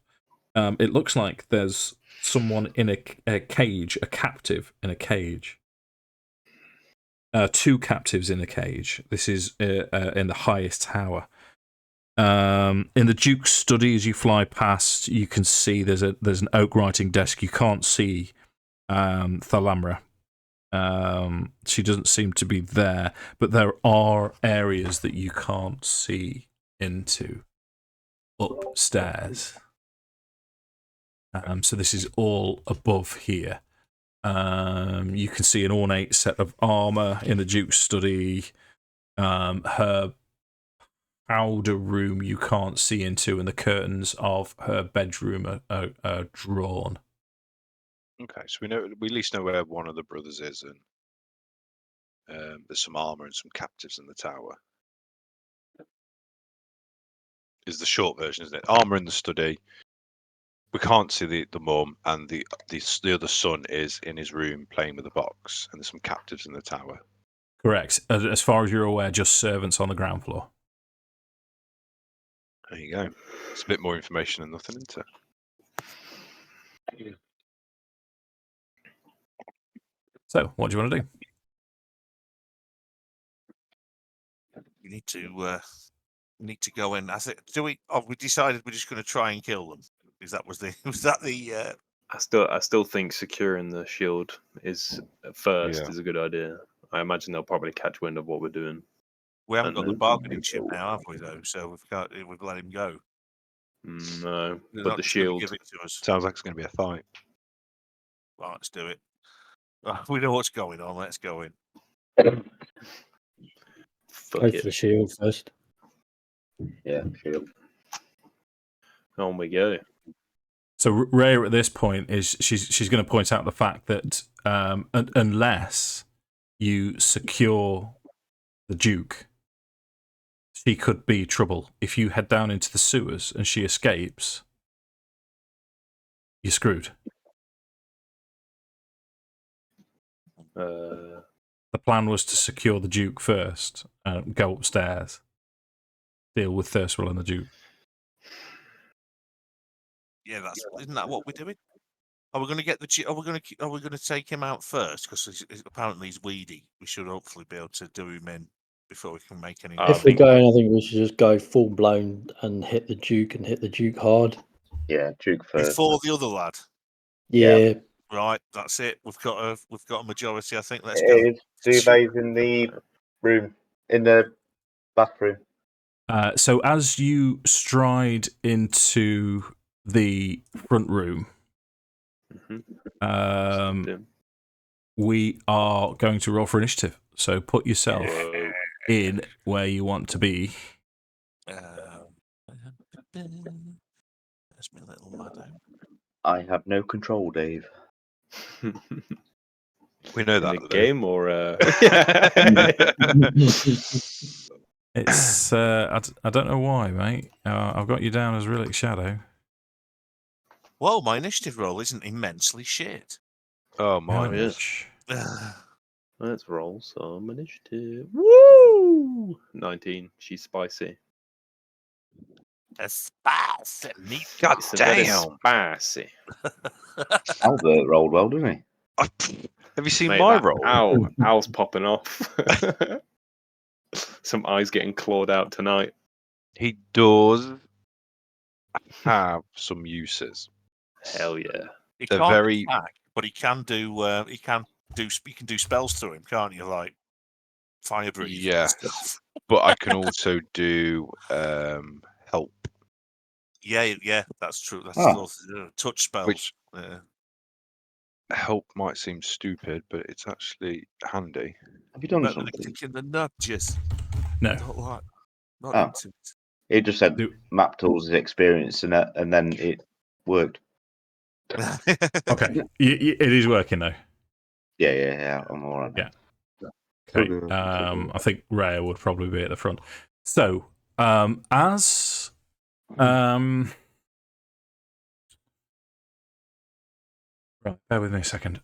S1: It looks like there's someone in a cage, a captive in a cage. Two captives in a cage. This is in the highest tower. In the Duke's study, as you fly past, you can see there's an oak writing desk. You can't see Thalamra. She doesn't seem to be there, but there are areas that you can't see into upstairs. So this is all above here. You can see an ornate set of armor in the Duke's study. Her powder room you can't see into, and the curtains of her bedroom are drawn.
S3: Okay, so we at least know where one of the brothers is, and there's some armor and some captives in the tower. Is the short version, isn't it? Armor in the study. We can't see the mum, and the other son is in his room playing with a box, and there's some captives in the tower.
S1: Correct. As far as you're aware, just servants on the ground floor.
S3: There you go. It's a bit more information than nothing, isn't it?
S1: So, what do you want to do?
S2: We need to go in. We decided we're just going to try and kill them. Was that the?
S6: I still think securing the shield is first is a good idea. I imagine they'll probably catch wind of what we're doing.
S2: We haven't got the bargaining chip now, have we? Though, so we've let him go.
S6: No,
S2: They're
S6: but
S2: not
S6: the
S2: just gonna
S6: shield.
S2: give it to us.
S3: Sounds like it's going to be a fight.
S2: Right, let's do it. We know what's going on. Let's go in.
S6: Fuck
S4: Go
S6: it.
S4: for the shield first.
S5: Yeah, shield.
S6: On we go.
S1: So Rhea at this point is she's going to point out the fact that unless you secure the Duke, she could be trouble. If you head down into the sewers and she escapes, you're screwed. The plan was to secure the Duke first, go upstairs, deal with Thurswell and the Duke.
S2: Yeah, isn't that what we're doing? Are we going to get Are we going to take him out first? Because apparently he's weedy. We should hopefully be able to do him in before we can make any.
S4: If we're going, I think we should just go full blown and hit the Duke hard.
S5: Yeah, Duke first.
S2: Before the other lad.
S4: Yeah.
S2: Right, that's it. We've got a majority. I think. Let's go.
S5: Duvet's in the room, in the bathroom.
S1: So as you stride into the front room, we are going to roll for initiative. So put yourself in where you want to be.
S2: That's my little lad.
S5: I have no control, Dave.
S3: We know that.
S6: In the game or
S1: It's I don't know why, mate. I've got you down as Relic Shadow.
S2: Well, my initiative roll isn't immensely shit.
S3: Oh my!
S6: Let's roll some initiative. Woo! 19. She's spicy.
S2: A spicy meat.
S3: God damn!
S6: Spicy.
S5: Albert rolled well, didn't he?
S3: Have you seen
S6: Mate,
S3: my
S6: that
S3: roll?
S6: Owl's popping off. Some eyes getting clawed out tonight.
S3: He does have some uses.
S6: Hell yeah.
S2: He
S3: They're
S2: can't
S3: very-
S2: attack, but he can do. You can do spells through him, can't you? Like fire breathe. and
S3: Yes.
S2: stuff.
S3: But I can also do help,
S2: Yeah, that's true. That's
S5: Ah.
S2: those, touch spells.
S3: Which-
S2: Yeah.
S3: help might seem stupid, but it's actually handy.
S5: Have you done
S2: Better than
S5: something?
S2: kicking the nudges.
S1: No.
S2: Not like, not
S5: Oh.
S2: into it.
S5: It just said
S1: Do-
S5: map tools is experience, and then it worked.
S1: Okay. It is working though.
S5: Yeah. I'm all right.
S1: Yeah. Okay. I think Rhea would probably be at the front. So, as right, bear with me a second.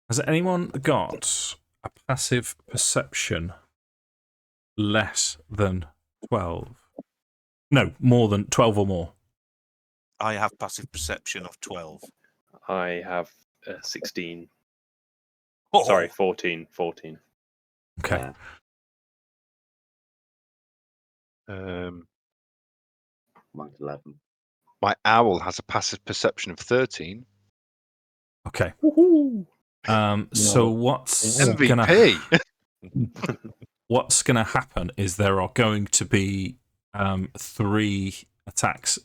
S1: Has anyone got a passive perception less than 12? No, more than 12 or more.
S2: I have passive perception of 12.
S6: I have 16.
S2: Oh,
S6: Sorry, 14. 14.
S1: Okay.
S5: Yeah, mine's 11.
S3: My owl has a passive perception of 13.
S1: Okay. So what's
S3: MVP.
S1: what's gonna happen is there are going to be 3 attacks,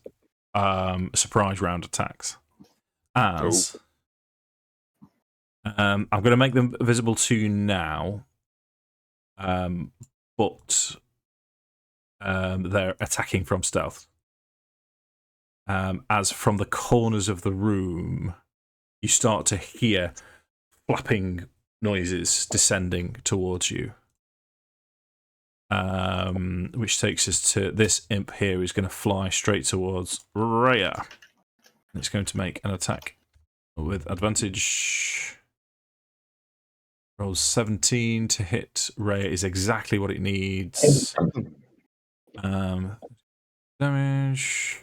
S1: surprise round attacks. As I'm going to make them visible to you now, but they're attacking from stealth. As from the corners of the room, you start to hear flapping noises descending towards you. Which takes us to this imp here, who's going to fly straight towards Rhea. It's going to make an attack with advantage. Rolls 17 to hit. Rhea is exactly what it needs. Damage.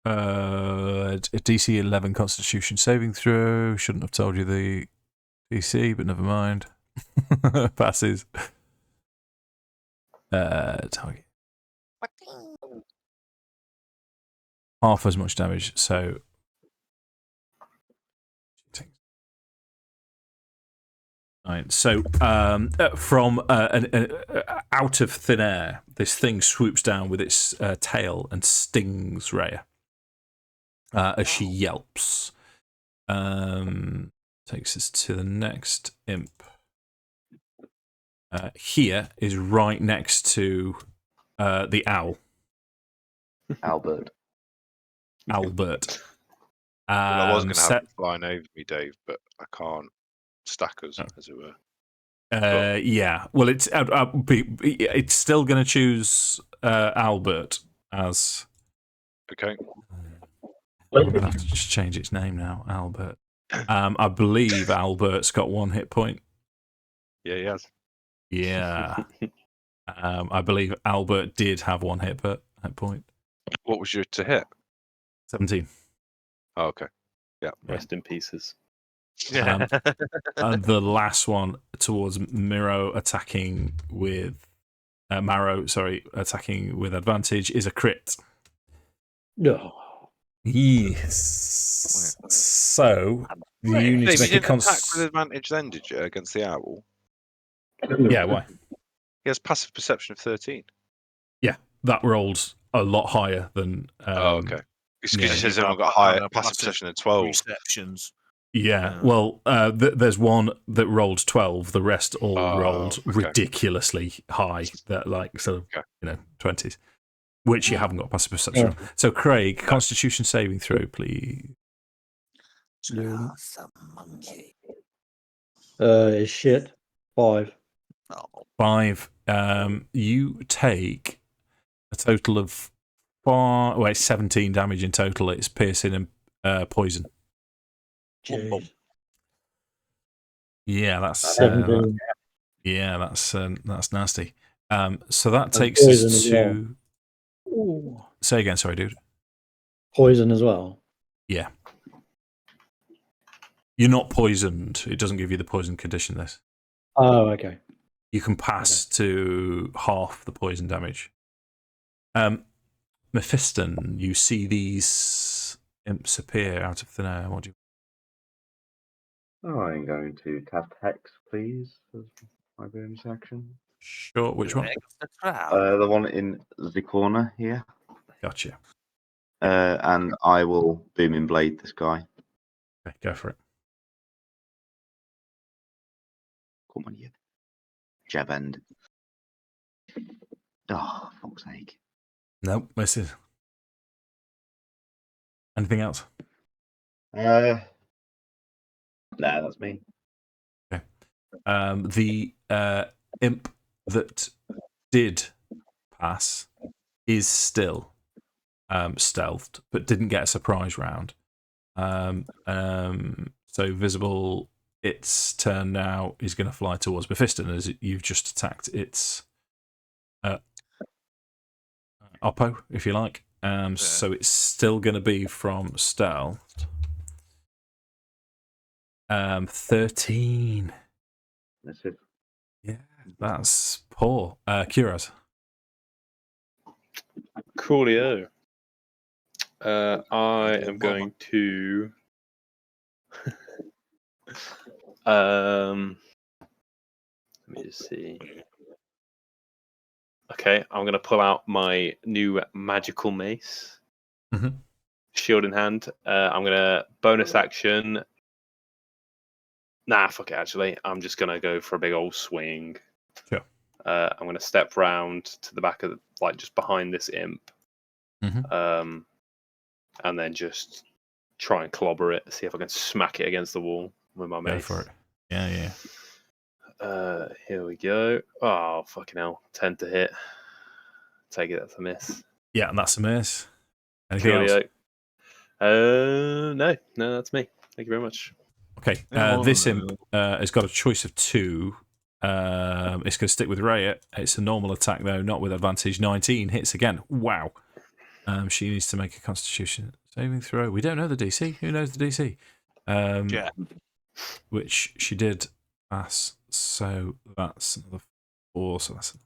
S1: DC 11 Constitution saving throw. Shouldn't have told you the DC, but never mind. Passes. Target. Half as much damage, so. Right, so from out of thin air, this thing swoops down with its tail and stings Rhea as she yelps. Takes us to the next imp. Here is right next to the owl.
S5: Albert.
S1: Albert.
S3: Well, I was going to have it flying over me, Dave, but I can't stack us, as it were.
S1: Yeah. Well, it's still going to choose Albert as.
S3: Okay.
S1: I'm going to have to just change its name now, Albert. I believe Albert's got 1 hit point.
S3: Yeah, he has.
S1: Yeah. I believe Albert did have 1 hit point.
S3: What was your to hit?
S1: 17.
S3: Oh, okay. Yeah.
S6: Rest in pieces.
S2: yeah.
S1: And the last one towards Marrow attacking with attacking with advantage is a crit.
S4: No.
S1: Yes. So you need
S3: Dave,
S1: to make
S3: you
S1: a
S3: didn't attack with advantage then, did you, against the owl?
S1: Yeah, why?
S3: He has passive perception of 13.
S1: Yeah, that rolled a lot higher than.
S3: Oh, okay. It's because
S1: yeah.
S3: he says everyone got higher passive perception of 12.
S2: Receptions.
S1: Yeah, well, there's one that rolled 12. The rest all rolled
S3: okay.
S1: ridiculously high, that like sort of 20s, which you haven't got passive perception on. So, Craig, Constitution saving throw, please.
S2: Just a monkey.
S4: Shit. 5.
S2: Oh.
S1: 5. You take a total of 17 damage in total. It's piercing and poison.
S4: Jeez.
S1: Yeah, that's
S4: 17.
S1: that's nasty. So that
S4: And
S1: takes
S4: poison
S1: us
S4: as
S1: to Say again, sorry, dude.
S4: Poison as well.
S1: Yeah. You're not poisoned. It doesn't give you the poison condition, this.
S4: Oh, okay.
S1: You can pass to half the poison damage. Mephiston, you see these imps appear out of thin air. What do you...
S5: I'm going to cast Hex, please, as my bonus action.
S1: Sure, which one?
S5: The one in the corner here.
S1: Gotcha.
S5: And I will Booming Blade this guy.
S1: Okay, go for it.
S5: Come on, you jab end. Oh, fuck's sake.
S1: Nope, misses. Anything else?
S5: Nah, that's me.
S1: Okay. The imp that did pass is still stealthed, but didn't get a surprise round. So visible, its turn now is going to fly towards Mephiston as you've just attacked its oppo, if you like. So it's still going to be from stealth. 13.
S5: That's it.
S1: Yeah, that's poor. Kuraz.
S6: Coolio. I am going to. Let me just see. Okay, I'm going to pull out my new magical mace.
S1: Mhm.
S6: Shield in hand. I'm going to bonus action. Nah, fuck it, actually. I'm just going to go for a big old swing.
S1: Sure.
S6: I'm going to step round to the back of like just behind this imp.
S1: Mhm.
S6: And then just try and clobber it, see if I can smack it against the wall with my mace.
S1: Go for it. Yeah.
S6: Here we go. Oh, fucking hell. 10 to hit. Take it, that's a miss.
S1: Yeah, and that's a miss. Anything else?
S6: No, that's me. Thank you very much.
S1: Okay, this imp has got a choice of two. It's going to stick with Raya. It's a normal attack, though, not with advantage. 19 hits again. Wow. She needs to make a Constitution saving throw. We don't know the DC. Who knows the DC?
S2: Yeah.
S1: Which she did pass. So that's another 4. So that's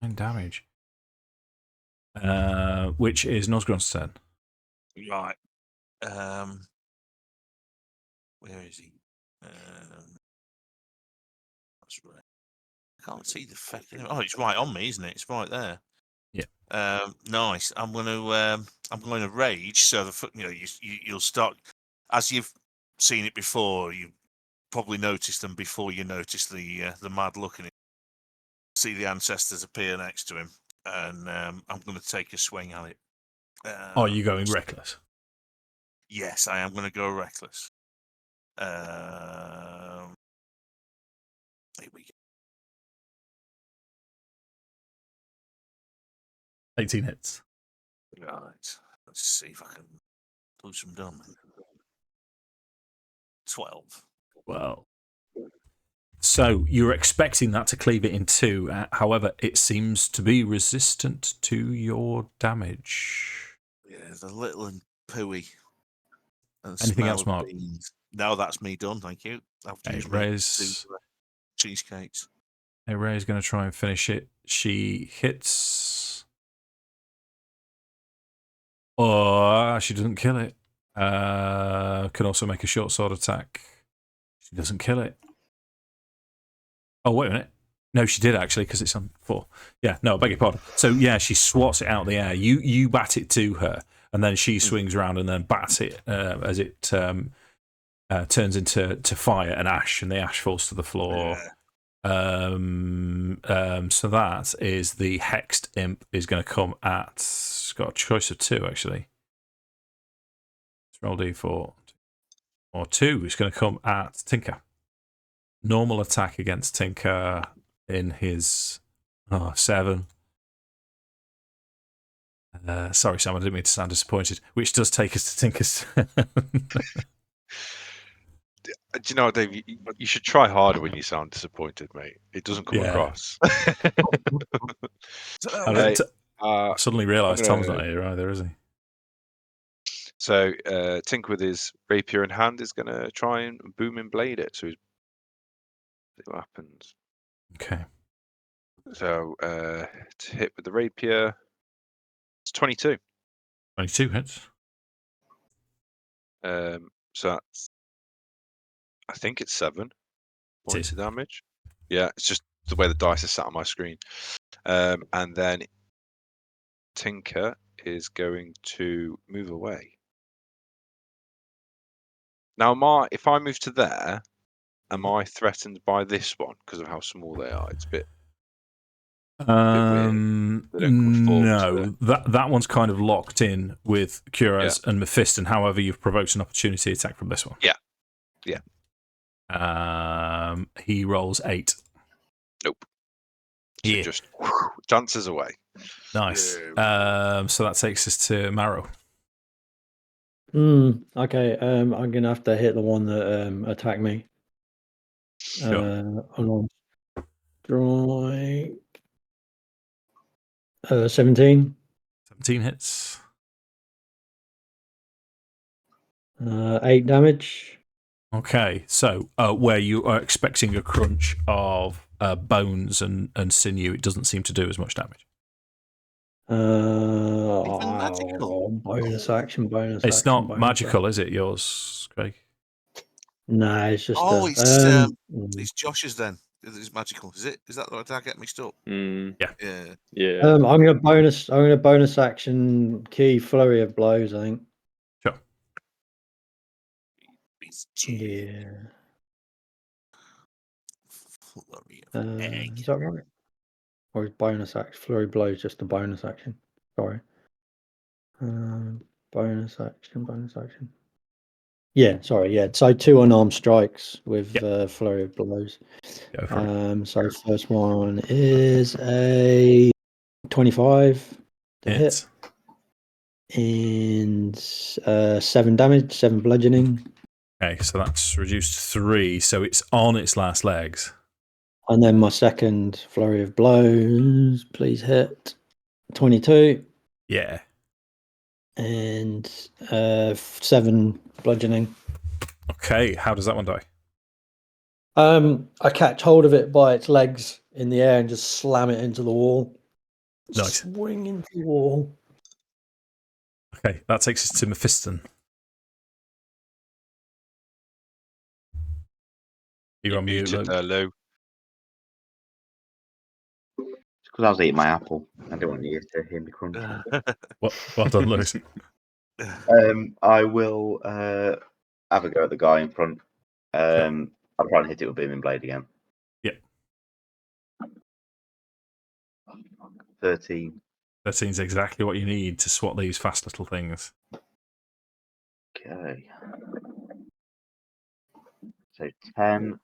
S1: 9 damage. Which is Nosgron's turn.
S2: Right. Where is he? That's right. I can't see the fucking. Oh, it's right on me, isn't it? It's right there.
S1: Yeah.
S2: Nice. I'm going to rage. So you'll start as you've seen it before. You probably noticed them before you noticed the mad look in it. See the ancestors appear next to him, and I'm going to take a swing at it.
S1: Are you going reckless?
S2: Yes, I am going to go reckless. Here we go.
S1: 18 hits.
S2: Right. Let's see if I can do some damage. 12.
S1: Well, so you're expecting that to cleave it in two. However, it seems to be resistant to your damage.
S2: Yeah, the little and pooey. And
S1: Anything
S2: smell
S1: else,
S2: of
S1: Mark?
S2: beans. No, that's me done. Thank you. I've used
S1: Ray's
S2: cheesecakes.
S1: Ray's going to try and finish it. She hits. Oh, she doesn't kill it. Can also make a short sword attack. She doesn't kill it. Oh, wait a minute. No, she did actually, because it's on 4. Yeah, no, I beg your pardon. So, yeah, she swats it out of the air. You bat it to her, and then she swings around and then bats it as it turns into fire and ash, and the ash falls to the floor.
S2: Yeah.
S1: So that is the hexed imp is going to come at. It's got a choice of 2, actually. Let's roll D4. Or 2 is going to come at Tinker. Normal attack against Tinker in his 7. Sorry, Sam, I didn't mean to sound disappointed. Which does take us to Tinker's.
S3: Do you know what, Dave? You should try harder when you sound disappointed, mate. It doesn't come across.
S1: I suddenly realised
S3: I'm gonna-
S1: Tom's not here either, is he?
S3: So Tink with his rapier in hand is going to try and booming blade it. So he's see what happens.
S1: Okay.
S3: So to hit with the rapier, it's 22.
S1: 22 hits.
S3: So that's, I think it's 7 points
S1: is.
S3: of damage. Yeah, it's just the way the dice is sat on my screen. And then Tinker is going to move away. Now, if I move to there, am I threatened by this one because of how small they are? It's a bit weird. They don't conform to
S1: No, that one's kind of locked in with Curaz and Mephiston. However, you've provoked an opportunity attack from this one.
S3: Yeah.
S1: He rolls 8.
S3: Nope. So
S1: Yeah.
S3: just dances away.
S1: Nice. So that takes us to Marrow.
S4: Okay. I'm gonna have to hit the one that attacked me.
S1: Sure.
S4: On strike. 17.
S1: 17 hits.
S4: 8 damage.
S1: Okay, so where you are expecting a crunch of bones and sinew, it doesn't seem to do as much damage.
S2: magical.
S4: Bonus action.
S1: It's not magical, is it? Yours, Craig?
S4: No, it's just.
S2: It's Josh's then. It's magical. Is it? Is that what I get mixed up?
S1: Yeah.
S6: Yeah.
S4: I'm gonna bonus action key flurry of blows. I think.
S1: Sure.
S4: Yeah.
S2: Flurry of egg.
S4: Is that right? Or is bonus action flurry of blows just a bonus action? Sorry. Bonus action. Yeah, sorry. Yeah, so 2 unarmed strikes with flurry of blows.
S1: Go for it.
S4: So first one is a 25 to hit. And 7 damage, 7 bludgeoning.
S1: Okay, so that's reduced to 3, so it's on its last legs.
S4: And then my second flurry of blows, please hit. 22.
S1: Yeah.
S4: And 7 bludgeoning.
S1: Okay, how does that one die?
S4: I catch hold of it by its legs in the air and just slam it into the wall.
S1: Nice.
S4: Swing into the wall.
S1: Okay, that takes us to Mephiston. You're on mute, Luke.
S3: Lou.
S5: It's because I was eating my apple. I don't want you to hear me crunch.
S1: Well done, Lewis.
S5: I will have a go at the guy in front. I'll try and hit it with Booming Blade again.
S1: Yeah.
S5: 13.
S1: 13 is exactly what you need to swat these fast little things.
S5: Okay. So 10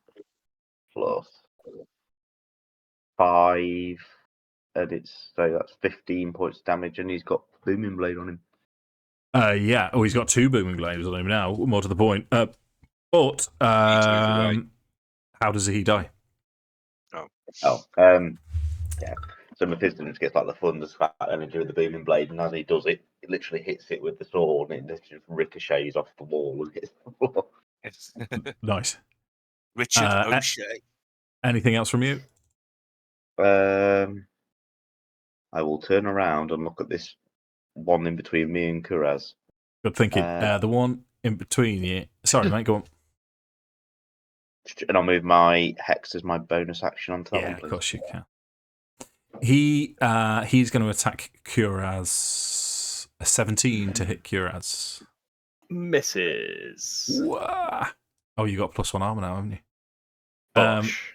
S5: plus 5, and so that's 15 points of damage, and he's got Booming Blade on him.
S1: Yeah. Oh, he's got 2 booming blades on him now. More to the point. But how does he die?
S5: Yeah. So Mephiston just gets like the thunder's fat energy with the Booming Blade, and as he does it, it literally hits it with the sword, and it just ricochets off the wall and hits the floor.
S1: Nice.
S2: Richard O'Shea.
S1: Anything else from you?
S5: I will turn around and look at this one in between me and Curaz.
S1: Good thinking. The one in between you. Sorry, mate, go on.
S5: And I'll move my Hex as my bonus action onto that one,
S1: Yeah,
S5: please.
S1: of course you can. He's going to attack Curaz. A 17 to hit Curaz.
S6: Misses.
S1: Wah. Oh, you got +1 armor now, haven't you?
S6: Bosh.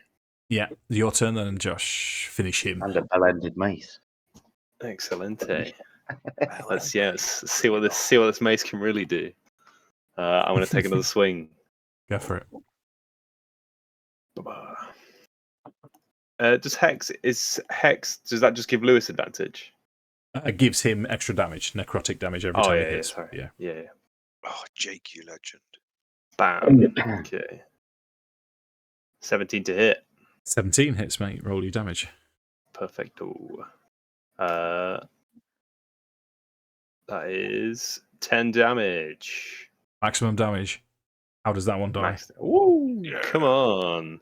S1: Yeah, your turn then, Josh. Finish him.
S5: And a bell-ended mace.
S6: Excelente. Let's see what this mace can really do. I'm going to take another swing.
S1: Go for it.
S6: Does that just give Lewis advantage?
S1: Gives him extra damage, necrotic damage every time he hits.
S6: Yeah.
S3: Oh, Jake, you legend.
S6: Bam. Okay. 17 to hit.
S1: 17 hits, mate. Roll your damage.
S6: Perfecto. That is 10 damage.
S1: Maximum damage. How does that one die?
S6: Ooh, come on.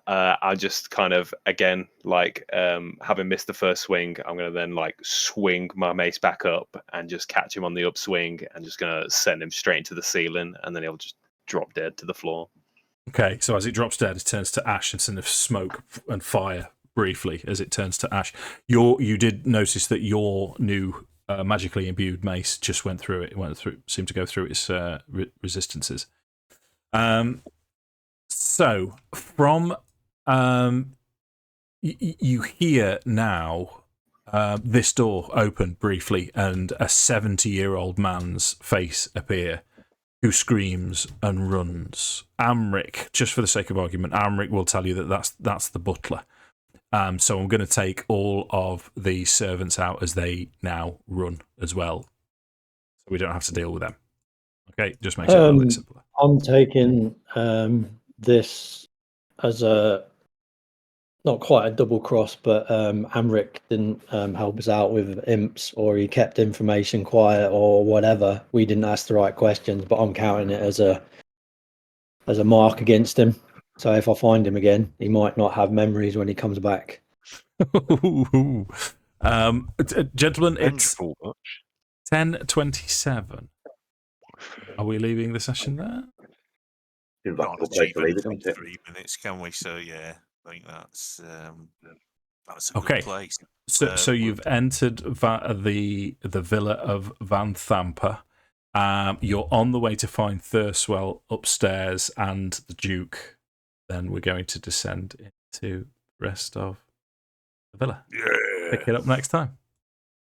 S6: I just kind of, again, like having missed the first swing, I'm going to then like swing my mace back up and just catch him on the upswing and just going to send him straight into the ceiling, and then he'll just drop dead to the floor.
S1: Okay, so as it drops dead, it turns to ash instead of smoke and fire briefly as it turns to ash. You did notice that your new magically imbued mace just went through it. It seemed to go through its resistances. So from you hear now this door open briefly and a 70-year-old man's face appear, who screams and runs. Amric, just for the sake of argument, Amric will tell you that that's the butler. So I'm going to take all of the servants out as they now run as well, so we don't have to deal with them. Okay, just makes it a little bit simpler.
S4: I'm taking this as a not quite a double cross, but Amric didn't help us out with imps, or he kept information quiet, or whatever. We didn't ask the right questions, but I'm counting it as a mark against him. So if I find him again, he might not have memories when he comes back.
S1: Gentlemen, it's 10:27. Are we leaving the session there?
S2: Can't achieve anything in 3 minutes, can we? So yeah, I think that's a good place.
S1: So you've entered the villa of Van Thamper. You're on the way to find Thurswell upstairs and the Duke. Then we're going to descend into the rest of the villa.
S2: Yeah.
S1: Pick it up next time.